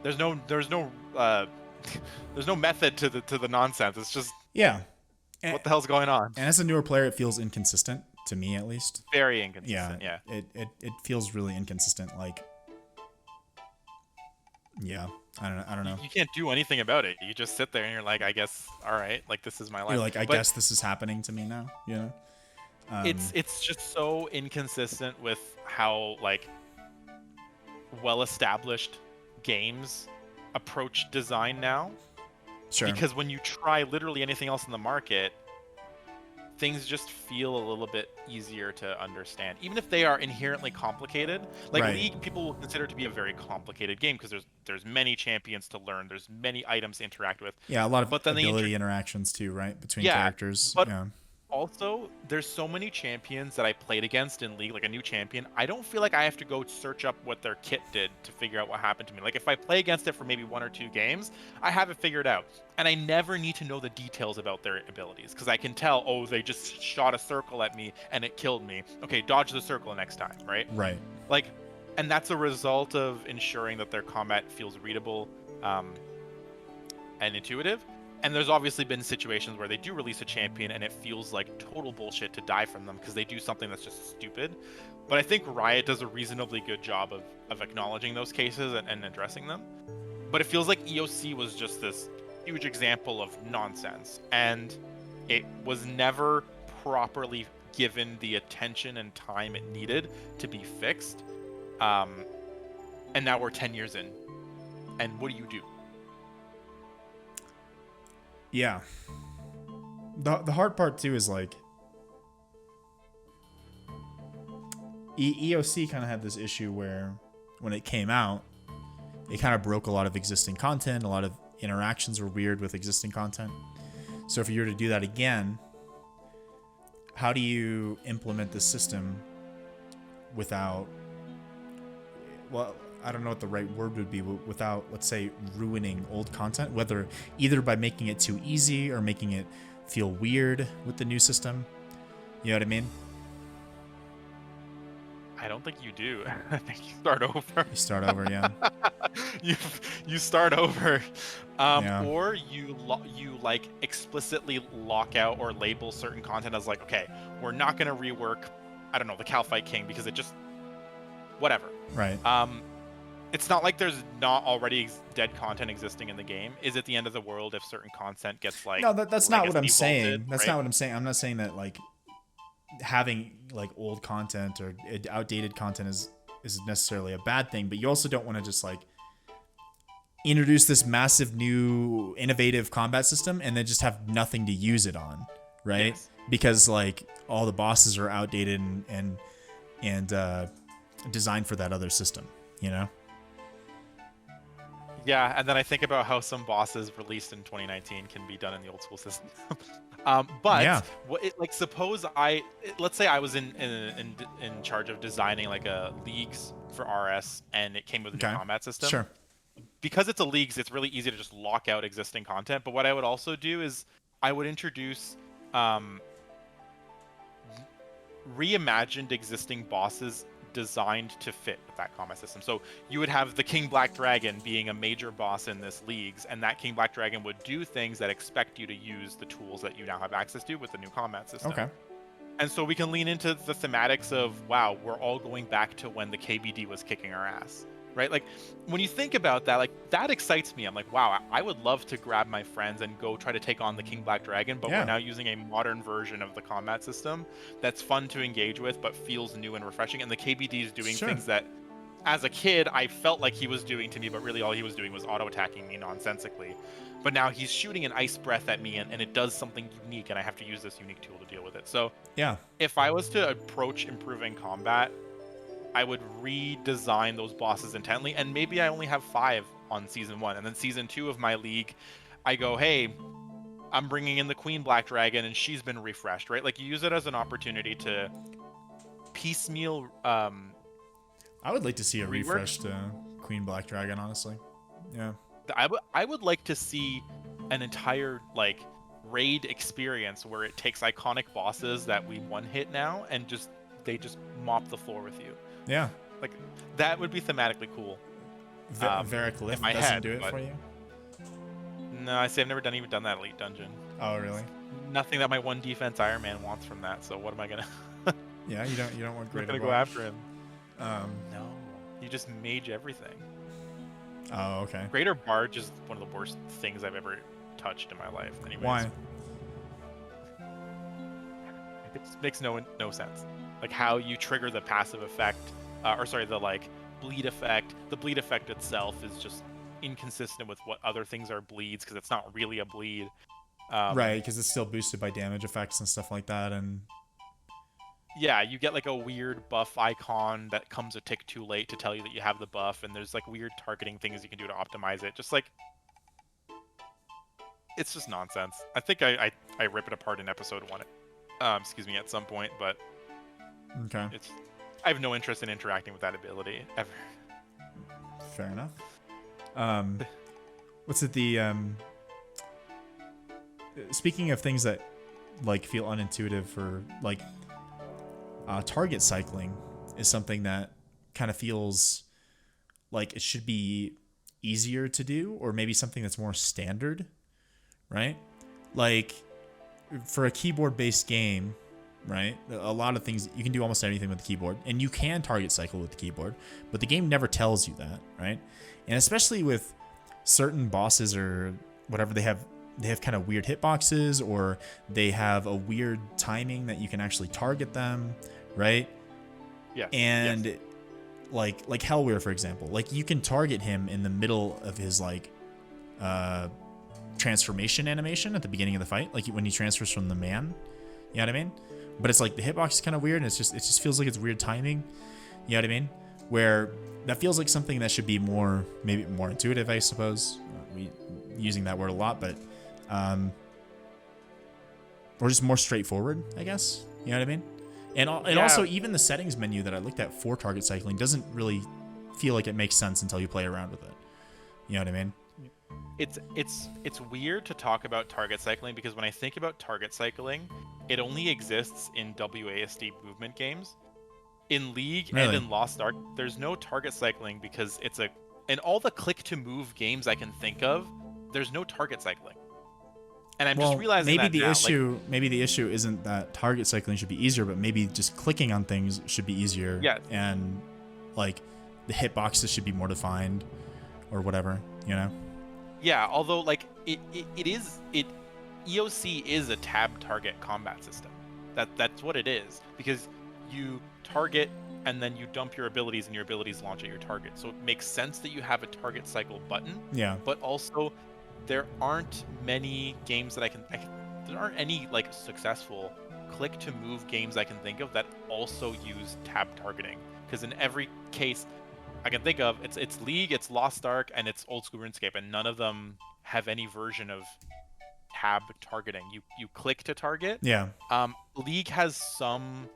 there's no there's no method to the nonsense. It's just Yeah. what the hell's going on? And as a newer player, it feels inconsistent to me, at least. Very inconsistent. Yeah. It feels really inconsistent. Like, yeah, I don't know. You can't do anything about it. You just sit there and you're like, I guess, all right, like this is my life. You're like, I guess this is happening to me now. You know. It's just so inconsistent with how like well established games approach design now. Sure. Because when you try literally anything else in the market, things just feel a little bit easier to understand, even if they are inherently complicated. Like Right. League, people will consider to be a very complicated game because there's many champions to learn, there's many items to interact with. Yeah, a lot of But then ability interactions too, right, between Yeah, characters. but Yeah. Also, there's so many champions that I played against in League, like a new champion. I don't feel like I have to go search up what their kit did to figure out what happened to me. Like if I play against it for maybe 1 or 2 games, I have it figured out. And I never need to know the details about their abilities because I can tell, oh, they just shot a circle at me and it killed me. Okay, dodge the circle next time, right? Right. Like, and that's a result of ensuring that their combat feels readable and intuitive. And there's obviously been situations where they do release a champion and it feels like total bullshit to die from them because they do something that's just stupid. But I think Riot does a reasonably good job of acknowledging those cases and addressing them. But it feels like EOC was just this huge example of nonsense. And it was never properly given the attention and time it needed to be fixed. And now we're 10 years in. And what do you do? Yeah. The hard part too is like EOC kind of had this issue where when it came out, it kind of broke a lot of existing content. A lot of interactions were weird with existing content. So if you were to do that again, how do you implement the system without, well, I don't know what the right word would be, without, let's say, ruining old content, whether either by making it too easy or making it feel weird with the new system. You know what I mean? I don't think you do. I think you start over. You start over, yeah. you start over, Yeah. or you like explicitly lock out or label certain content as like, okay, we're not gonna rework, I don't know, the Cal Fight King because it just whatever. Right. It's not like there's not already dead content existing in the game. Is it the end of the world if certain content gets like? No, that's not what I'm saying. vaulted, That's right? not what I'm saying. I'm not saying that like having like old content or outdated content is necessarily a bad thing, but you also don't want to just like introduce this massive new innovative combat system and then just have nothing to use it on, right? Yes. Because like all the bosses are outdated and designed for that other system, you know? Yeah, and then I think about how some bosses released in 2019 can be done in the old school system. But Yeah. like suppose let's say I was in charge of designing like a leagues for RS and it came with a new Okay. combat system. Sure. Because it's a leagues, it's really easy to just lock out existing content. But what I would also do is I would introduce reimagined existing bosses designed to fit with that combat system. So you would have the King Black Dragon being a major boss in this leagues, and that King Black Dragon would do things that expect you to use the tools that you now have access to with the new combat system. Okay. And so we can lean into the thematics of, wow, we're all going back to when the KBD was kicking our ass, right? Like when you think about that, like that excites me. I'm like, wow, I would love to grab my friends and go try to take on the King Black Dragon, but Yeah. we're now using a modern version of the combat system that's fun to engage with, but feels new and refreshing. And the KBD is doing Sure. things that, as a kid, I felt like he was doing to me, but really all he was doing was auto-attacking me nonsensically. But now he's shooting an ice breath at me, and it does something unique, and I have to use this unique tool to deal with it. So Yeah. if I was to approach improving combat, I would redesign those bosses intently, and maybe I only have 5 on season 1, and then season 2 of my league, I go, hey, I'm bringing in the Queen Black Dragon, and she's been refreshed, right? Like you use it as an opportunity to piecemeal. I would like to see a Rework? refreshed Queen Black Dragon, honestly. Yeah. I would like to see an entire like raid experience where it takes iconic bosses that we one hit now and they just mop the floor with you. Yeah. Like that would be thematically cool. Varric Lift in my doesn't head, do it but- for you? No, I say I've never even done that elite dungeon. Oh, really? Nothing that my one defense Iron Man wants from that. So what am I gonna? Yeah, you don't want I'm greater gonna go bar. after him. Um. No, you just mage everything. Oh, okay. Greater Barge is one of the worst things I've ever touched in my life. Anyways. Why? It just makes no sense. Like how you trigger the passive effect, the like bleed effect. The bleed effect itself is just inconsistent with what other things are bleeds because it's not really a bleed. Right, because it's still boosted by damage effects and stuff like that, and Yeah, you get like a weird buff icon that comes a tick too late to tell you that you have the buff, and there's like weird targeting things you can do to optimize it. Just like, it's just nonsense. I think I rip it apart in episode 1, at some point, but okay, I have no interest in interacting with that ability ever. fair enough. What's it speaking of things that like feel unintuitive or like target cycling is something that kind of feels like it should be easier to do, or maybe something that's more standard, right? Like for a keyboard-based game, right? A lot of things you can do almost anything with the keyboard, and you can target cycle with the keyboard, but the game never tells you that, right? And especially with certain bosses or whatever, they have kind of weird hitboxes, or they have a weird timing that you can actually target them, right? Yeah. And yes. like Hellweir, for example, like you can target him in the middle of his like transformation animation at the beginning of the fight, like when he transfers from the man, you know what I mean? But it's like the hitbox is kind of weird, and it just feels like it's weird timing, you know what I mean? Where that feels like something that should be maybe more intuitive, I suppose. We using that word a lot, but or just more straightforward, I guess. You know what I mean? And also even the settings menu that I looked at for target cycling doesn't really feel like it makes sense until you play around with it. You know what I mean? It's weird to talk about target cycling because when I think about target cycling, it only exists in WASD movement games. In League and in Lost Ark, there's no target cycling because in all the click to move games I can think of, there's no target cycling. And I'm just realizing maybe that maybe the issue isn't that target cycling should be easier, but maybe just clicking on things should be easier. Yeah. And like the hitboxes should be more defined or whatever, you know? Yeah, although like EOC is a tab target combat system. That's what it is, because you target and then you dump your abilities and your abilities launch at your target. So it makes sense that you have a target cycle button. Yeah. But also there aren't many games that there aren't any like successful click to move games I can think of that also use tab targeting, because in every case I can think of, it's League, it's Lost Ark, and it's old school RuneScape, and none of them have any version of tab targeting. You click to target. Yeah. League has some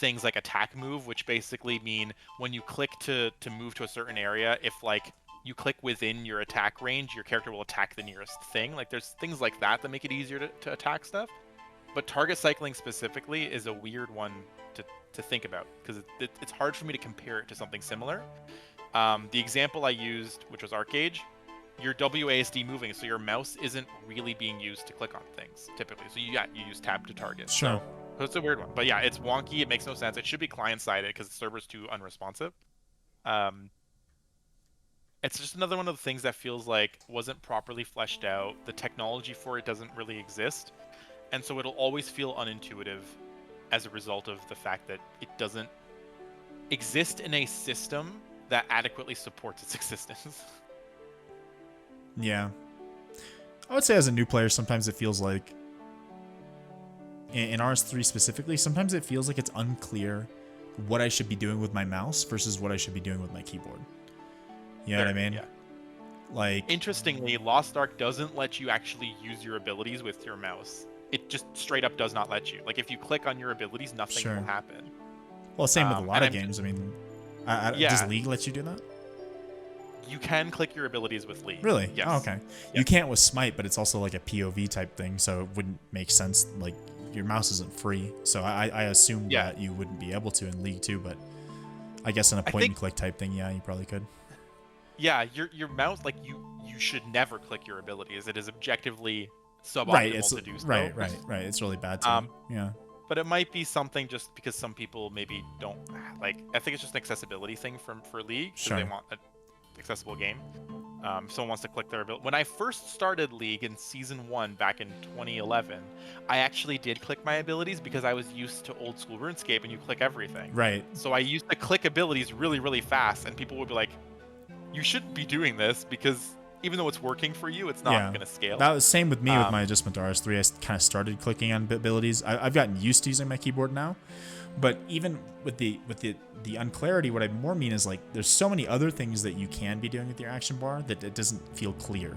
things like attack move, which basically mean when you click to move to a certain area, if like you click within your attack range, your character will attack the nearest thing. Like there's things like that make it easier to attack stuff. But target cycling specifically is a weird one to think about, because it's hard for me to compare it to something similar. The example I used, which was Arcade, you're WASD moving, so your mouse isn't really being used to click on things typically. So you use tab to target. Sure. So it's a weird one. But yeah, it's wonky. It makes no sense. It should be client-sided because the server's too unresponsive. It's just another one of the things that feels like wasn't properly fleshed out. The technology for it doesn't really exist. And so it'll always feel unintuitive as a result of the fact that it doesn't exist in a system that adequately supports its existence. Yeah. I would say as a new player, sometimes it feels like, in RS3 specifically, sometimes it feels like it's unclear what I should be doing with my mouse versus what I should be doing with my keyboard. You know what I mean? Yeah. Like, interestingly, Lost Ark doesn't let you actually use your abilities with your mouse. It just straight up does not let you. Like if you click on your abilities, nothing will happen. Well, same with a lot And of games. I mean, does yeah, League let you do that? you can click your abilities with League. Really? Yes. Oh, okay. Yeah. You can't with Smite, but it's also like a POV type thing, so it wouldn't make sense. Like your mouse isn't free, so I assumed Yeah. that you wouldn't be able to in League too. But I guess in a I point and think, click type thing, yeah, you probably could. yeah, your mouse, like you should never click your abilities. It is objectively Right. suboptimal It's to do so. right. It's really bad to yeah. But it might be something just because some people maybe don't like. I think it's just an accessibility thing for League because Sure. they want an accessible game. If someone wants to click their ability. When I first started League in Season 1 back in 2011, I actually did click my abilities because I was used to old school RuneScape and you click everything. Right. So I used to click abilities really, really fast, and people would be like, "You shouldn't be doing this because even though it's working for you, it's not Yeah. going to scale." That was same with me with my adjustment to RS3. I kind of started clicking on abilities. I've gotten used to using my keyboard now, but even with the unclarity, what I more mean is like there's so many other things that you can be doing with your action bar that it doesn't feel clear.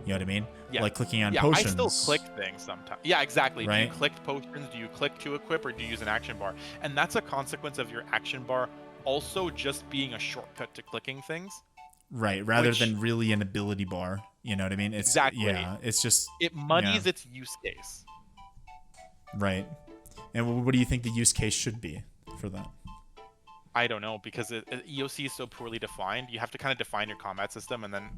You know what I mean? Yeah. Like clicking on Yeah, potions. I still click things sometimes. Yeah, exactly. Right? Do you click potions? Do you click to equip, or do you use an action bar? And that's a consequence of your action bar also just being a shortcut to clicking things. Right, rather than really an ability bar. You know what I mean? It's Exactly. Yeah, it's just it muddies its use case. Right. And what do you think the use case should be for that? I don't know, because EOC is so poorly defined. You have to kind of define your combat system, and then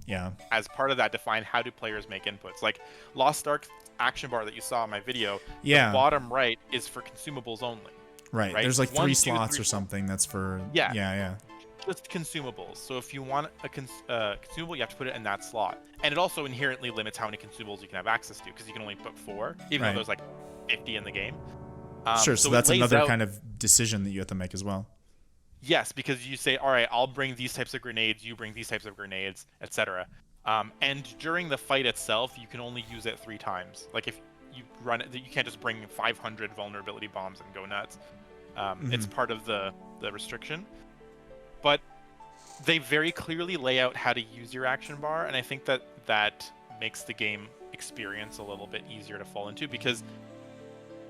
as part of that, define how do players make inputs. Like Lost Ark action bar that you saw in my video, the bottom right is for consumables only. Right. There's like 3 slots or something that's for yeah. Just consumables. So if you want a consumable, you have to put it in that slot. And it also inherently limits how many consumables you can have access to, because you can only put 4, even though there's like 50 in the game. Sure, so that's another kind of decision that you have to make as well. Yes, because you say, all right, I'll bring these types of grenades, you bring these types of grenades, etc. And during the fight itself, you can only use it 3 times. Like if you run it, you can't just bring 500 vulnerability bombs and go nuts. It's part of the restriction. But they very clearly lay out how to use your action bar, and I think that makes the game experience a little bit easier to fall into, because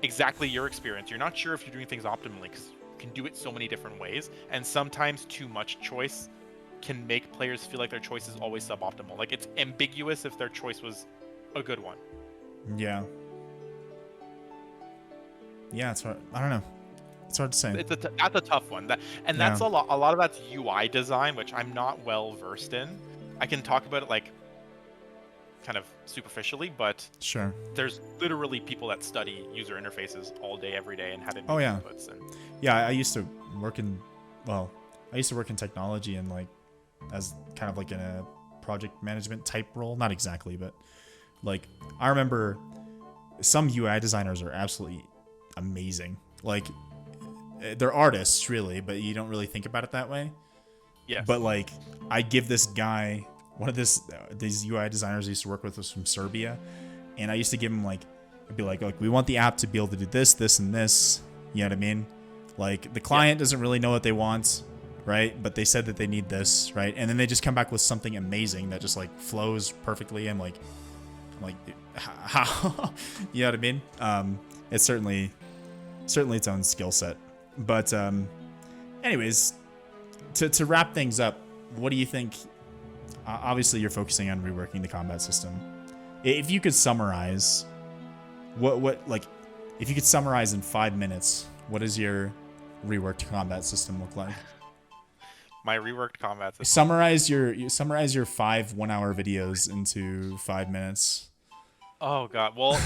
exactly your experience, you're not sure if you're doing things optimally because you can do it so many different ways, and sometimes too much choice can make players feel like their choice is always suboptimal. Like it's ambiguous if their choice was a good one. Yeah, it's hard. I don't know. It's hard to say. That's a tough one. That's a lot of that's UI design, which I'm not well versed in. I can talk about it like kind of superficially, but sure, there's literally people that study user interfaces all day, every day, and how to make inputs. And I used to work in technology and like as kind of like in a project management type role. Not exactly, but like I remember some UI designers are absolutely amazing. Like they're artists really, but you don't really think about it that way. Yeah. But like I give this guy, one of these UI designers I used to work with was from Serbia, and I used to give him like, I'd be like, we want the app to be able to do this, this, and this. You know what I mean? Like the client doesn't really know what they want, right? But they said that they need this, right? And then they just come back with something amazing that just like flows perfectly. I'm like, how? You know what I mean? It's certainly its own skill set. But anyways, to wrap things up, what do you think? Obviously, you're focusing on reworking the combat system. If you could summarize, if you could summarize in 5 minutes, what does your reworked combat system look like? My reworked combat system. Summarize your 5 1-hour videos into 5 minutes. Oh God. Well,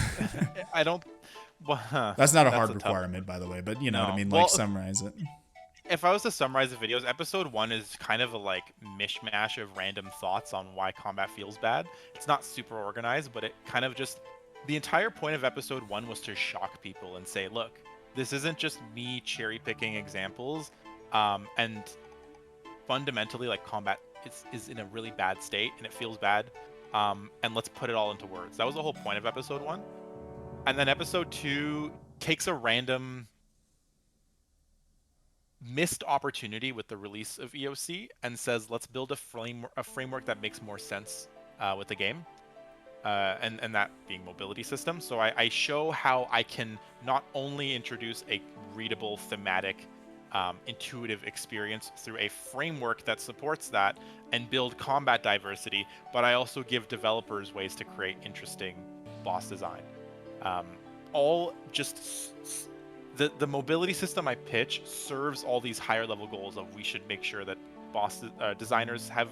I don't. That's not a hard requirement, by the way, but you know what I mean. Like summarize it. If I was to summarize the videos, episode 1 is kind of a like mishmash of random thoughts on why combat feels bad. It's not super organized, but it kind of just, the entire point of episode 1 was to shock people and say, look, this isn't just me cherry picking examples, and fundamentally like combat is in a really bad state and it feels bad, and let's put it all into words. That was the whole point of episode 1. And then episode 2 takes a random missed opportunity with the release of EOC and says, let's build a framework that makes more sense with the game, and that being mobility system. So I show how I can not only introduce a readable thematic intuitive experience through a framework that supports that and build combat diversity, but I also give developers ways to create interesting boss design. All just the mobility system I pitch serves all these higher level goals of we should make sure that boss designers have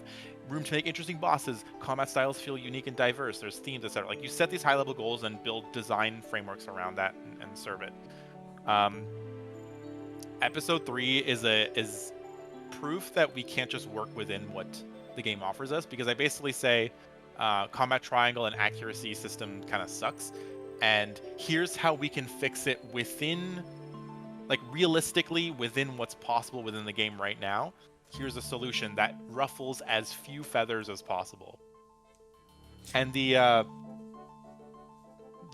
room to make interesting bosses, combat styles feel unique and diverse, there's themes, etc. Like you set these high level goals and build design frameworks around that and serve it. Episode 3 is proof that we can't just work within what the game offers us, because I basically say combat triangle and accuracy system kind of sucks, and here's how we can fix it within, like realistically within what's possible within the game right now. Here's a solution that ruffles as few feathers as possible. And the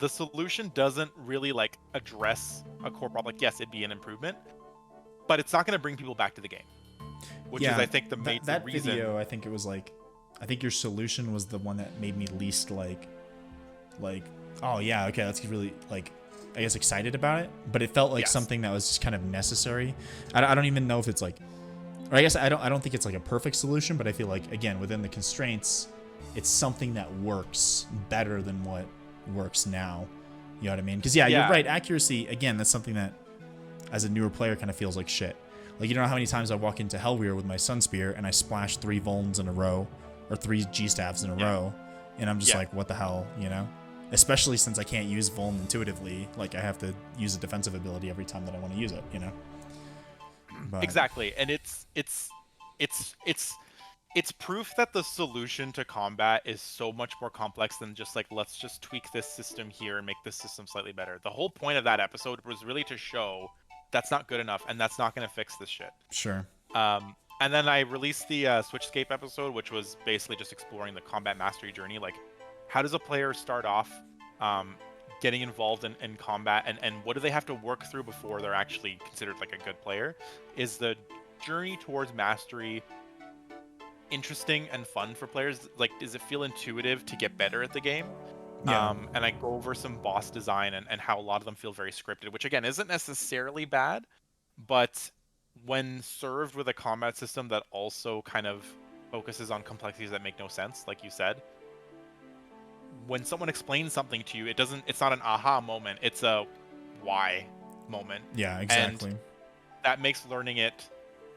solution doesn't really like address a core problem. Like, yes, it'd be an improvement, but it's not going to bring people back to the game, which is, I think, the main that reason. video, I think it was like, I think your solution was the one that made me least like, oh yeah, okay, that's really like, I guess excited about it, but it felt like something that was just kind of necessary. I don't even know if it's like, or I guess I don't think it's like a perfect solution, but I feel like, again, within the constraints, it's something that works better than what works now. You know what I mean? Because you're right. Accuracy, again, that's something that as a newer player kind of feels like shit. Like, you don't know how many times I walk into Hellweir with my Sun Spear and I splash 3 Vulns in a row or 3 G-Staffs in a row, and I'm just like, what the hell, you know? Especially since I can't use Vuln intuitively, like I have to use a defensive ability every time that I want to use it, you know? But... Exactly, and it's proof that the solution to combat is so much more complex than just like, let's just tweak this system here and make this system slightly better. The whole point of that episode was really to show that's not good enough and that's not going to fix this shit. Sure. And then I released the Switchscape episode, which was basically just exploring the combat mastery journey. Like, how does a player start off getting involved in combat, and what do they have to work through before they're actually considered like a good player? Is the journey towards mastery interesting and fun for players? Like, does it feel intuitive to get better at the game? Yeah. And I go over some boss design and how a lot of them feel very scripted, which again isn't necessarily bad, but when served with a combat system that also kind of focuses on complexities that make no sense, like you said, when someone explains something to you, it's not an aha moment, it's a why moment. Yeah, exactly. And that makes learning it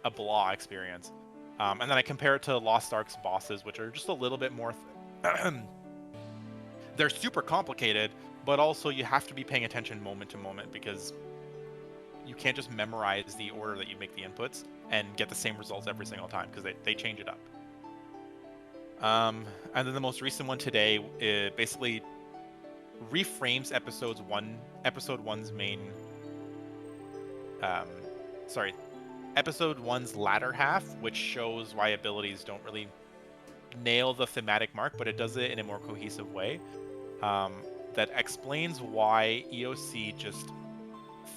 a blah experience. And then I compare it to Lost Ark's bosses, which are just a little bit more they're super complicated, but also you have to be paying attention moment to moment, because you can't just memorize the order that you make the inputs and get the same results every single time, because they change it up. And then the most recent one today, it basically reframes episode one's main episode one's latter half, which shows why abilities don't really nail the thematic mark, but it does it in a more cohesive way. That explains why EOC, just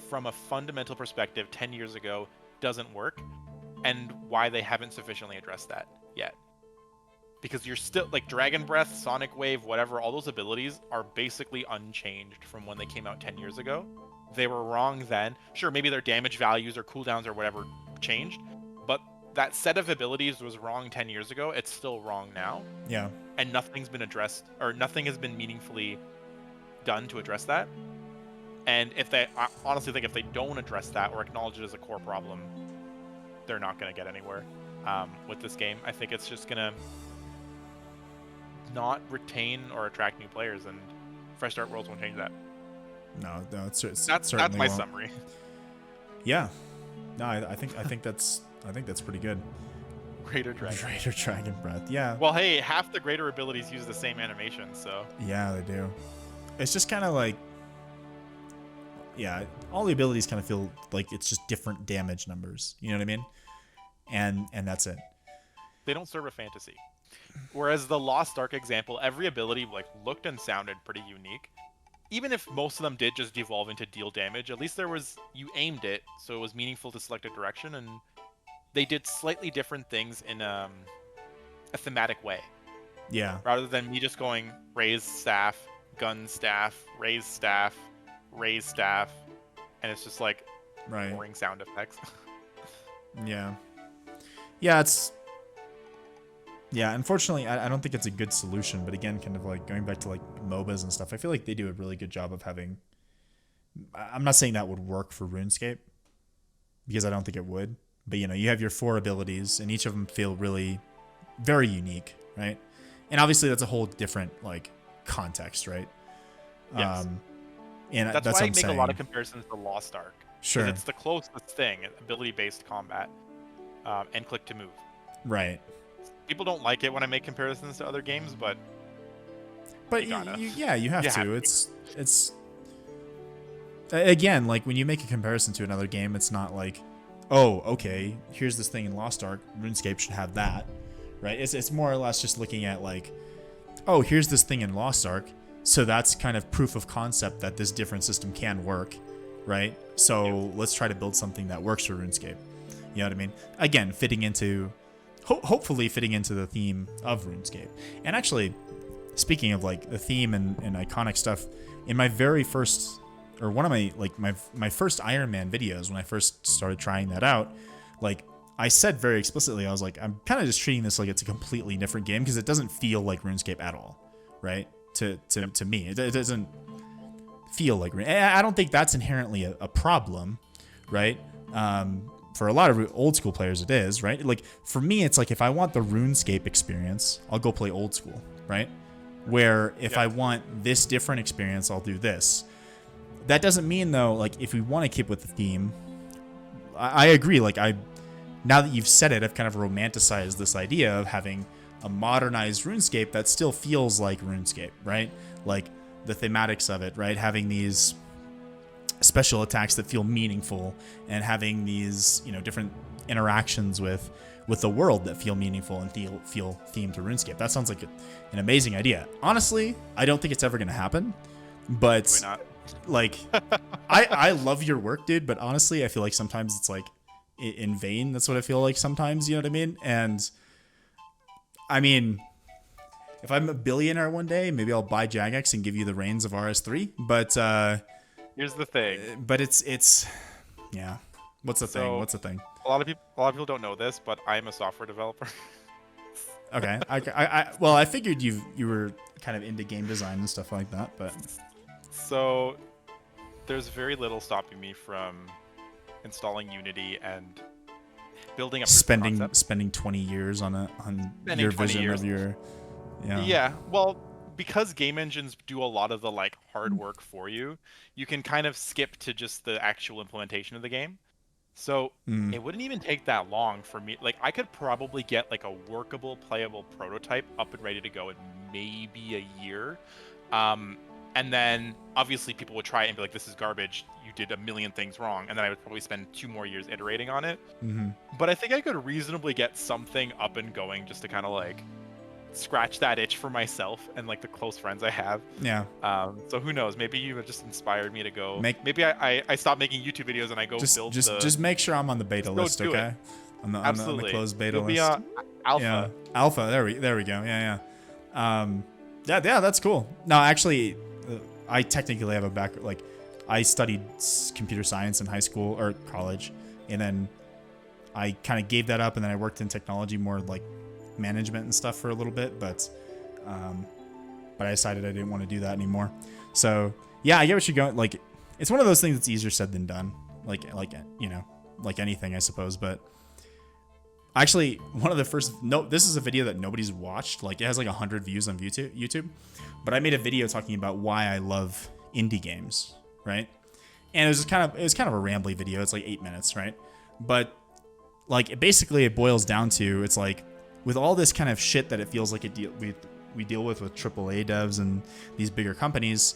from a fundamental perspective 10 years ago, doesn't work, and why they haven't sufficiently addressed that yet. Because you're still, like, Dragon Breath, Sonic Wave, whatever, all those abilities are basically unchanged from when they came out 10 years ago. They were wrong then. Sure, maybe their damage values or cooldowns or whatever changed, but that set of abilities was wrong 10 years ago. It's still wrong now. Yeah. And nothing's been addressed, or nothing has been meaningfully done to address that. And I honestly think if they don't address that or acknowledge it as a core problem, they're not going to get anywhere with this game. I think it's just going to not retain or attract new players, and Fresh Start Worlds won't change that. No, it's that's my won't. summary. Yeah. No, I think that's pretty good. Greater Dragon Breath. Yeah. Well, hey, half the greater abilities use the same animation, so. Yeah, they do. It's just kind of like, yeah, all the abilities kind of feel like it's just different damage numbers. You know what I mean? And that's it. They don't serve a fantasy. Whereas the Lost Ark example, every ability like looked and sounded pretty unique. Even if most of them did just devolve into deal damage, at least you aimed it, so it was meaningful to select a direction, and they did slightly different things in a thematic way. Yeah. Rather than me just going raise staff, gun staff, raise staff, raise staff, and it's just like boring sound effects. Yeah. Yeah, unfortunately, I don't think it's a good solution. But again, kind of like going back to like MOBAs and stuff, I feel like they do a really good job of having. I'm not saying that would work for RuneScape because I don't think it would. But you have your 4 abilities, and each of them feel really very unique, right? And obviously, that's a whole different like context, right? Yes. And That's why what I I'm make saying. a lot of comparisons to Lost Ark. Sure. Because it's the closest thing, ability-based combat, and click to move. Right. People don't like it when I make comparisons to other games, but you have You to. have to. It's again, like when you make a comparison to another game, it's not like, oh, okay, here's this thing in Lost Ark, RuneScape should have that, right? It's more or less just looking at like, oh, here's this thing in Lost Ark, so that's kind of proof of concept that this different system can work, right? So let's try to build something that works for RuneScape. You know what I mean? Again, hopefully fitting into the theme of RuneScape. And actually, speaking of like the theme and iconic stuff, in my very first, or one of my like my first Iron Man videos, when I first started trying that out, like I said very explicitly, I was like, I'm kind of just treating this like it's a completely different game because it doesn't feel like RuneScape at all, right? To me, it doesn't feel like. I don't think that's inherently a problem, right? For a lot of old school players, it is, right? Like for me, it's like if I want the RuneScape experience, I'll go play old school, right? Where if I want this different experience, I'll do this. That doesn't mean though, like if we want to keep with the theme, I agree. Like now that you've said it, I've kind of romanticized this idea of having a modernized RuneScape that still feels like RuneScape, right? Like the thematics of it, right? Having these special attacks that feel meaningful and having these, different interactions with the world that feel meaningful and feel themed to RuneScape. That sounds like an amazing idea. Honestly, I don't think it's ever going to happen, but like, I love your work, dude. But honestly, I feel like sometimes it's like in vain. That's what I feel like sometimes, you know what I mean? And I mean, if I'm a billionaire one day, maybe I'll buy Jagex and give you the reins of RS3. But here's the thing. But it's yeah. What's the thing? A lot of people don't know this, but I'm a software developer. Okay. I figured you were kind of into game design and stuff like that, but so there's very little stopping me from installing Unity and building up spending 20 years on your vision of your yeah. Well, because game engines do a lot of the like hard work for you, you can kind of skip to just the actual implementation of the game. So it wouldn't even take that long for me. Like I could probably get like a workable, playable prototype up and ready to go in maybe a year. And then obviously people would try it and be like, this is garbage. You did a million things wrong. And then I would probably spend 2 more years iterating on it. Mm-hmm. But I think I could reasonably get something up and going just to kind of like scratch that itch for myself and like the close friends I have. Yeah. So who knows? Maybe you just inspired me to go. Maybe I stop making YouTube videos and I go build. Just make sure I'm on the beta list, okay? On the closed beta list. You'll be alpha. Yeah, alpha. There we go. Yeah. Yeah, that's cool. No, actually, I technically have a background. Like, I studied computer science in high school or college, and then I kind of gave that up, and then I worked in technology, more like management and stuff for a little bit, but I decided I didn't want to do that anymore. So yeah, I get what you're going. Like, it's one of those things that's easier said than done. Like anything, I suppose. But actually, one of the first this is a video that nobody's watched. Like, it has like 100 views on YouTube, but I made a video talking about why I love indie games, right? And it was kind of a rambly video. It's like 8 minutes, right? But like, it boils down to, it's like, with all this kind of shit that it feels like we deal with AAA devs and these bigger companies,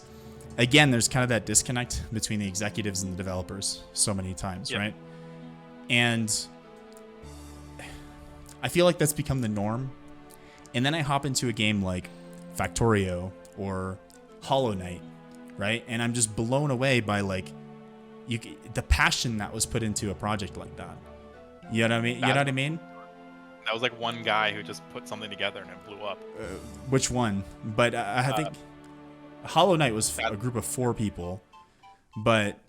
again, there's kind of that disconnect between the executives and the developers so many times, right? And I feel like that's become the norm. And then I hop into a game like Factorio or Hollow Knight, right? And I'm just blown away by like the passion that was put into a project like that. You know what I mean? That was like one guy who just put something together and it blew up. Which one? But I think Hollow Knight was a group of 4 people. But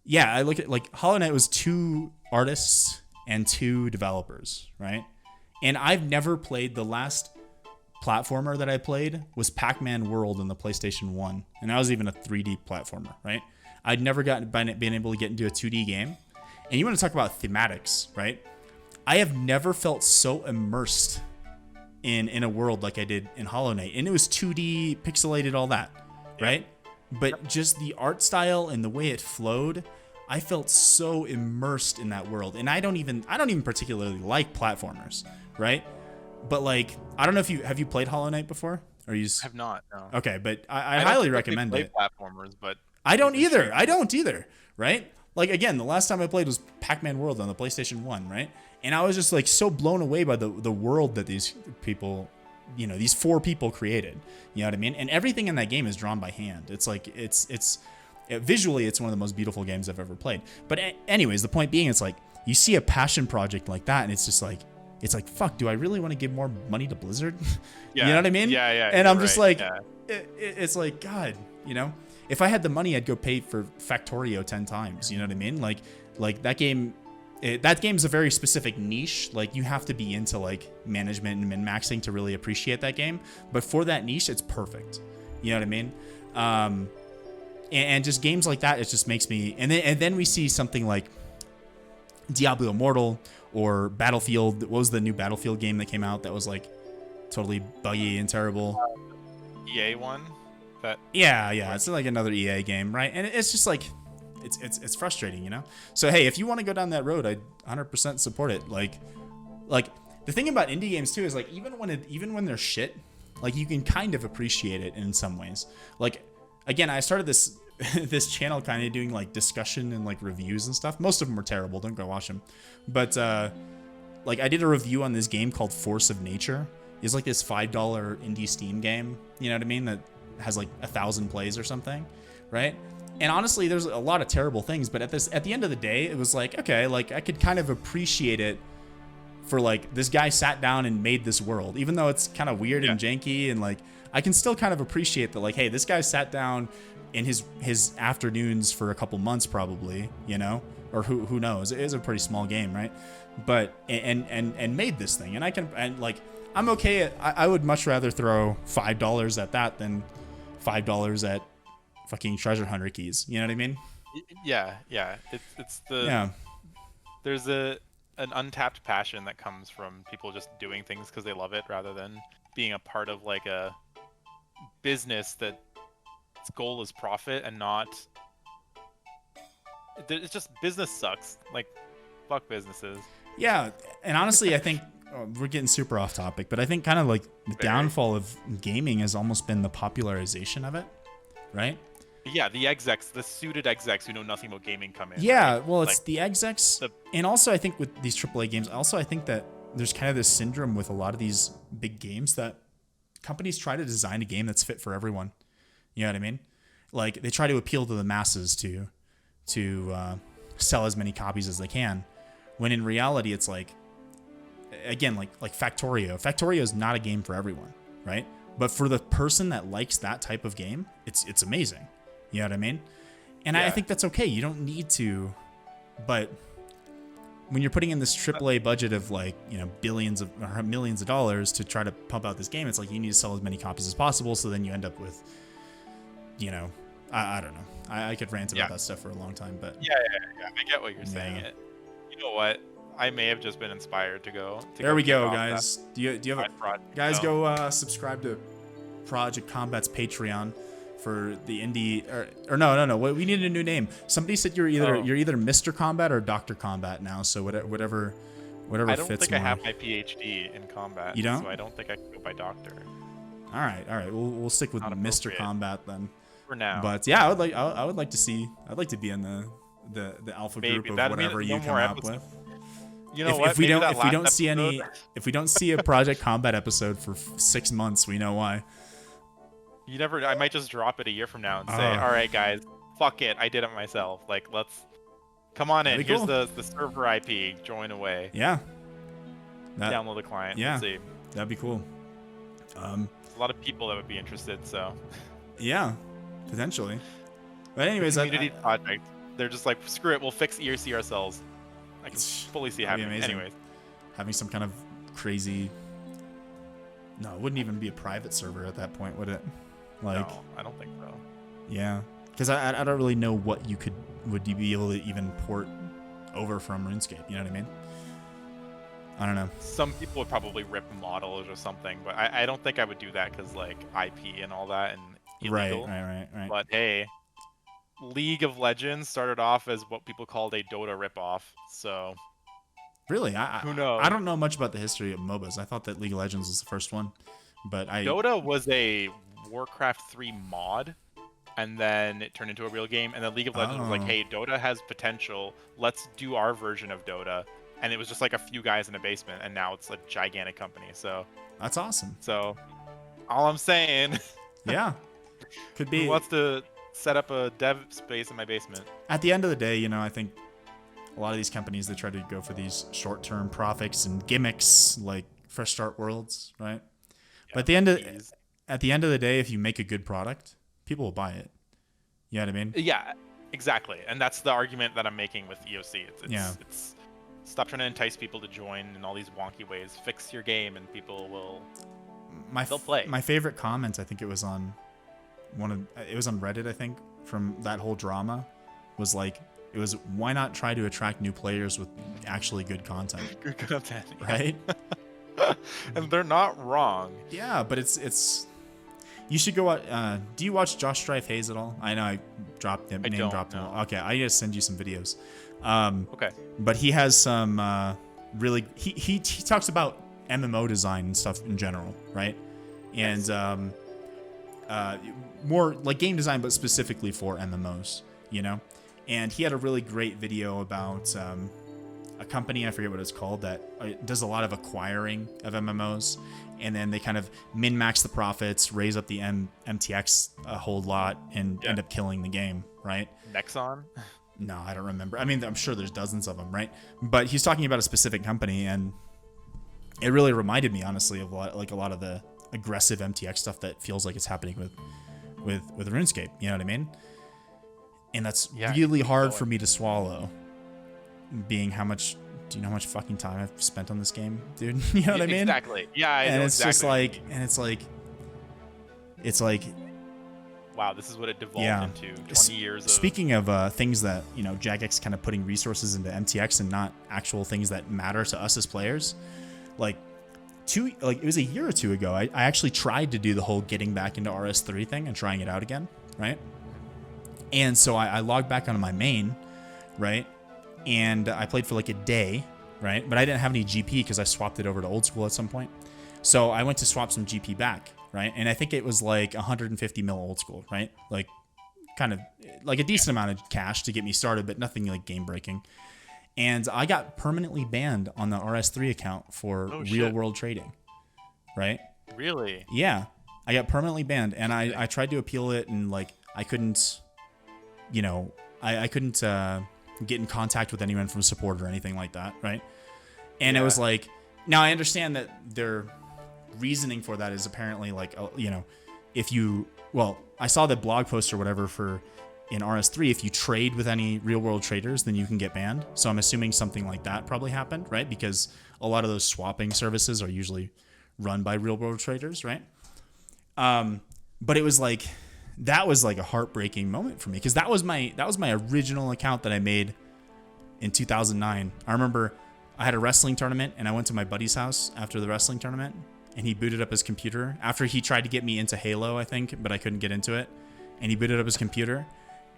yeah, I look at like Hollow Knight was 2 artists and 2 developers, right? And I've never played, the last platformer that I played was Pac-Man World on the PlayStation 1. And that was even a 3D platformer, right? I'd never been able to get into a 2D game. And you want to talk about thematics, right? I have never felt so immersed in a world like I did in Hollow Knight. And it was 2D, pixelated, all that, right? But just the art style and the way it flowed, I felt so immersed in that world. And I don't even particularly like platformers, right? But like, I don't know if have you played Hollow Knight before? Or you I have not. No. Okay, but I highly recommend it. Platformers, but I don't either, right? Like, again, the last time I played was Pac-Man World on the PlayStation 1, right? And I was just like so blown away by the world that these people, these 4 people created. You know what I mean? And everything in that game is drawn by hand. It's like visually, it's one of the most beautiful games I've ever played. But anyways, the point being, it's like you see a passion project like that, and it's just like, fuck, do I really want to give more money to Blizzard? Yeah. You know what I mean? Yeah. And I'm just like, it's like, God, if I had the money, I'd go pay for Factorio 10 times. You know what I mean? Like that game, that game's a very specific niche. Like, you have to be into like management and min-maxing to really appreciate that game. But for that niche, it's perfect. You know what I mean? And just games like that, it just makes me. And then we see something like Diablo Immortal or Battlefield. What was the new Battlefield game that came out that was like totally buggy and terrible? EA one. Yeah, it's like another EA game, right? And it's just like, it's frustrating, So hey, if you want to go down that road, I 100% support it. Like the thing about indie games too is like, even when they're shit, like you can kind of appreciate it in some ways. Like, again, I started this channel kind of doing like discussion and like reviews and stuff. Most of them were terrible. Don't go watch them. But like, I did a review on this game called Force of Nature. It's like this $5 indie Steam game. You know what I mean? That has like 1,000 plays or something, right? And honestly, there's a lot of terrible things, but at the end of the day, it was like, okay, like I could kind of appreciate it for like, this guy sat down and made this world, even though it's kind of weird and janky, and like I can still kind of appreciate that, like, hey, this guy sat down in his afternoons for a couple months probably, or who knows? It is a pretty small game, right? But and made this thing, and like, I'm okay. I would much rather throw $5 at that than $5 at fucking treasure hunter keys. You know what I mean? Yeah. It's the there's an untapped passion that comes from people just doing things because they love it, rather than being a part of like a business that its goal is profit and not. It's just, business sucks. Like, fuck businesses. Yeah, and honestly, I think we're getting super off topic, but I think kind of like the downfall of gaming has almost been the popularization of it, right? Yeah, the execs, the suited execs who know nothing about gaming come in. Yeah, right? well, it's like the execs, and also I think with these AAA games, I think that there's kind of this syndrome with a lot of these big games that companies try to design a game that's fit for everyone. You know what I mean? Like, they try to appeal to the masses to sell as many copies as they can, when in reality it's like, again, like Factorio. Factorio is not a game for everyone, right? But for the person that likes that type of game, it's amazing. You know what I mean? And I think that's okay. You don't need to, but when you're putting in this AAA budget of like, billions or millions of dollars to try to pump out this game, it's like you need to sell as many copies as possible. So then you end up with, I don't know. I could rant about that stuff for a long time, but yeah. I get what you're saying. You know what? I may have just been inspired to go. There we go, guys. Do you have a guys? Go subscribe to Project Combat's Patreon for the indie or no. We need a new name. Somebody said you're either Mr. Combat or Dr. Combat now. So whatever I don't fits think more. I have my PhD in combat. You don't? So I don't think I can go by doctor. All right. We'll stick with Mr. Combat then. For now. But yeah, I would like to see. I'd like to be in the alpha group of whatever you come up with. You know what? If we don't see a Project Combat episode for 6 months, we know why. You never. I might just drop it a year from now and say, "All right, guys, fuck it, I did it myself. Like, let's come on in. Here's the server IP. Join away. Yeah. Download the client. Yeah. Let's see. That'd be cool. A lot of people that would be interested. So. Yeah, potentially. But anyways, community project. They're just like, screw it, we'll fix ERC ourselves. I can fully see it That'd be happening. amazing. Anyways, Having some kind of crazy. No, it wouldn't even be a private server at that point, would it? Like, no, I don't think so. yeah, because I don't really know what would you be able to even port over from RuneScape. You know what I mean? I don't know. Some people would probably rip models or something, but I don't think I would do that because like IP and all that and illegal. Right. But hey, League of Legends started off as what people called a Dota ripoff, so Really, who knows? I don't know much about the history of MOBAs. I thought that League of Legends was the first one, but Dota was a Warcraft 3 mod, and then it turned into a real game. And then League of Legends was like, hey, Dota has potential. Let's do our version of Dota. And it was just like a few guys in a basement, and now it's a gigantic company. So that's awesome. So all I'm saying, yeah, could be. Who wants to set up a dev space in my basement? At the end of the day, you know, I think a lot of these companies, they try to go for these short-term profits and gimmicks like Fresh Start Worlds, right? Yeah, but at the end of the day, if you make a good product, people will buy it. You know what I mean? Yeah, exactly. And that's the argument that I'm making with EOC. It's stop trying to entice people to join in all these wonky ways. Fix your game, and people will. They'll play. My favorite comment, I think it was on it was on Reddit, I think, from that whole drama, was like, it was, why not try to attract new players with actually good content? Good content, right? And they're not wrong. Yeah, but it's. You should go out. Do you watch Josh Strife Hayes at all? I know I dropped him. Dropped him. Okay, I gotta send you some videos. Okay. But he has some really. He talks about MMO design and stuff in general, right? And more like game design, but specifically for MMOs, you know. And he had a really great video about a company, I forget what it's called, that does a lot of acquiring of MMOs, and then they kind of min-max the profits, raise up the MTX a whole lot, and end up killing the game, right? Nexon? No, I don't remember. I mean, I'm sure there's dozens of them, right? But he's talking about a specific company, and it really reminded me, honestly, of a lot of the aggressive MTX stuff that feels like it's happening with RuneScape. You know what I mean? And that's really hard for me to swallow, being how much. Do you know how much fucking time I've spent on this game, dude? You know what I mean? Exactly. Yeah, I know it's exactly. It's like. Wow, this is what it devolved into. 20 years of. Speaking of things that, you know, Jagex kind of putting resources into MTX and not actual things that matter to us as players, it was a year or two ago, I actually tried to do the whole getting back into RS3 thing and trying it out again, right? And so I logged back onto my main, right? And I played for like a day, right? But I didn't have any GP because I swapped it over to old school at some point. So I went to swap some GP back, right? And I think it was like 150 mil old school, right? Like kind of like a decent amount of cash to get me started, but nothing like game breaking. And I got permanently banned on the RS3 account for real world trading, right? Really? Yeah. I got permanently banned, and I tried to appeal it, and like I couldn't, you know, I couldn't get in contact with anyone from support or anything like that, right? And it was like, now I understand that their reasoning for that is apparently like, you know, I saw the blog post or whatever in RS3, if you trade with any real world traders, then you can get banned. So I'm assuming something like that probably happened, right? Because a lot of those swapping services are usually run by real world traders, right? But it was like, that was like a heartbreaking moment for me, because that was my original account that I made in 2009. I remember I had a wrestling tournament, and I went to my buddy's house after the wrestling tournament, and he booted up his computer after he tried to get me into Halo, I think, but I couldn't get into it. And he booted up his computer,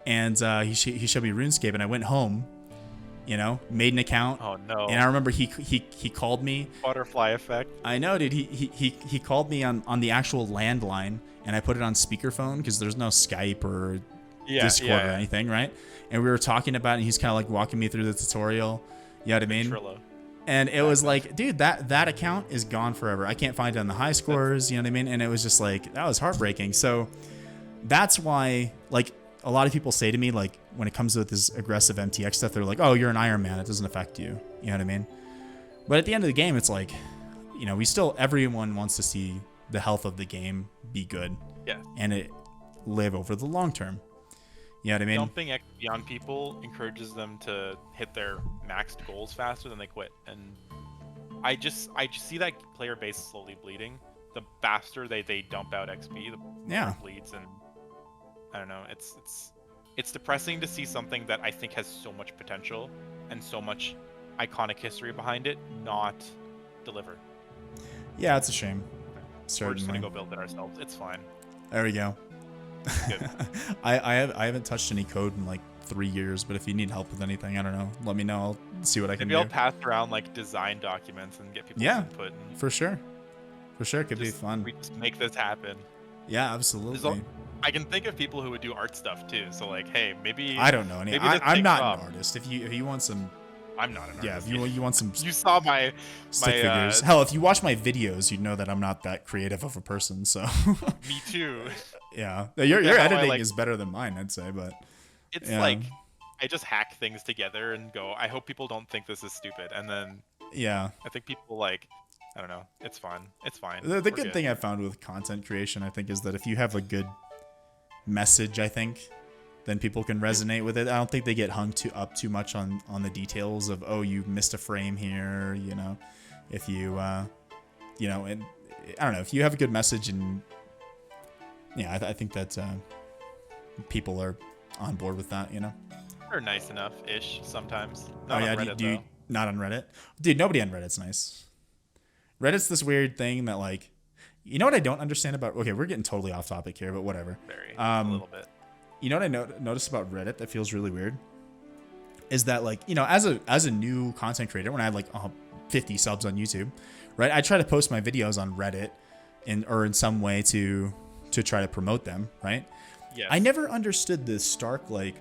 and he showed me RuneScape, and I went home, you know, made an account. Oh no! And I remember he called me. Butterfly effect. I know, dude. He called me on the actual landline, and I put it on speakerphone because there's no Skype or Discord or anything, right? And we were talking about it, and he's kind of like walking me through the tutorial. You know what I mean? Trello. And it was like, dude, that account is gone forever. I can't find it on the high scores, you know what I mean? And it was just like, that was heartbreaking. So that's why, like, a lot of people say to me, like, when it comes to this aggressive MTX stuff, they're like, oh, you're an Iron Man, it doesn't affect you. You know what I mean? But at the end of the game, it's like, you know, everyone wants to see the health of the game be good. Yeah. And it live over the long term. You know what I mean? Dumping XP on people encourages them to hit their maxed goals faster than they quit, and I just see that player base slowly bleeding. The faster they dump out XP, the more it bleeds, and I don't know. It's depressing to see something that I think has so much potential and so much iconic history behind it not deliver. Yeah, it's a shame. Certainly. We're just gonna go build it ourselves. It's fine. There we go. Good. I haven't touched any code in like 3 years, but if you need help with anything, I don't know, let me know. I'll see what I can do. Maybe I'll pass around like design documents and get people's input. And for sure. It could be fun. We just make this happen. Yeah, absolutely. I can think of people who would do art stuff too. So like, hey, maybe I don't know any. I'm not an artist. If you want some, I'm not an artist. Yeah, if you want some, you saw my stick figures. Hell, if you watch my videos, you'd know that I'm not that creative of a person. So. Me too. Yeah, your editing is better than mine, I'd say, but it's like I just hack things together and go. I hope people don't think this is stupid, and then I think people like. I don't know. It's fun. It's fine. The good thing I found with content creation, I think, is that if you have a good message, I think, then people can resonate with it. I don't think they get hung up too much on the details of, oh, you missed a frame here, you know. If you, you know, and I don't know, if you have a good message, and yeah, I think that people are on board with that, you know. They're nice enough-ish sometimes. Not on Reddit, not on Reddit? Dude, nobody on Reddit's nice. Reddit's this weird thing that, like, you know what I don't understand about... Okay, we're getting totally off topic here, but whatever. A little bit. You know what I noticed about Reddit that feels really weird? Is that, like, you know, as a new content creator, when I had, like, 50 subs on YouTube, right? I try to post my videos on Reddit or in some way to try to promote them, right? Yes. I never understood this stark, like,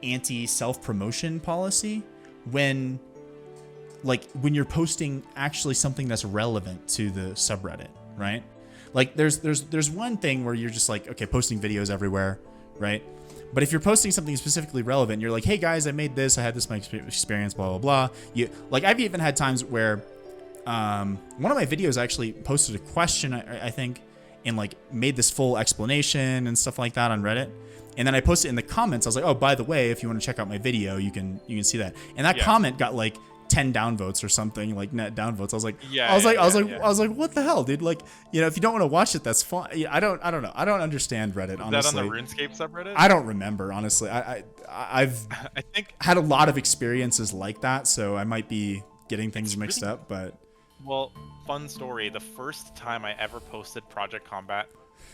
anti-self-promotion policy when you're posting actually something that's relevant to the subreddit, right? Like there's one thing where you're just like, okay, posting videos everywhere, right? But if you're posting something specifically relevant, you're like, hey guys, I made this, I had this my experience, blah blah blah. I've even had times where one of my videos actually posted a question, I think, and like made this full explanation and stuff like that on Reddit. And then I posted in the comments. I was like, oh, by the way, if you want to check out my video, you can see that. And that comment got like 10 downvotes or something, like net downvotes. I was like, I was like, what the hell, dude? Like, you know, if you don't want to watch it, that's fine. Yeah, I don't know. I don't understand Reddit, honestly. Is that on the RuneScape subreddit? I don't remember, honestly. I've I think had a lot of experiences like that, so I might be getting things mixed up, but. Well, fun story. The first time I ever posted Project Combat,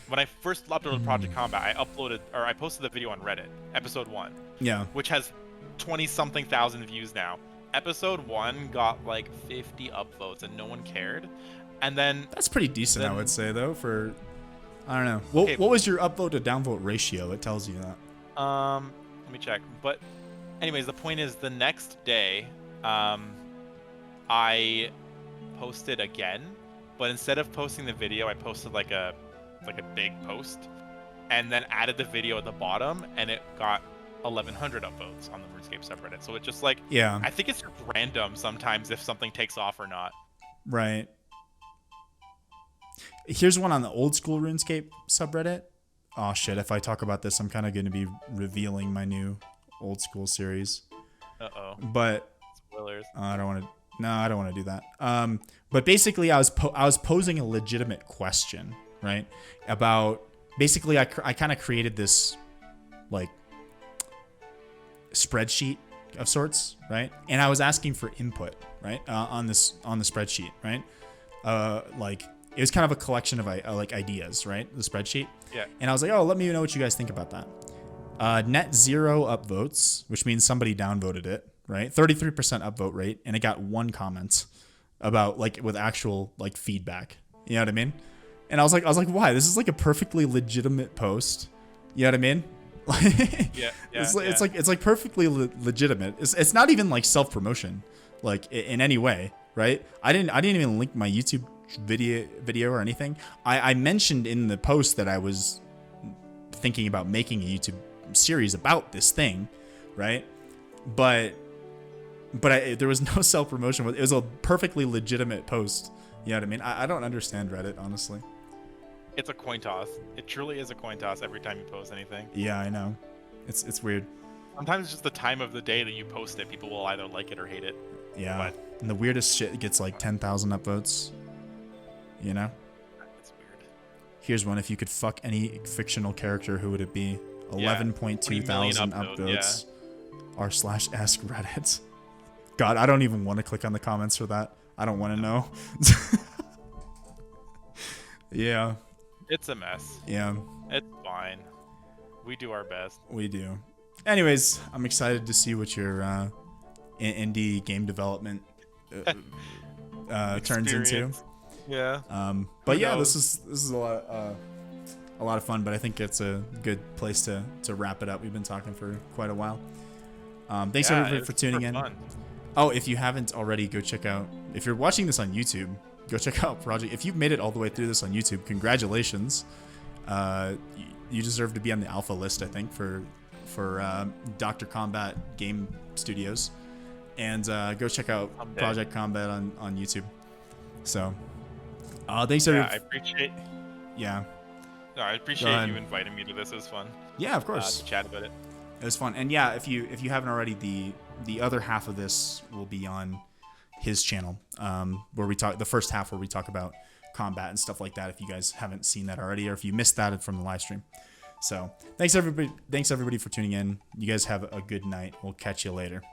when I first uploaded Project Combat, I posted the video on Reddit, episode 1. Yeah. Which has 20-something thousand views now. Episode 1 got like 50 upvotes and no one cared. And then that's pretty decent, I would say, though, for I don't know. What was your upvote to downvote ratio? It tells you that. Let me check. But anyways, the point is the next day, I posted again, but instead of posting the video, I posted like a big post and then added the video at the bottom, and it got 1,100 upvotes on the RuneScape subreddit. So it's just like, I think it's random sometimes if something takes off or not. Right. Here's one on the old school RuneScape subreddit. Oh shit, if I talk about this, I'm kind of going to be revealing my new old school series. Uh-oh. But spoilers. I don't want to do that. But basically I was posing a legitimate question, right? About basically I kind of created this like spreadsheet of sorts, right? And I was asking for input, right? On the spreadsheet, right? Like it was kind of a collection of like ideas, right? The spreadsheet. Yeah. And I was like, oh, let me know what you guys think about that. Net 0 upvotes, which means somebody downvoted it, right? 33% upvote rate, and it got 1 comment about like with actual like feedback. You know what I mean? And I was like, why? This is like a perfectly legitimate post. You know what I mean? It's like perfectly legitimate. It's not even like self-promotion, like in any way, right? I didn't even link my YouTube video or anything. I mentioned in the post that I was thinking about making a YouTube series about this thing, right? But there was no self-promotion. It was a perfectly legitimate post. You know what I mean? I don't understand Reddit, honestly. it's a coin toss. It truly is a coin toss every time you post anything. Yeah, I know. It's weird. Sometimes it's just the time of the day that you post it. People will either like it or hate it. Yeah. But And the weirdest shit gets like 10,000 upvotes. You know? it's weird. Here's one. If you could fuck any fictional character, who would it be? 11.2 20 million thousand upvotes, upvotes. R/ask Reddit. God, I don't even want to click on the comments for that. I don't want to know. Yeah. It's a mess. Yeah. It's fine. We do our best. We do. Anyways, I'm excited to see what your indie game development turns into. Experience. Yeah. But yeah, knows? this is a lot of fun. But I think it's a good place to wrap it up. We've been talking for quite a while. Thanks everybody for tuning in. Fun. Oh, if you haven't already, go check out. If you're watching this on YouTube, go check out Project. If you've made it all the way through this on YouTube, congratulations. You deserve to be on the alpha list, I think, for Dr. Combat Game Studios, and go check out Project Combat on YouTube. So, thanks everybody. I appreciate. Yeah. No, I appreciate you inviting me to this. It was fun. Yeah, of course. To chat about it. It was fun, and yeah, if you haven't already, the other half of this will be on his channel, where we talk the first half where we talk about combat and stuff like that. If you guys haven't seen that already, or if you missed that from the live stream. So thanks everybody for tuning in. You guys have a good night. We'll catch you later.